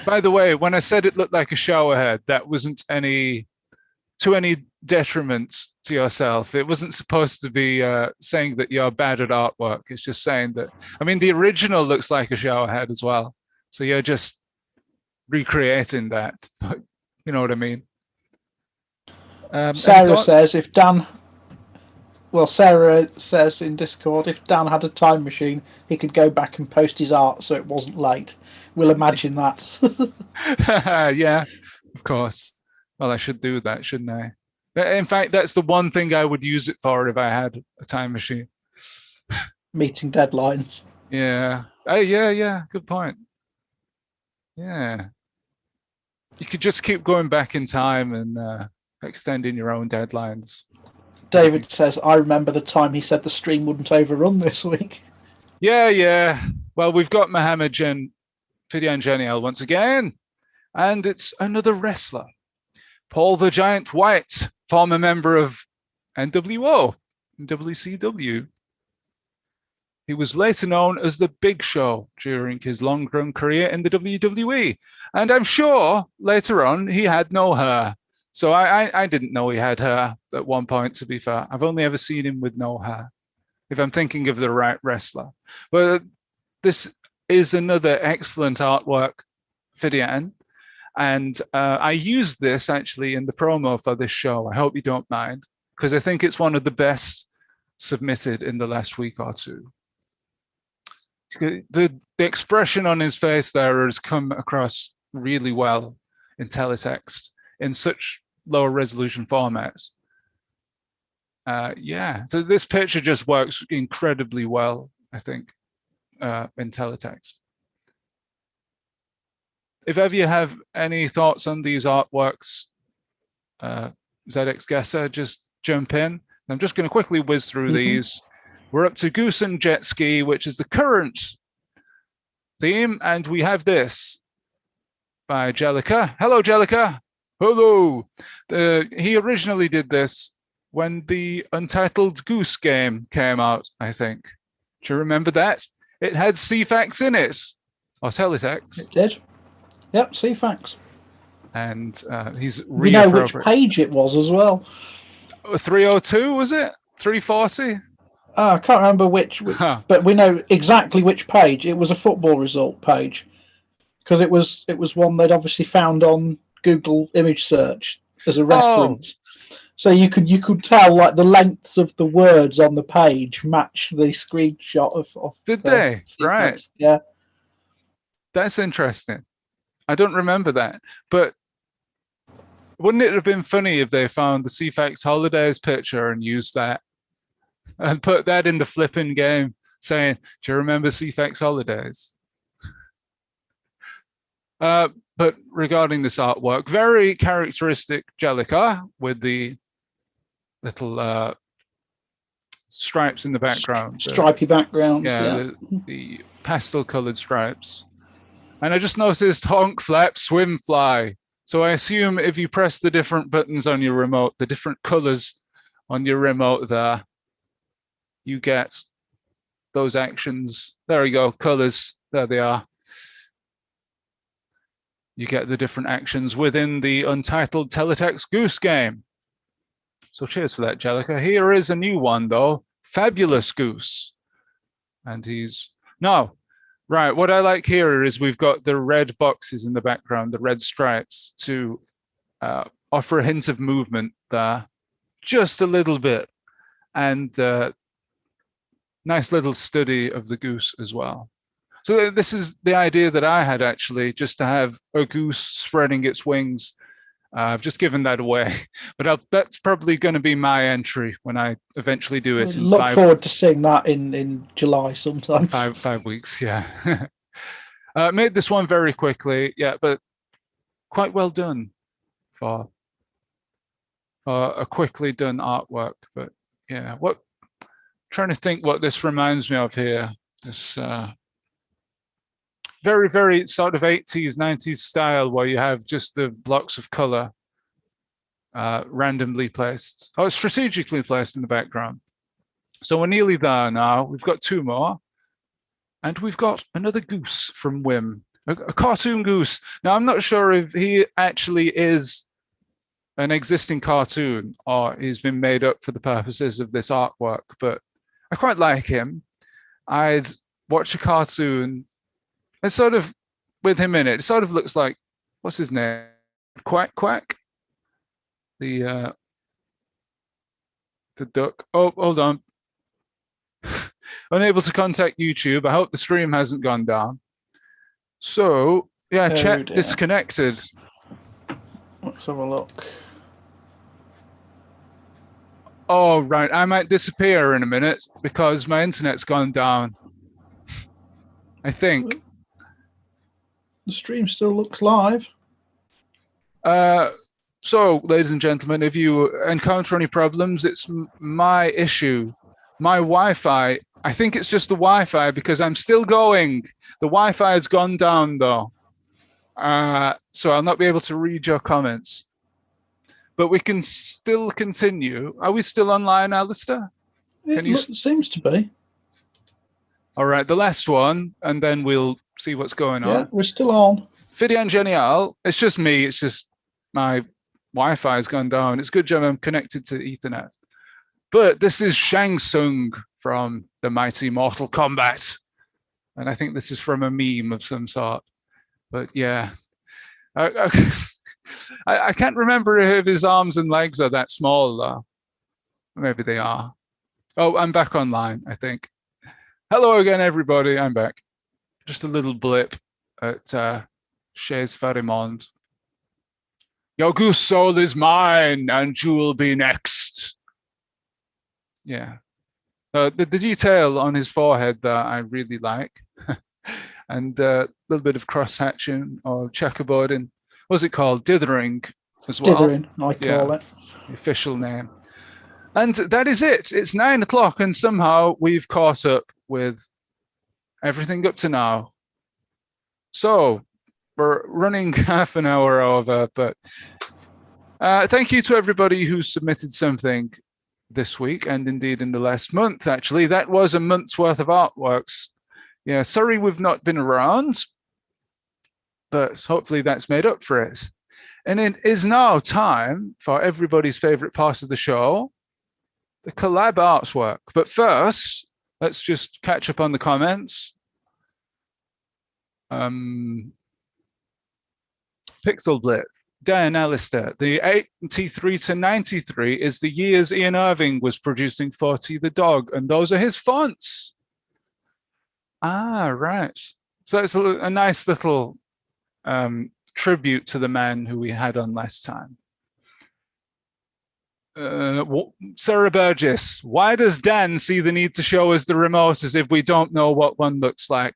by the way, when I said it looked like a shower head, that wasn't any detriment to yourself. It wasn't supposed to be saying that you're bad at artwork. It's just saying that, I mean, the original looks like a shower head as well. So you're just recreating that. You know what I mean? Sarah says if Dan, well, Sarah says in Discord, if Dan had a time machine, he could go back and post his art so it wasn't late. We'll imagine that. Yeah, of course. Well, I should do that, shouldn't I? In fact, that's the one thing I would use it for if I had a time machine. Meeting deadlines. Yeah. Yeah. Good point. Yeah. You could just keep going back in time and extending your own deadlines. David says, I remember the time he said the stream wouldn't overrun this week. Yeah. Well, we've got Mohammed Fidian Genial once again, and it's another wrestler. Paul the Giant White, former member of NWO and WCW. He was later known as the Big Show during his long-run career in the WWE. And I'm sure later on he had no hair. So I didn't know he had hair at one point, to be fair. I've only ever seen him with no hair, if I'm thinking of the right wrestler. But this is another excellent artwork, Fidian. And I used this actually in the promo for this show. I hope you don't mind, because I think it's one of the best submitted in the last week or two. The expression on his face there has come across really well in teletext in such low resolution formats. Yeah, so this picture just works incredibly well, I think, in teletext. If ever you have any thoughts on these artworks, ZXGuesser, just jump in. I'm just going to quickly whiz through these. We're up to GOOSE+JET SKI, which is the current theme, and we have this by Jellica. Hello, Jellica. Hello. He originally did this when the Untitled Goose game came out, I think. Do you remember that? It had CFAX in it, or teletext. It did. Yep, CFAX. And he's we know which page it was as well. 302, was it? 340? I can't remember which but we know exactly which page. It was a football result page, because it was one they'd obviously found on Google image search as a reference. So you could tell like the length of the words on the page match the screenshot of Did they? CFAX. Right. Yeah. That's interesting. I don't remember that, but wouldn't it have been funny if they found the CFAX Holidays picture and used that and put that in the flipping game saying, do you remember CFAX Holidays? But regarding this artwork, very characteristic Jellica with the little stripes in the background. Stripy backgrounds. Yeah, the pastel colored stripes. And I just noticed honk, flap, swim, fly. So I assume if you press the different buttons on your remote, the different colors on your remote there, you get those actions. There we go, colors, there they are. You get the different actions within the Untitled Teletext Goose game. So cheers for that, Jellica. Here is a new one though, Fabulous Goose. And he's, no, Right, what I like here is we've got the red boxes in the background, the red stripes, to offer a hint of movement there, just a little bit, and nice little study of the goose as well. So this is the idea that I had, actually, just to have a goose spreading its wings. I've just given that away, but that's probably going to be my entry when I eventually do it in Look forward to seeing that in July sometime. 5 weeks, yeah. Made this one very quickly, yeah, but quite well done for a quickly done artwork. But yeah, trying to think what this reminds me of here. This very, very sort of 80s, 90s style where you have just the blocks of color randomly placed, or strategically placed in the background. So we're nearly there now. We've got 2 more. And we've got another goose from Wim, a cartoon goose. Now, I'm not sure if he actually is an existing cartoon or he's been made up for the purposes of this artwork, but I quite like him. I'd watch a cartoon. It's sort of with him in it. It sort of looks like, what's his name? Quack Quack? The duck. Oh, hold on. Unable to contact YouTube. I hope the stream hasn't gone down. So, yeah, chat disconnected. Let's have a look. Oh, right. I might disappear in a minute because my internet's gone down. I think. The stream still looks live. So, ladies and gentlemen, if you encounter any problems, it's my issue. My Wi-Fi, I think it's just the Wi-Fi because I'm still going. The Wi-Fi has gone down, though. So I'll not be able to read your comments. But we can still continue. Are we still online, Alistair? It seems to be. All right, the last one, and then we'll see what's going on. Yeah, we're still on. Fidian Genial. It's just me. It's just my Wi-Fi has gone down. It's a good job I'm connected to Ethernet. But this is Shang Tsung from the mighty Mortal Kombat. And I think this is from a meme of some sort. But yeah. I can't remember if his arms and legs are that small, though. Maybe they are. Oh, I'm back online, I think. Hello again, everybody. I'm back. Just a little blip at Chez Farimond. Your goose soul is mine, and you will be next. Yeah. The detail on his forehead that I really like. And a little bit of cross-hatching or checkerboarding. What's it called? Dithering as well. Dithering, I call it. The official name. And that is it. It's 9 o'clock, and somehow we've caught up with everything up to now. So we're running half an hour over, but thank you to everybody who submitted something this week, and indeed in the last month, actually. That was a month's worth of artworks. Yeah, sorry we've not been around, but hopefully that's made up for it. And it is now time for everybody's favorite part of the show, the collab artwork. But first, let's just catch up on the comments. Pixel Blitz, Dan Alistair, the 83 to 93 is the years Ian Irving was producing 40 the Dog, and those are his fonts. Ah, right. So it's a nice little tribute to the man who we had on last time. Sarah Burgess, why does Dan see the need to show us the remote as if we don't know what one looks like?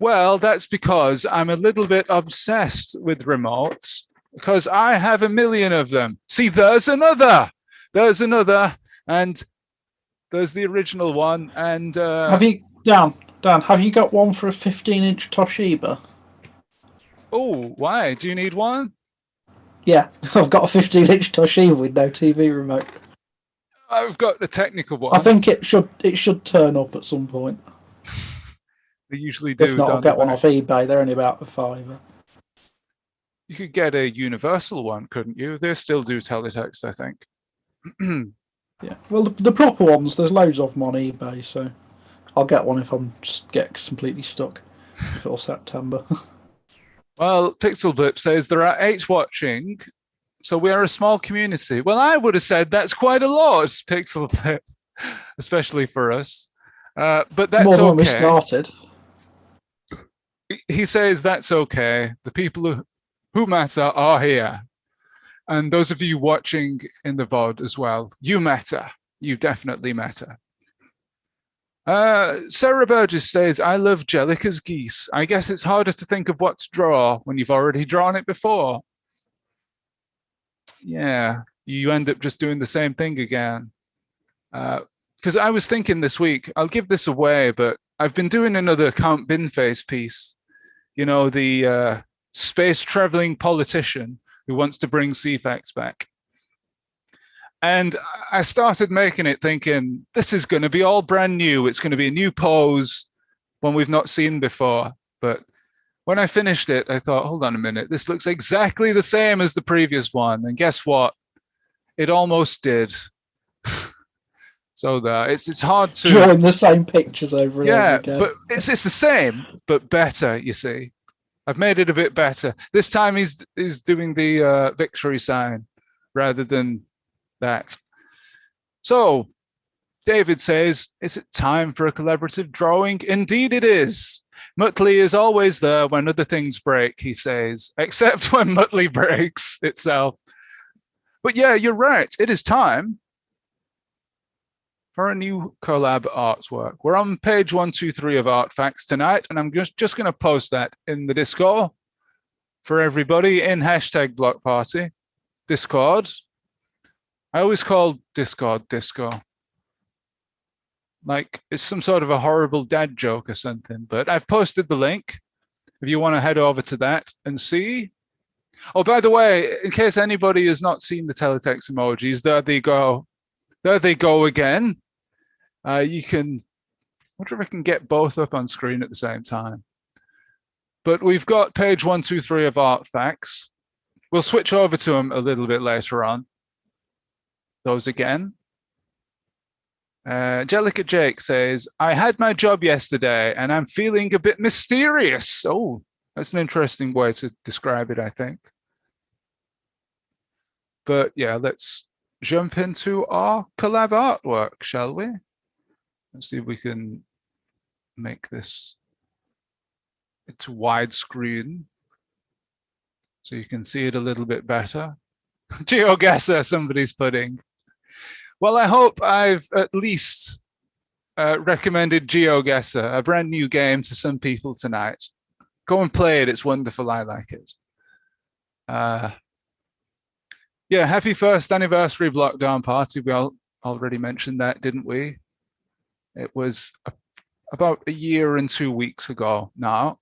Well, that's because I'm a little bit obsessed with remotes because I have a million of them. See, there's another, and there's the original one. And have you, Dan, have you got one for a 15-inch Toshiba? Oh, why? Do you need one? Yeah, I've got a 15-inch Toshiba with no TV remote. I've got the technical one. I think it should turn up at some point. They usually do. If not, I'll get one off eBay. They're only about a £5. You could get a universal one, couldn't you? They still do teletext, I think. Yeah. Well, the proper ones, there's loads of them on eBay, so I'll get one if I'm just get completely stuck. before September. Well, Pixel Blip says there are 8 watching, so we are a small community. Well, I would have said that's quite a lot, Pixel Blip, especially for us. But that's more than when we okay. started. He says that's okay. The people who matter are here. And those of you watching in the VOD as well, you matter. You definitely matter. Sarah Burgess says, I love Jellica's geese. I guess it's harder to think of what to draw when you've already drawn it before. Yeah, you end up just doing the same thing again. Because I was thinking this week, I'll give this away, but I've been doing another Count Binface piece. You know, the space-traveling politician who wants to bring CFAX back. And I started making it thinking, this is going to be all brand new. It's going to be a new pose, one we've not seen before. But when I finished it, I thought, hold on a minute, this looks exactly the same as the previous one. And guess what? It almost did. So it's hard to drawing the same pictures over and over again. but it's the same, but better. You see, I've made it a bit better this time. He's doing the victory sign rather than that. So David says, is it time for a collaborative drawing? Indeed it is. Muttley is always there when other things break, he says, except when Muttley breaks itself. But yeah, you're right. It is time for a new collab artwork. We're on page 123 of Artifacts tonight, and I'm just going to post that in the Discord for everybody in #BlockParty. Discord. I always call Discord Disco. Like it's some sort of a horrible dad joke or something, but I've posted the link if you want to head over to that and see. Oh, by the way, in case anybody has not seen the teletext emojis, there they go. There they go again. You can, I wonder if I can get both up on screen at the same time. But we've got page 123 of Artifacts. We'll switch over to them a little bit later on. Those again. Jellica Jake says, I had my job yesterday and I'm feeling a bit mysterious. Oh, that's an interesting way to describe it, I think. But yeah, let's jump into our collab artwork, shall we? Let's see if we can make this into widescreen so you can see it a little bit better. GeoGuesser, somebody's putting. Well, I hope I've at least recommended GeoGuesser, a brand new game, to some people tonight. Go and play it. It's wonderful. I like it. Yeah, happy 1st anniversary Blockdown Party. We all already mentioned that, didn't we? It was about a year and 2 weeks ago now.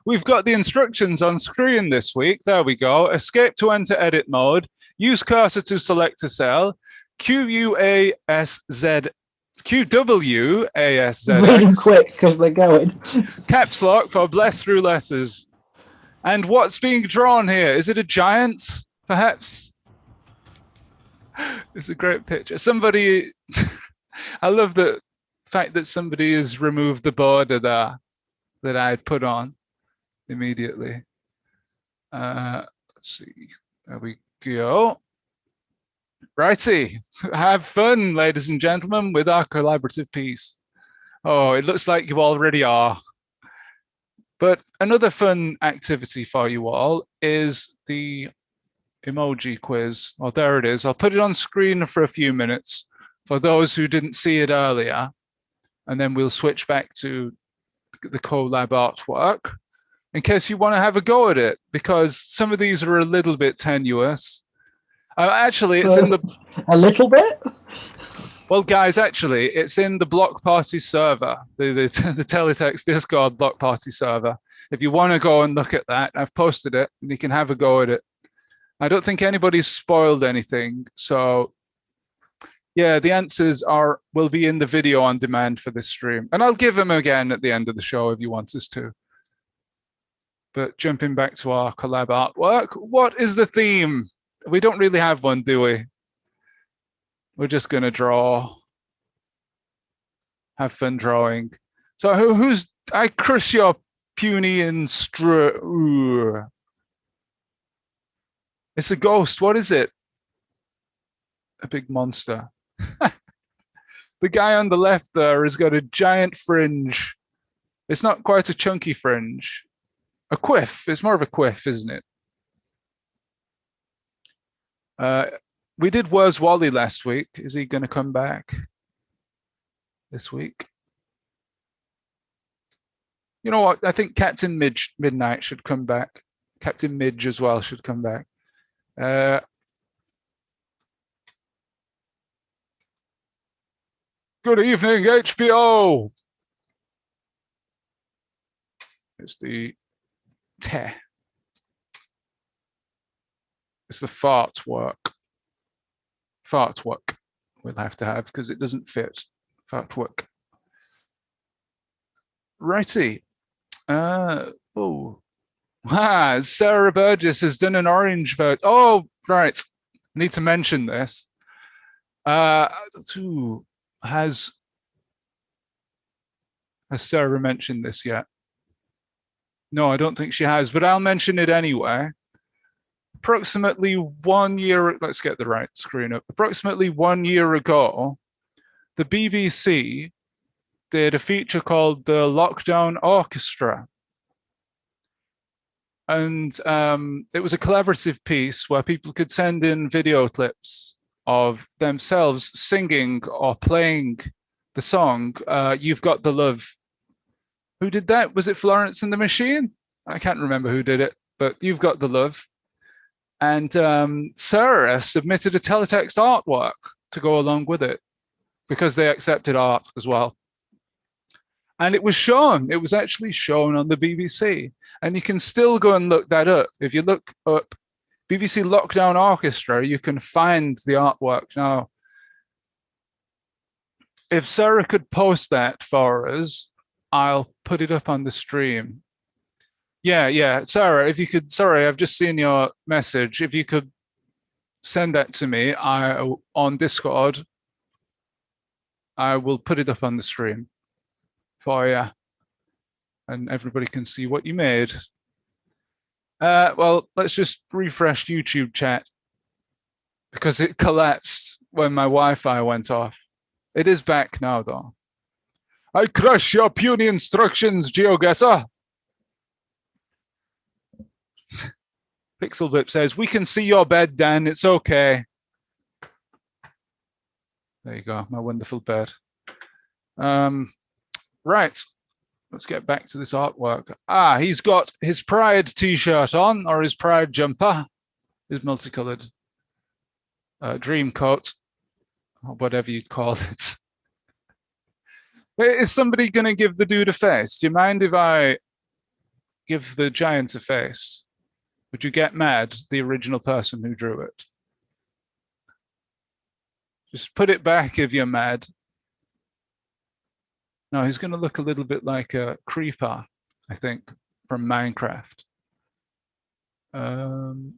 We've got the instructions on screen this week. There we go. Escape to enter edit mode. Use cursor to select a cell. QWASZ. Read them quick because they're going. Caps lock for bless through letters. And what's being drawn here? Is it a giant, perhaps? It's a great picture. Somebody, I love the fact that somebody has removed the border there that I had put on immediately. Let's see. There we go. Righty. Have fun, ladies and gentlemen, with our collaborative piece. Oh, it looks like you already are. But another fun activity for you all is the emoji quiz. Oh, there it is. I'll put it on screen for a few minutes for those who didn't see it earlier. And then we'll switch back to the collab artwork in case you want to have a go at it, because some of these are a little bit tenuous. Actually, it's in the... A little bit? Well, guys, actually, it's in the Block Party server, the Teletext Discord Block Party server. If you want to go and look at that, I've posted it, and you can have a go at it. I don't think anybody's spoiled anything, so yeah, the answers will be in the video on demand for this stream, and I'll give them again at the end of the show if you want us to. But jumping back to our collab artwork, what is the theme? We don't really have one, do we? We're just going to draw. Have fun drawing. So who's I crush your puny and It's a ghost. What is it? A big monster. The guy on the left there has got a giant fringe. It's not quite a chunky fringe. A quiff. It's more of a quiff, isn't it? We did Where's Wally last week. Is he going to come back this week? You know what? I think Captain Midnight should come back. Captain Midge as well should come back. Good evening, HBO. It's the te. It's the fart work. Fart work we'll have to have because it doesn't fit. Fart work. Righty. Oh. Ah, Sarah Burgess has done an orange vote. Oh, right. I need to mention this. Has Sarah mentioned this yet? No, I don't think she has, but I'll mention it anyway. Approximately 1 year, let's get the right screen up. Approximately 1 year ago, the BBC did a feature called the Lockdown Orchestra. And it was a collaborative piece where people could send in video clips of themselves singing or playing the song, You've Got the Love. Who did that? Was it Florence and the Machine? I can't remember who did it, but You've Got the Love. And Sarah submitted a teletext artwork to go along with it because they accepted art as well. And it was shown, it was actually shown on the BBC. And you can still go and look that up. If you look up BBC Lockdown Orchestra, you can find the artwork. Now, if Sarah could post that for us, I'll put it up on the stream. Yeah. Sarah, if you could, sorry, I've just seen your message. If you could send that to me on Discord, I will put it up on the stream for you. And everybody can see what you made. Well, let's just refresh YouTube chat because it collapsed when my Wi-Fi went off. It is back now, though. I crush your puny instructions, GeoGuesser. Pixelbip says, we can see your bed, Dan. It's okay. There you go, my wonderful bed. Right. Let's get back to this artwork. Ah, he's got his Pride t-shirt on, or his Pride jumper, his multicolored dream coat, or whatever you'd call it. Is somebody going to give the dude a face? Do you mind if I give the giant a face? Would you get mad, the original person who drew it? Just put it back if you're mad. No, he's going to look a little bit like a creeper, I think, from Minecraft. Can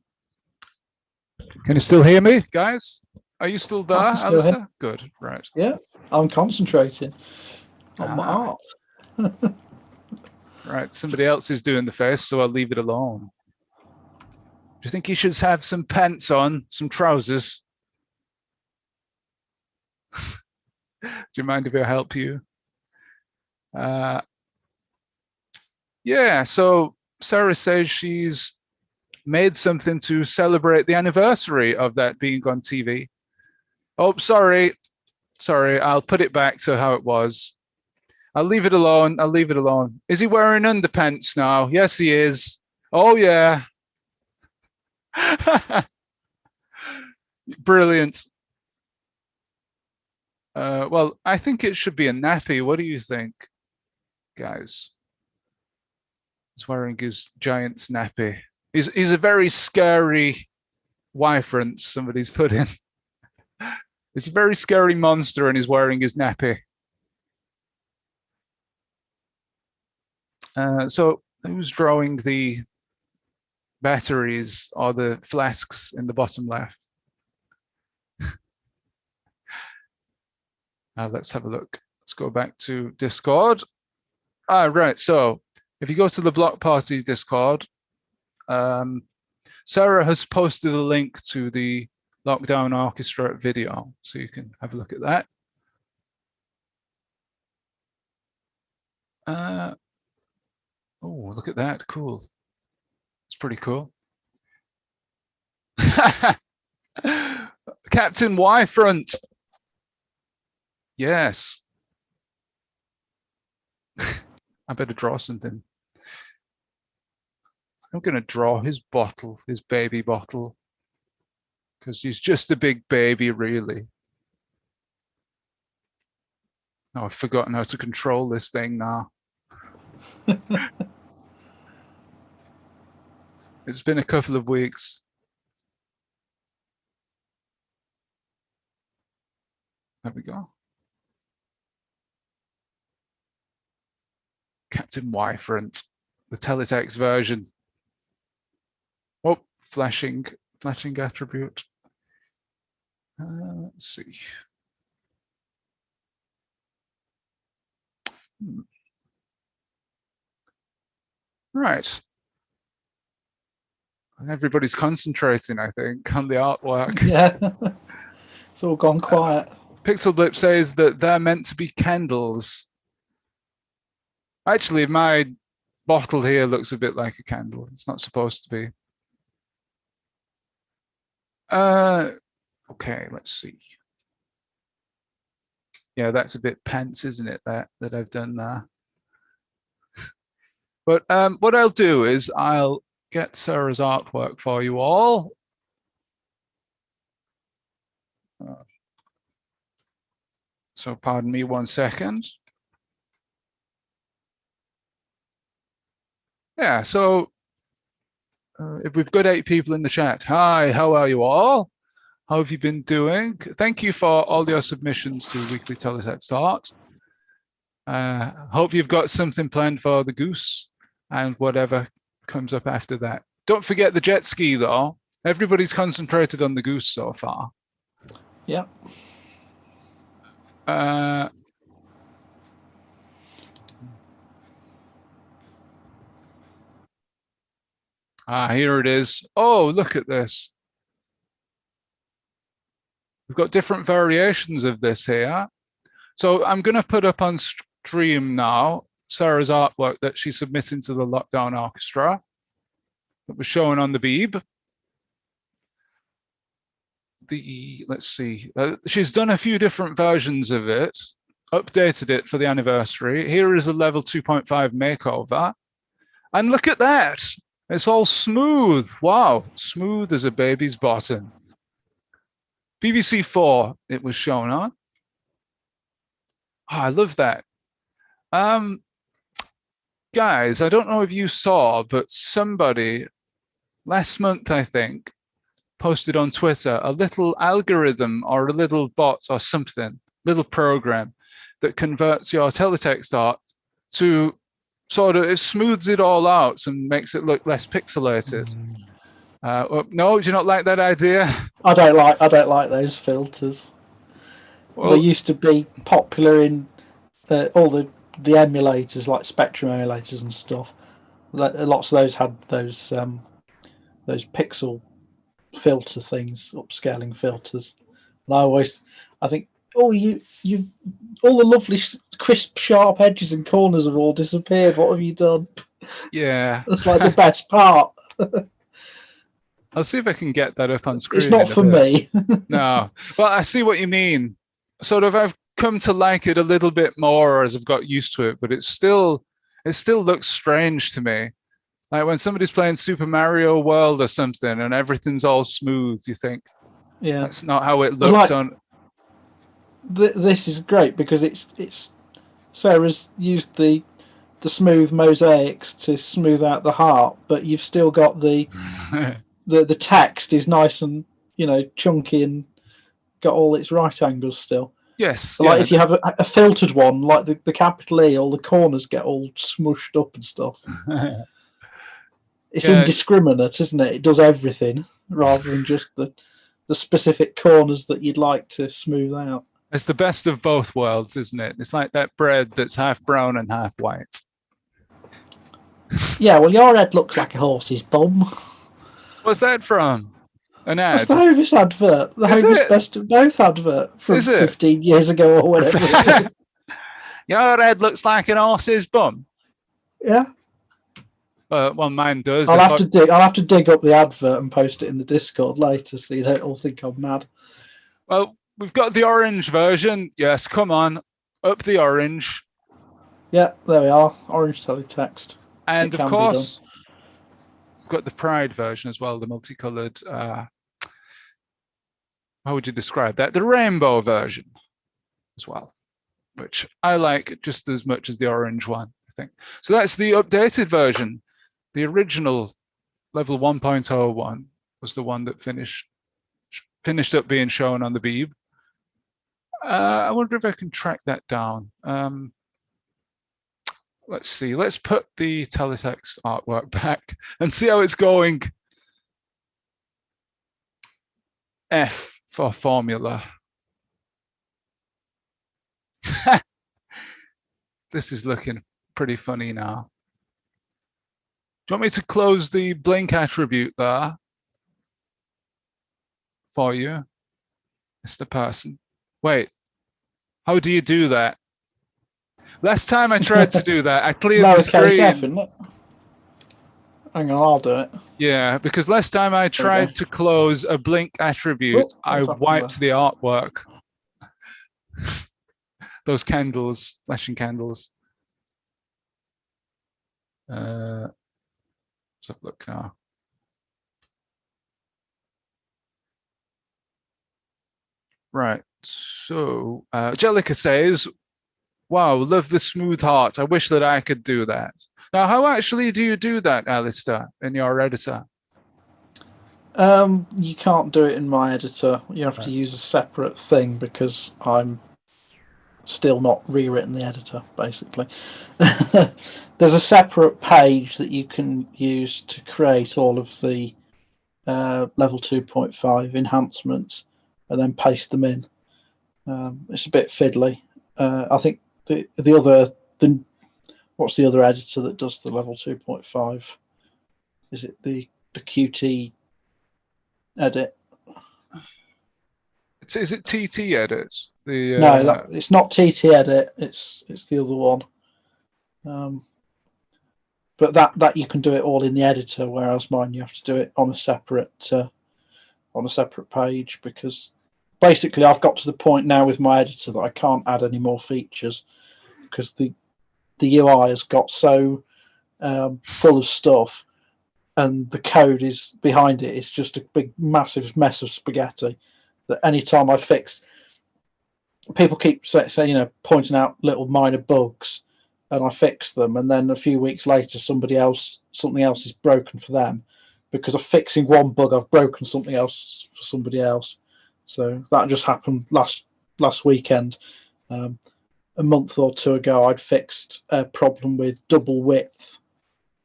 you still hear me, guys? Are you still there, Alistair? Good, right. Yeah, I'm concentrating on my art. Right, somebody else is doing the face, so I'll leave it alone. Do you think he should have some pants on, some trousers? Do you mind if I help you? Yeah, so Sarah says she's made something to celebrate the anniversary of that being on TV. Oh, sorry, I'll put it back to how it was. I'll leave it alone. Is he wearing underpants now? Yes, he is. Oh, yeah. Brilliant. Well, I think it should be a nappy. What do you think, guys? He's wearing his giant nappy. He's a very scary wyvern somebody's put in. It's a very scary monster and he's wearing his nappy. So who's drawing the batteries or the flasks in the bottom left? Let's have a look. Let's go back to Discord. Right. So if you go to the Block Party Discord, Sarah has posted a link to the Lockdown Orchestra video, so you can have a look at that. Oh, look at that. Cool. It's pretty cool. Captain Y Front. Yes. I better draw something. I'm going to draw his bottle, his baby bottle, because he's just a big baby, really. Oh, I've forgotten how to control this thing now. It's been a couple of weeks. There we go. Captain Y Front, the teletext version. Oh, flashing attribute. Let's see. Right. Everybody's concentrating, I think, on the artwork. Yeah. It's all gone quiet. Pixel Blip says that they're meant to be candles. Actually, my bottle here looks a bit like a candle. It's not supposed to be. Okay, let's see. Yeah, that's a bit pants, isn't it, that I've done there? But what I'll do is I'll get Sarah's artwork for you all. So pardon me 1 second. Yeah, so if we've got 8 people in the chat, hi, how are you all? How have you been doing? Thank you for all your submissions to Weekly Teletext Art. Hope you've got something planned for the Goose and whatever comes up after that. Don't forget the jet ski, though. Everybody's concentrated on the Goose so far. Yeah. Here it is. Oh, look at this. We've got different variations of this here. So I'm going to put up on stream now Sarah's artwork that she submitted to the Lockdown Orchestra that was shown on the Beeb. Let's see, she's done a few different versions of it, updated it for the anniversary. Here is a level 2.5 makeover. And look at that. It's all smooth. Wow, smooth as a baby's bottom. BBC 4 it was shown on. Oh, I love that. Guys, I don't know if you saw, but somebody last month, I think, posted on Twitter a little algorithm or a little bot or something, little program that converts your teletext art to sort of, it smooths it all out and makes it look less pixelated. No, do you not like that idea? I don't like those filters. Well, they used to be popular in all the emulators, like Spectrum emulators and stuff. Lots of those had those pixel filter things, upscaling filters. And I think, oh, you all the lovely crisp, sharp edges and corners have all disappeared. What have you done? Yeah, that's like the best part. I'll see if I can get that up on screen. It's not for me. No, well, I see what you mean. Sort of, I've come to like it a little bit more as I've got used to it, but it still looks strange to me. Like when somebody's playing Super Mario World or something and everything's all smooth, you think, yeah, that's not how it looks on. This is great because it's Sarah's used the smooth mosaics to smooth out the heart, but you've still got the text is nice and chunky and got all its right angles still. Yes. So like if you have a filtered one, like the capital E, all the corners get all smushed up and stuff. It's indiscriminate, isn't it? It does everything rather than just the specific corners that you'd like to smooth out. It's the best of both worlds, isn't it? It's like that bread that's half brown and half white. Yeah, well, your head looks like a horse's bum. What's that from? An That's ad? the Hovis advert. The Is Hovis it? Best of Both advert from Is it? 15 years ago or whatever it is. Your head looks like an horse's bum. Yeah. Well, mine does. I'll have to dig up the advert and post it in the Discord later, so you don't all think I'm mad. Well, we've got the orange version. Yes, come on, up the orange. Yeah, there we are. Orange teletext. And of course, we've got the Pride version as well, the multicolored. How would you describe that? The rainbow version as well, which I like just as much as the orange one, I think. So that's the updated version. The original level 1.01 was the one that finished up being shown on the Beeb. I wonder if I can track that down. Let's see. Let's put the teletext artwork back and see how it's going. F for formula. This is looking pretty funny now. Do you want me to close the blink attribute there for you, Mr. Person? Wait, how do you do that? Last time I tried to do that, I cleared the screen. F, isn't it? Hang on, I'll do it. Yeah, because last time I tried to close a blink attribute, I wiped the artwork. Those candles, flashing candles. Let's have a look now. Right, so Jellica says, wow, love the smooth heart. I wish that I could do that. Now, how actually do you do that, Alistair, in your editor? You can't do it in my editor. You have to use a separate thing because I'm still not rewritten the editor, basically. There's a separate page that you can use to create all of the level 2.5 enhancements and then paste them in. It's a bit fiddly. I think what's the other editor that does the level 2.5? Is it the Qt edit? Is it TT edits? No, it's not TT edit. It's the other one. But that you can do it all in the editor, whereas mine you have to do it on a separate page, because basically I've got to the point now with my editor that I can't add any more features because the UI has got so full of stuff, and the code is behind it. It's just a big, massive mess of spaghetti. That anytime I fix, people keep saying, pointing out little minor bugs, and I fix them, and then a few weeks later, something else is broken for them because of fixing one bug. I've broken something else for somebody else. So that just happened last weekend. A month or two ago, I'd fixed a problem with double width,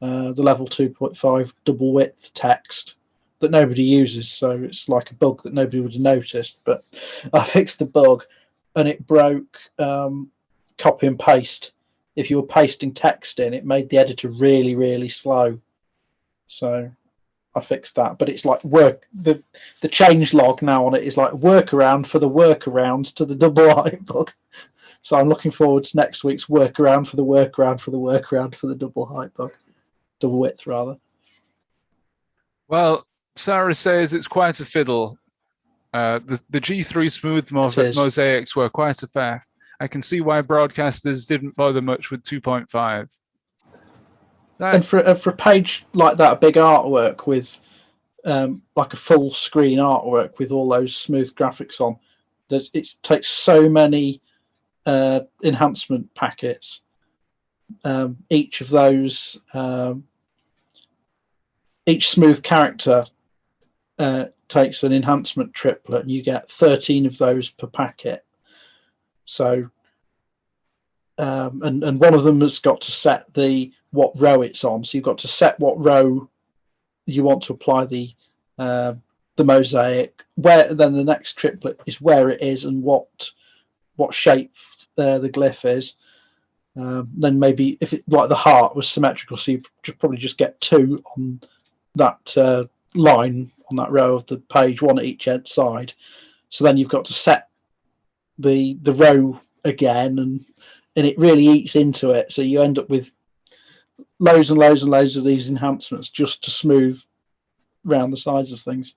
the level 2.5 double width text that nobody uses. So it's like a bug that nobody would have noticed. But I fixed the bug, and it broke copy and paste. If you were pasting text in, it made the editor really, really slow. So I fixed that. But it's like the change log now on it is like workaround for the workarounds to the double height bug. So I'm looking forward to next week's workaround for the workaround for the workaround for the double height bug. Double width, rather. Well, Sarah says it's quite a fiddle. The G3 smooth mosaics were quite a faff. I can see why broadcasters didn't bother much with 2.5. And for a page like that, a big artwork with like a full screen artwork with all those smooth graphics on, it takes so many enhancement packets. Each of those, each smooth character takes an enhancement triplet, and you get 13 of those per packet. So, and one of them has got to set what row it's on. So you've got to set what row you want to apply the mosaic. Where then the next triplet is where it is and what shape the glyph is. Then maybe if it, like the heart was symmetrical, so you probably just get 2 on that line on that row of the page, 1 at each side. So then you've got to set the row again, and it really eats into it. So you end up with loads and loads and loads of these enhancements just to smooth around the sides of things.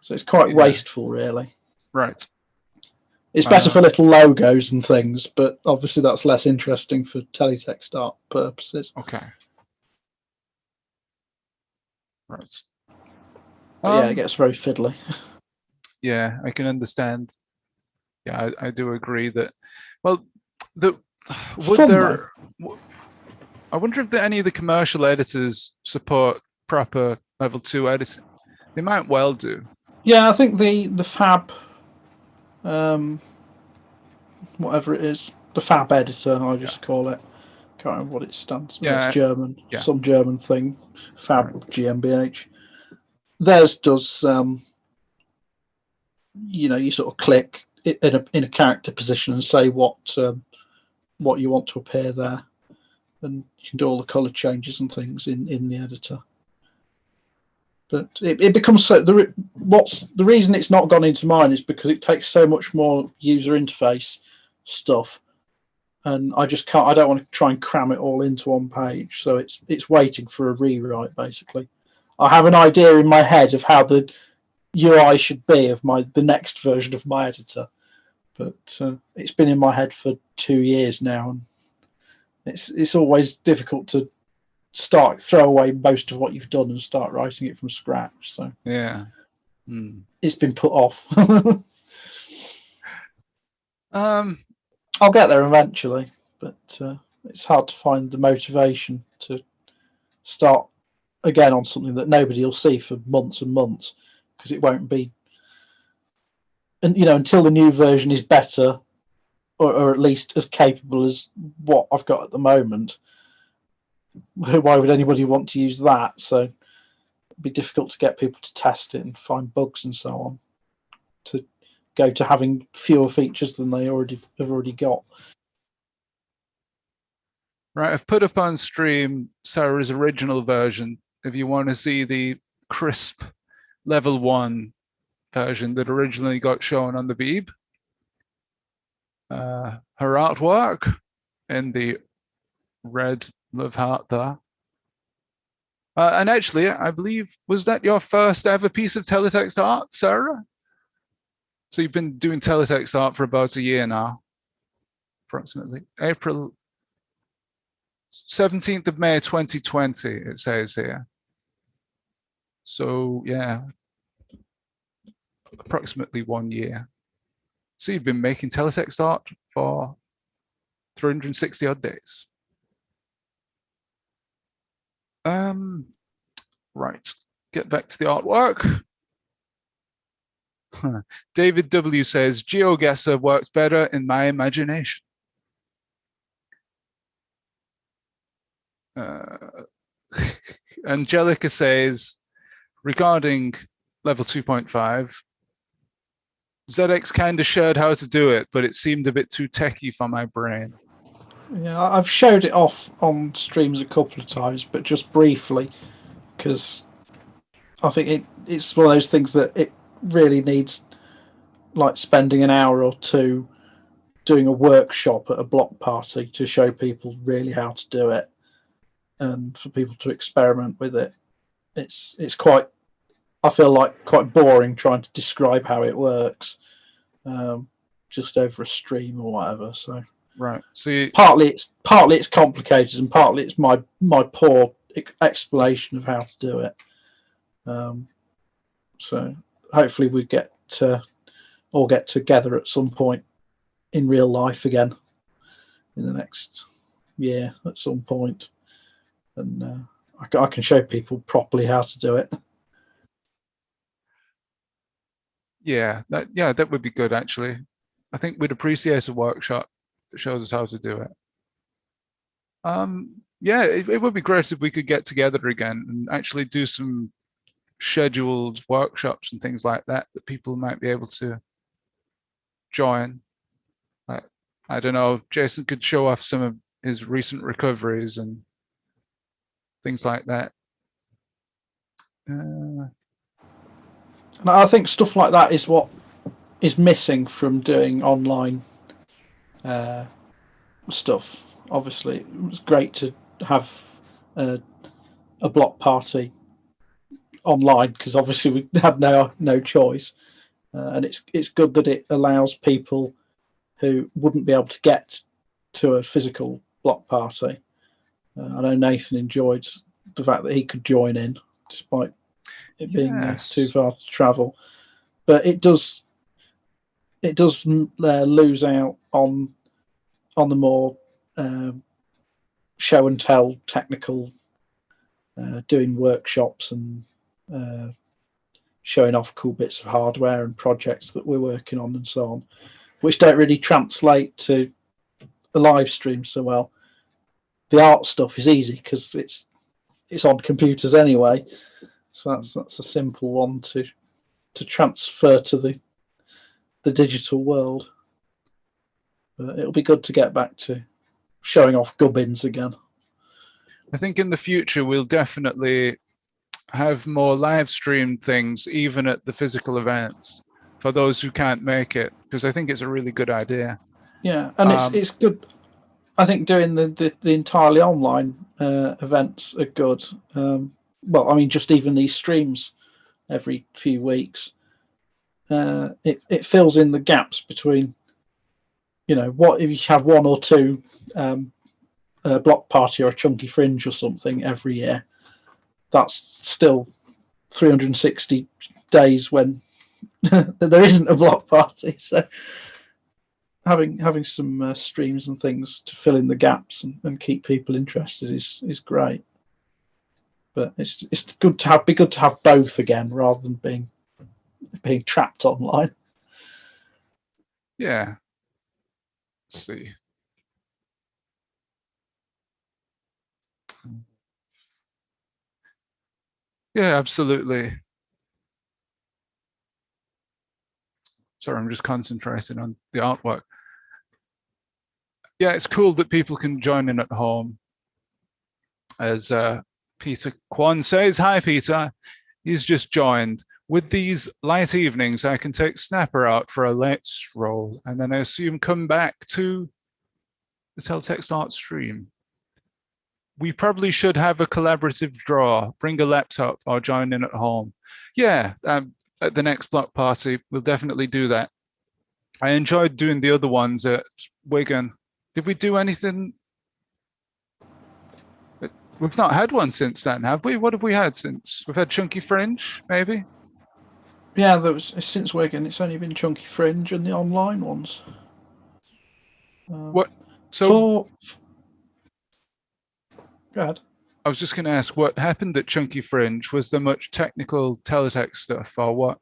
So it's quite wasteful, really. Right. It's better for little logos and things, but obviously that's less interesting for teletext art purposes. Okay. Right. Yeah, it gets very fiddly. Yeah, I can understand. Yeah, I do agree that. Well, I wonder if any of the commercial editors support proper level 2 editing. They might well do. Yeah, I think the Fab, whatever it is, the Fab editor, I just call it. Can't remember what it stands for. Yeah, it's German, some German thing. Fab GmbH. Theirs does. You sort of click in a character position and say what you want to appear there, and you can do all the color changes and things in the editor. But it becomes so. The reason it's not gone into mine is because it takes so much more user interface stuff, and I just can't. I don't want to try and cram it all into one page, so it's waiting for a rewrite. Basically, I have an idea in my head of how the UI should be of the next version of my editor, but it's been in my head for 2 years now, and it's always difficult to throw away most of what you've done and start writing it from scratch. So yeah, it's been put off. I'll get there eventually, but it's hard to find the motivation to start again on something that nobody will see for months and months, because it won't be, and until the new version is better, or at least as capable as what I've got at the moment. Why would anybody want to use that? So it'd be difficult to get people to test it and find bugs and so on, to go to having fewer features than they have already got. Right, I've put up on stream Sarah's original version. If you want to see the crisp level 1 version that originally got shown on the Beeb, her artwork in the red love heart there. And actually, I believe, was that your first ever piece of teletext art, Sarah? So you've been doing teletext art for about a year now, approximately. April 17th of May 2020, it says here. So yeah, approximately 1 year. So you've been making teletext art for 360 odd days. Right, get back to the artwork. David W says, GeoGuessr works better in my imagination. Angelica says, regarding level 2.5, ZX kind of showed how to do it, but it seemed a bit too techie for my brain. Yeah, I've showed it off on streams a couple of times, but just briefly, because I think it's one of those things that it really needs, like, spending an hour or two doing a workshop at a block party to show people really how to do it, and for people to experiment with it. It's quite, I feel like, quite boring trying to describe how it works just over a stream or whatever. So right. So partly it's complicated, and partly it's my poor explanation of how to do it. So hopefully we all get together at some point in real life again in the next year at some point, and I can show people properly how to do it. Yeah, that would be good, actually. I think we'd appreciate a workshop that shows us how to do it. Yeah, it would be great if we could get together again and actually do some scheduled workshops and things like that people might be able to join. I don't know, Jason could show off some of his recent recoveries and things like that. And I think stuff like that is what is missing from doing online stuff. Obviously, it was great to have a block party online because obviously we had no choice, and it's good that it allows people who wouldn't be able to get to a physical block party. I know Nathan enjoyed the fact that he could join in despite it being too far to travel, but it does lose out on the more show and tell technical, doing workshops and showing off cool bits of hardware and projects that we're working on and so on, which don't really translate to a live stream so well. The art stuff is easy because it's on computers anyway, so that's a simple one to transfer to the digital world. But it'll be good to get back to showing off gubbins again. I think in the future we'll definitely have more live stream things, even at the physical events, for those who can't make it, because I think it's a really good idea. Yeah, and it's good. I think doing the entirely online events are good. Well, I mean, just even these streams every few weeks, it fills in the gaps between, what if you have one or two block party or a chunky fringe or something every year. That's still 360 days when there isn't a block party. So having some streams and things to fill in the gaps and keep people interested is great. But it's good to have both again rather than being trapped online. Yeah. Let's see. Yeah, absolutely. Sorry, I'm just concentrating on the artwork. Yeah, it's cool that people can join in at home. As Peter Kwan says, hi, Peter. He's just joined. With these light evenings, I can take Snapper out for a late stroll, and then I assume come back to the Teletext Art stream. We probably should have a collaborative draw. Bring a laptop or join in at home. Yeah, at the next block party, we'll definitely do that. I enjoyed doing the other ones at Wigan. Did we do anything? We've not had one since then, have we? What have we had since? We've had Chunky Fringe, maybe? Yeah, since Wigan, it's only been Chunky Fringe and the online ones. What? So go ahead. I was just going to ask, what happened at Chunky Fringe? Was there much technical teletext stuff, or what?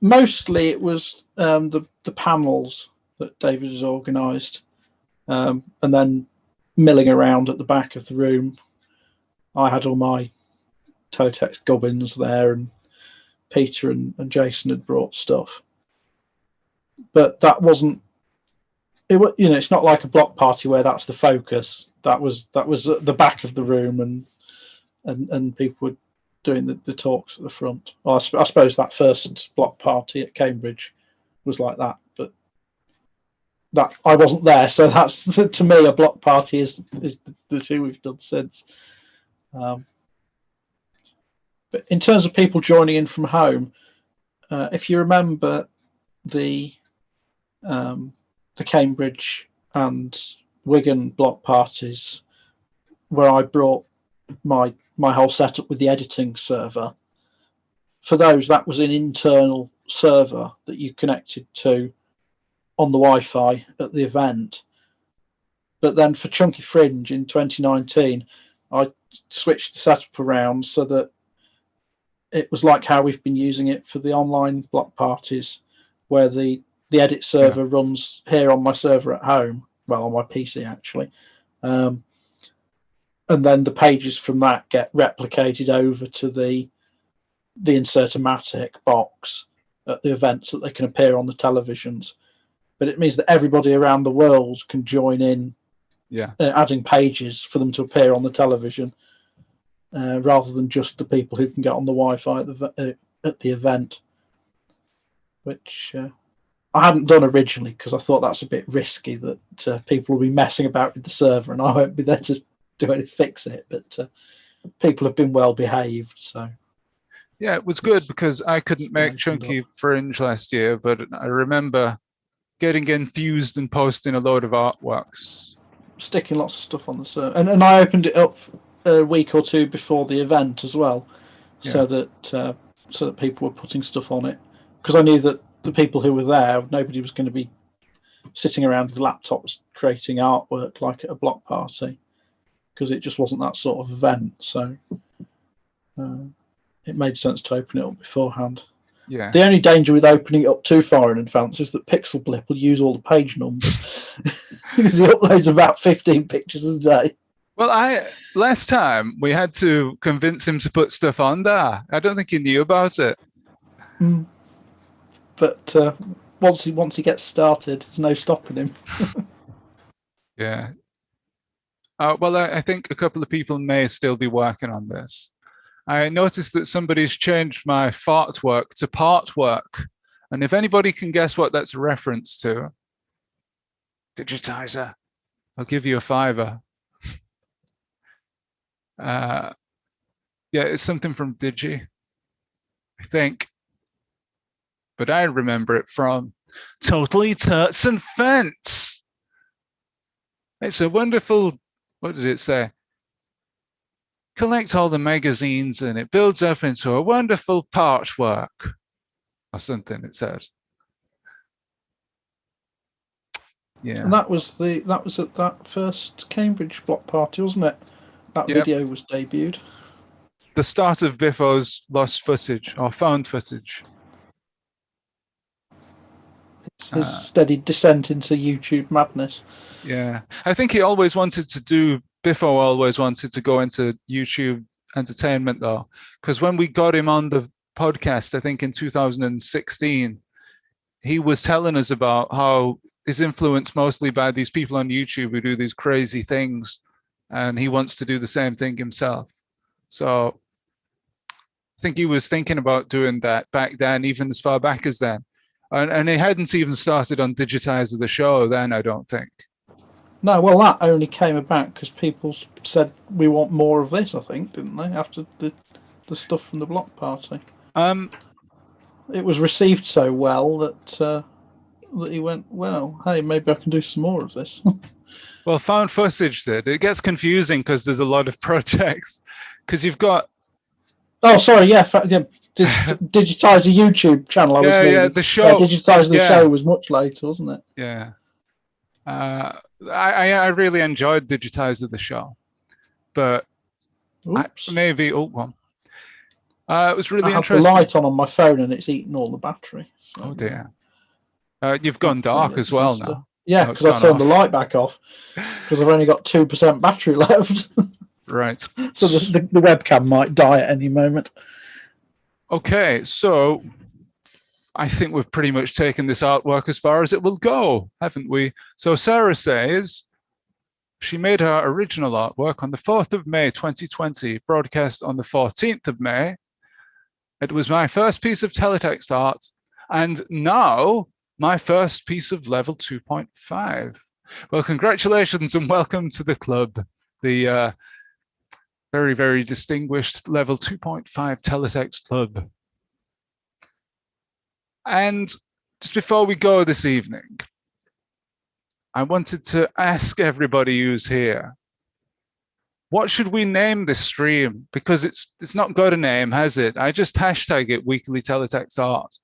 Mostly it was the panels that David has organised, and then milling around at the back of the room. I had all my teletext gubbins there, and Peter and Jason had brought stuff. But that wasn't. It's not like a block party where that's the focus. That was at the back of the room, and people were doing the talks at the front. Well, I suppose that first block party at Cambridge was like that, but that I wasn't there, so that's to me a block party is the two we've done since. But in terms of people joining in from home, if you remember the Cambridge and Wigan block parties, where I brought my whole setup with the editing server. For those, that was an internal server that you connected to on the Wi-Fi at the event. But then for Chunky Fringe in 2019, I switched the setup around so that it was like how we've been using it for the online block parties, where the edit server runs here on my server at home, well, on my PC actually. And then the pages from that get replicated over to the Insertomatic box at the events that they can appear on the televisions. but it means that everybody around the world can join in, adding pages for them to appear on the television, rather than just the people who can get on the Wi-Fi at the event, which I hadn't done originally because I thought that's a bit risky, that people will be messing about with the server and I won't be there to do anything to fix it. But people have been well behaved, so. Yeah, it was good because I couldn't make Chunky Fringe last year, but I remember getting enthused and posting a load of artworks. Sticking lots of stuff on the server. And I opened it up a week or two before the event as well, so that people were putting stuff on it. Because I knew that the people who were there, nobody was going to be sitting around with laptops creating artwork like at a block party, because it just wasn't that sort of event. So it made sense to open it up beforehand. Yeah. The only danger with opening it up too far in advance is that Pixel Blip will use all the page numbers because he uploads about 15 pictures a day. Well, last time we had to convince him to put stuff on there. I don't think he knew about it. But once he gets started, there's no stopping him. Yeah. Well, I think a couple of people may still be working on this. I noticed that somebody's changed my fart work to part work. And if anybody can guess what that's a reference to, digitizer, I'll give you a $5. Yeah, it's something from Digi, I think. But I remember it from Totally Turts and Fence. It's a wonderful, what does it say? Collect all the magazines and it builds up into a wonderful patchwork, or something it says. Yeah. And that was at that first Cambridge block party, wasn't it? That video was debuted. The start of Biffo's lost footage or found footage. His steady descent into YouTube madness. Yeah, I think he always wanted to do. Biffo always wanted to go into YouTube entertainment though, because when we got him on the podcast, I think in 2016, he was telling us about how he's influenced mostly by these people on YouTube who do these crazy things, and he wants to do the same thing himself. So I think he was thinking about doing that back then, even as far back as then. And he hadn't even started on Digitizer the show then, I don't think. No, well, that only came about because people said we want more of this, I think, didn't they? After the stuff from the block party. It was received so well that he went, well, hey, maybe I can do some more of this. Well, found footage did. It gets confusing because there's a lot of projects. Because you've got... Oh, sorry, Digitize the YouTube channel. The show. Digitize the show was much later, wasn't it? Yeah. I really enjoyed Digitizer the show, but maybe it was really interesting. I have the light on my phone and it's eaten all the battery. So. Oh dear! You've gone dark as well now. Yeah, because I've turned the light back off because I've only got 2% battery left. Right. So the webcam might die at any moment. Okay, so I think we've pretty much taken this artwork as far as it will go, haven't we? So Sarah says she made her original artwork on the 4th of May, 2020, broadcast on the 14th of May. It was my first piece of teletext art, and now my first piece of level 2.5. Well, congratulations and welcome to the club, the very, very distinguished level 2.5 teletext club. And just before we go this evening, I wanted to ask everybody who's here, what should we name this stream? Because it's not got a name, has it? I just hashtag it Weekly Teletext Art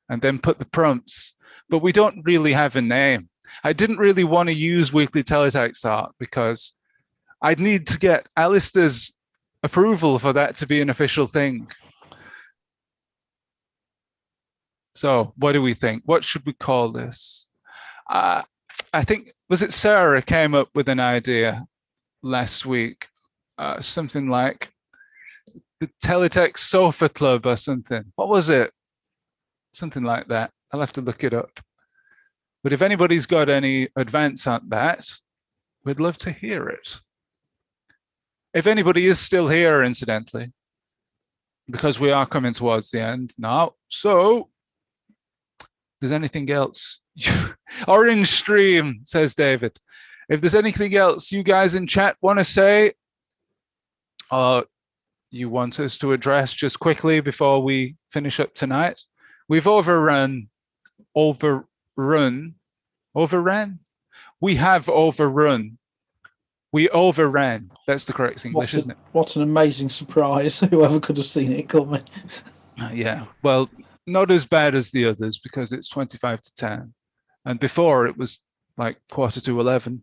and then put the prompts, but we don't really have a name. I didn't really want to use Weekly Teletext Art because I'd need to get Alistair's approval for that to be an official thing. So what do we think? What should we call this? I think, was it Sarah came up with an idea last week? Something like the Teletext Sofa Club or something. What was it? Something like that. I'll have to look it up. But if anybody's got any advance on that, we'd love to hear it. If anybody is still here, incidentally, because we are coming towards the end now. So, if there's anything else, orange stream, says David. If there's anything else you guys in chat want to say, or you want us to address just quickly before we finish up tonight, we've overrun. We have overrun. We overran. That's the correct English, isn't it? What an amazing surprise. Whoever could have seen it coming. Yeah, well, not as bad as the others because it's 25 to 10. And before it was like 11:15,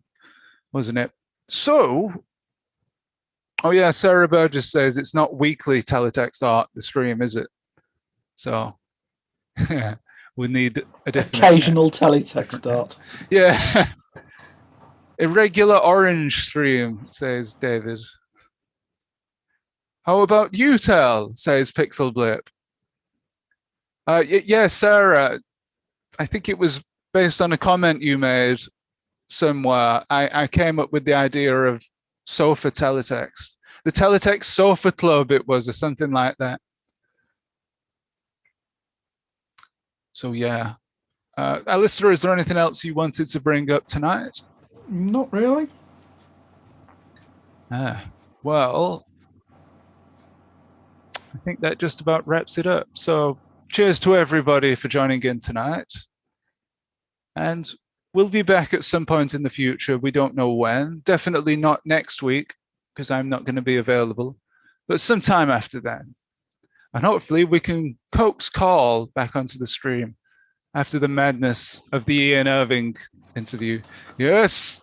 wasn't it? So, oh yeah, Sarah Burgess says it's not weekly teletext art, the stream, is it? So, we need a different... Occasional teletext art. Yeah. Irregular orange stream, says David. How about you tell, says Pixel Blip. Yeah, Sarah, I think it was based on a comment you made somewhere. I came up with the idea of sofa teletext. The Teletext Sofa Club, it was, or something like that. So yeah. Alistair, is there anything else you wanted to bring up tonight? Not really. Well, I think that just about wraps it up. So cheers to everybody for joining in tonight. And we'll be back at some point in the future. We don't know when. Definitely not next week, because I'm not going to be available, but sometime after then. And hopefully we can coax Carl back onto the stream after the madness of the Ian Irving interview. Yes.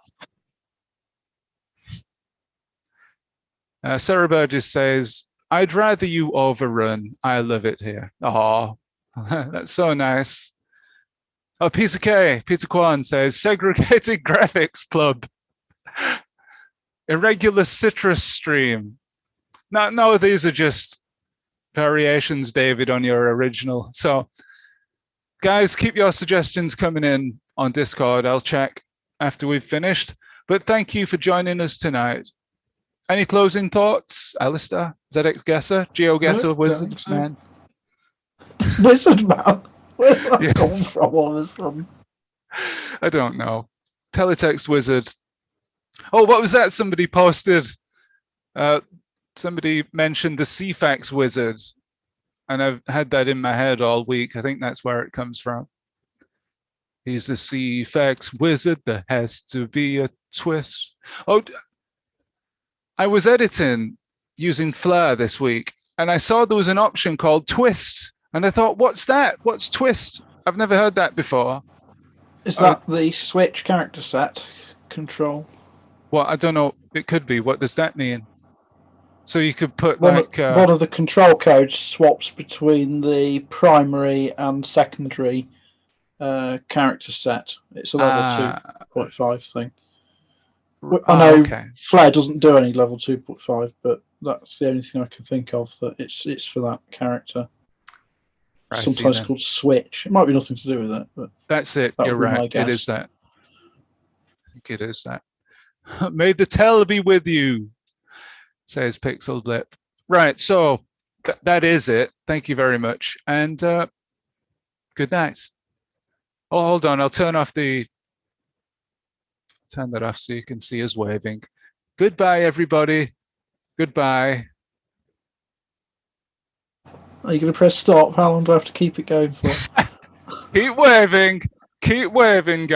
Sarah Burgess says, I'd rather you overrun. I love it here. Oh, that's so nice. Oh, Peter K. Peter Kwan says, segregated graphics club. Irregular citrus stream. No, these are just variations, David, on your original. So, guys, keep your suggestions coming in on Discord. I'll check after we've finished. But thank you for joining us tonight. Any closing thoughts, Alistair, ZXGuesser, GeoGuesser, Wizard Man? Wizard Man? Where's that come from all of a sudden? I don't know. Teletext Wizard. Oh, what was that somebody posted? Somebody mentioned the CFAX Wizard. And I've had that in my head all week. I think that's where it comes from. He's the CFAX Wizard. There has to be a twist. Oh, I was editing using Flare this week, and I saw there was an option called Twist. And I thought, what's that? What's Twist? I've never heard that before. Is that the Switch character set control? Well, I don't know. It could be. What does that mean? So you could put one of the control codes swaps between the primary and secondary character set. It's a level 2.5 thing. I know Flare doesn't do any level 2.5, but that's the only thing I can think of that it's for that character. Sometimes called Switch. It might be nothing to do with it, but that's it. You're right. It is that. I think it is that. May the tell be with you, says Pixel Blip. Right, so that is it. Thank you very much, and good night. Oh, hold on. I'll turn that off so you can see us waving. Goodbye, everybody. Goodbye. Are you going to press stop? How long do I have to keep it going for? Keep waving. Keep waving, guys.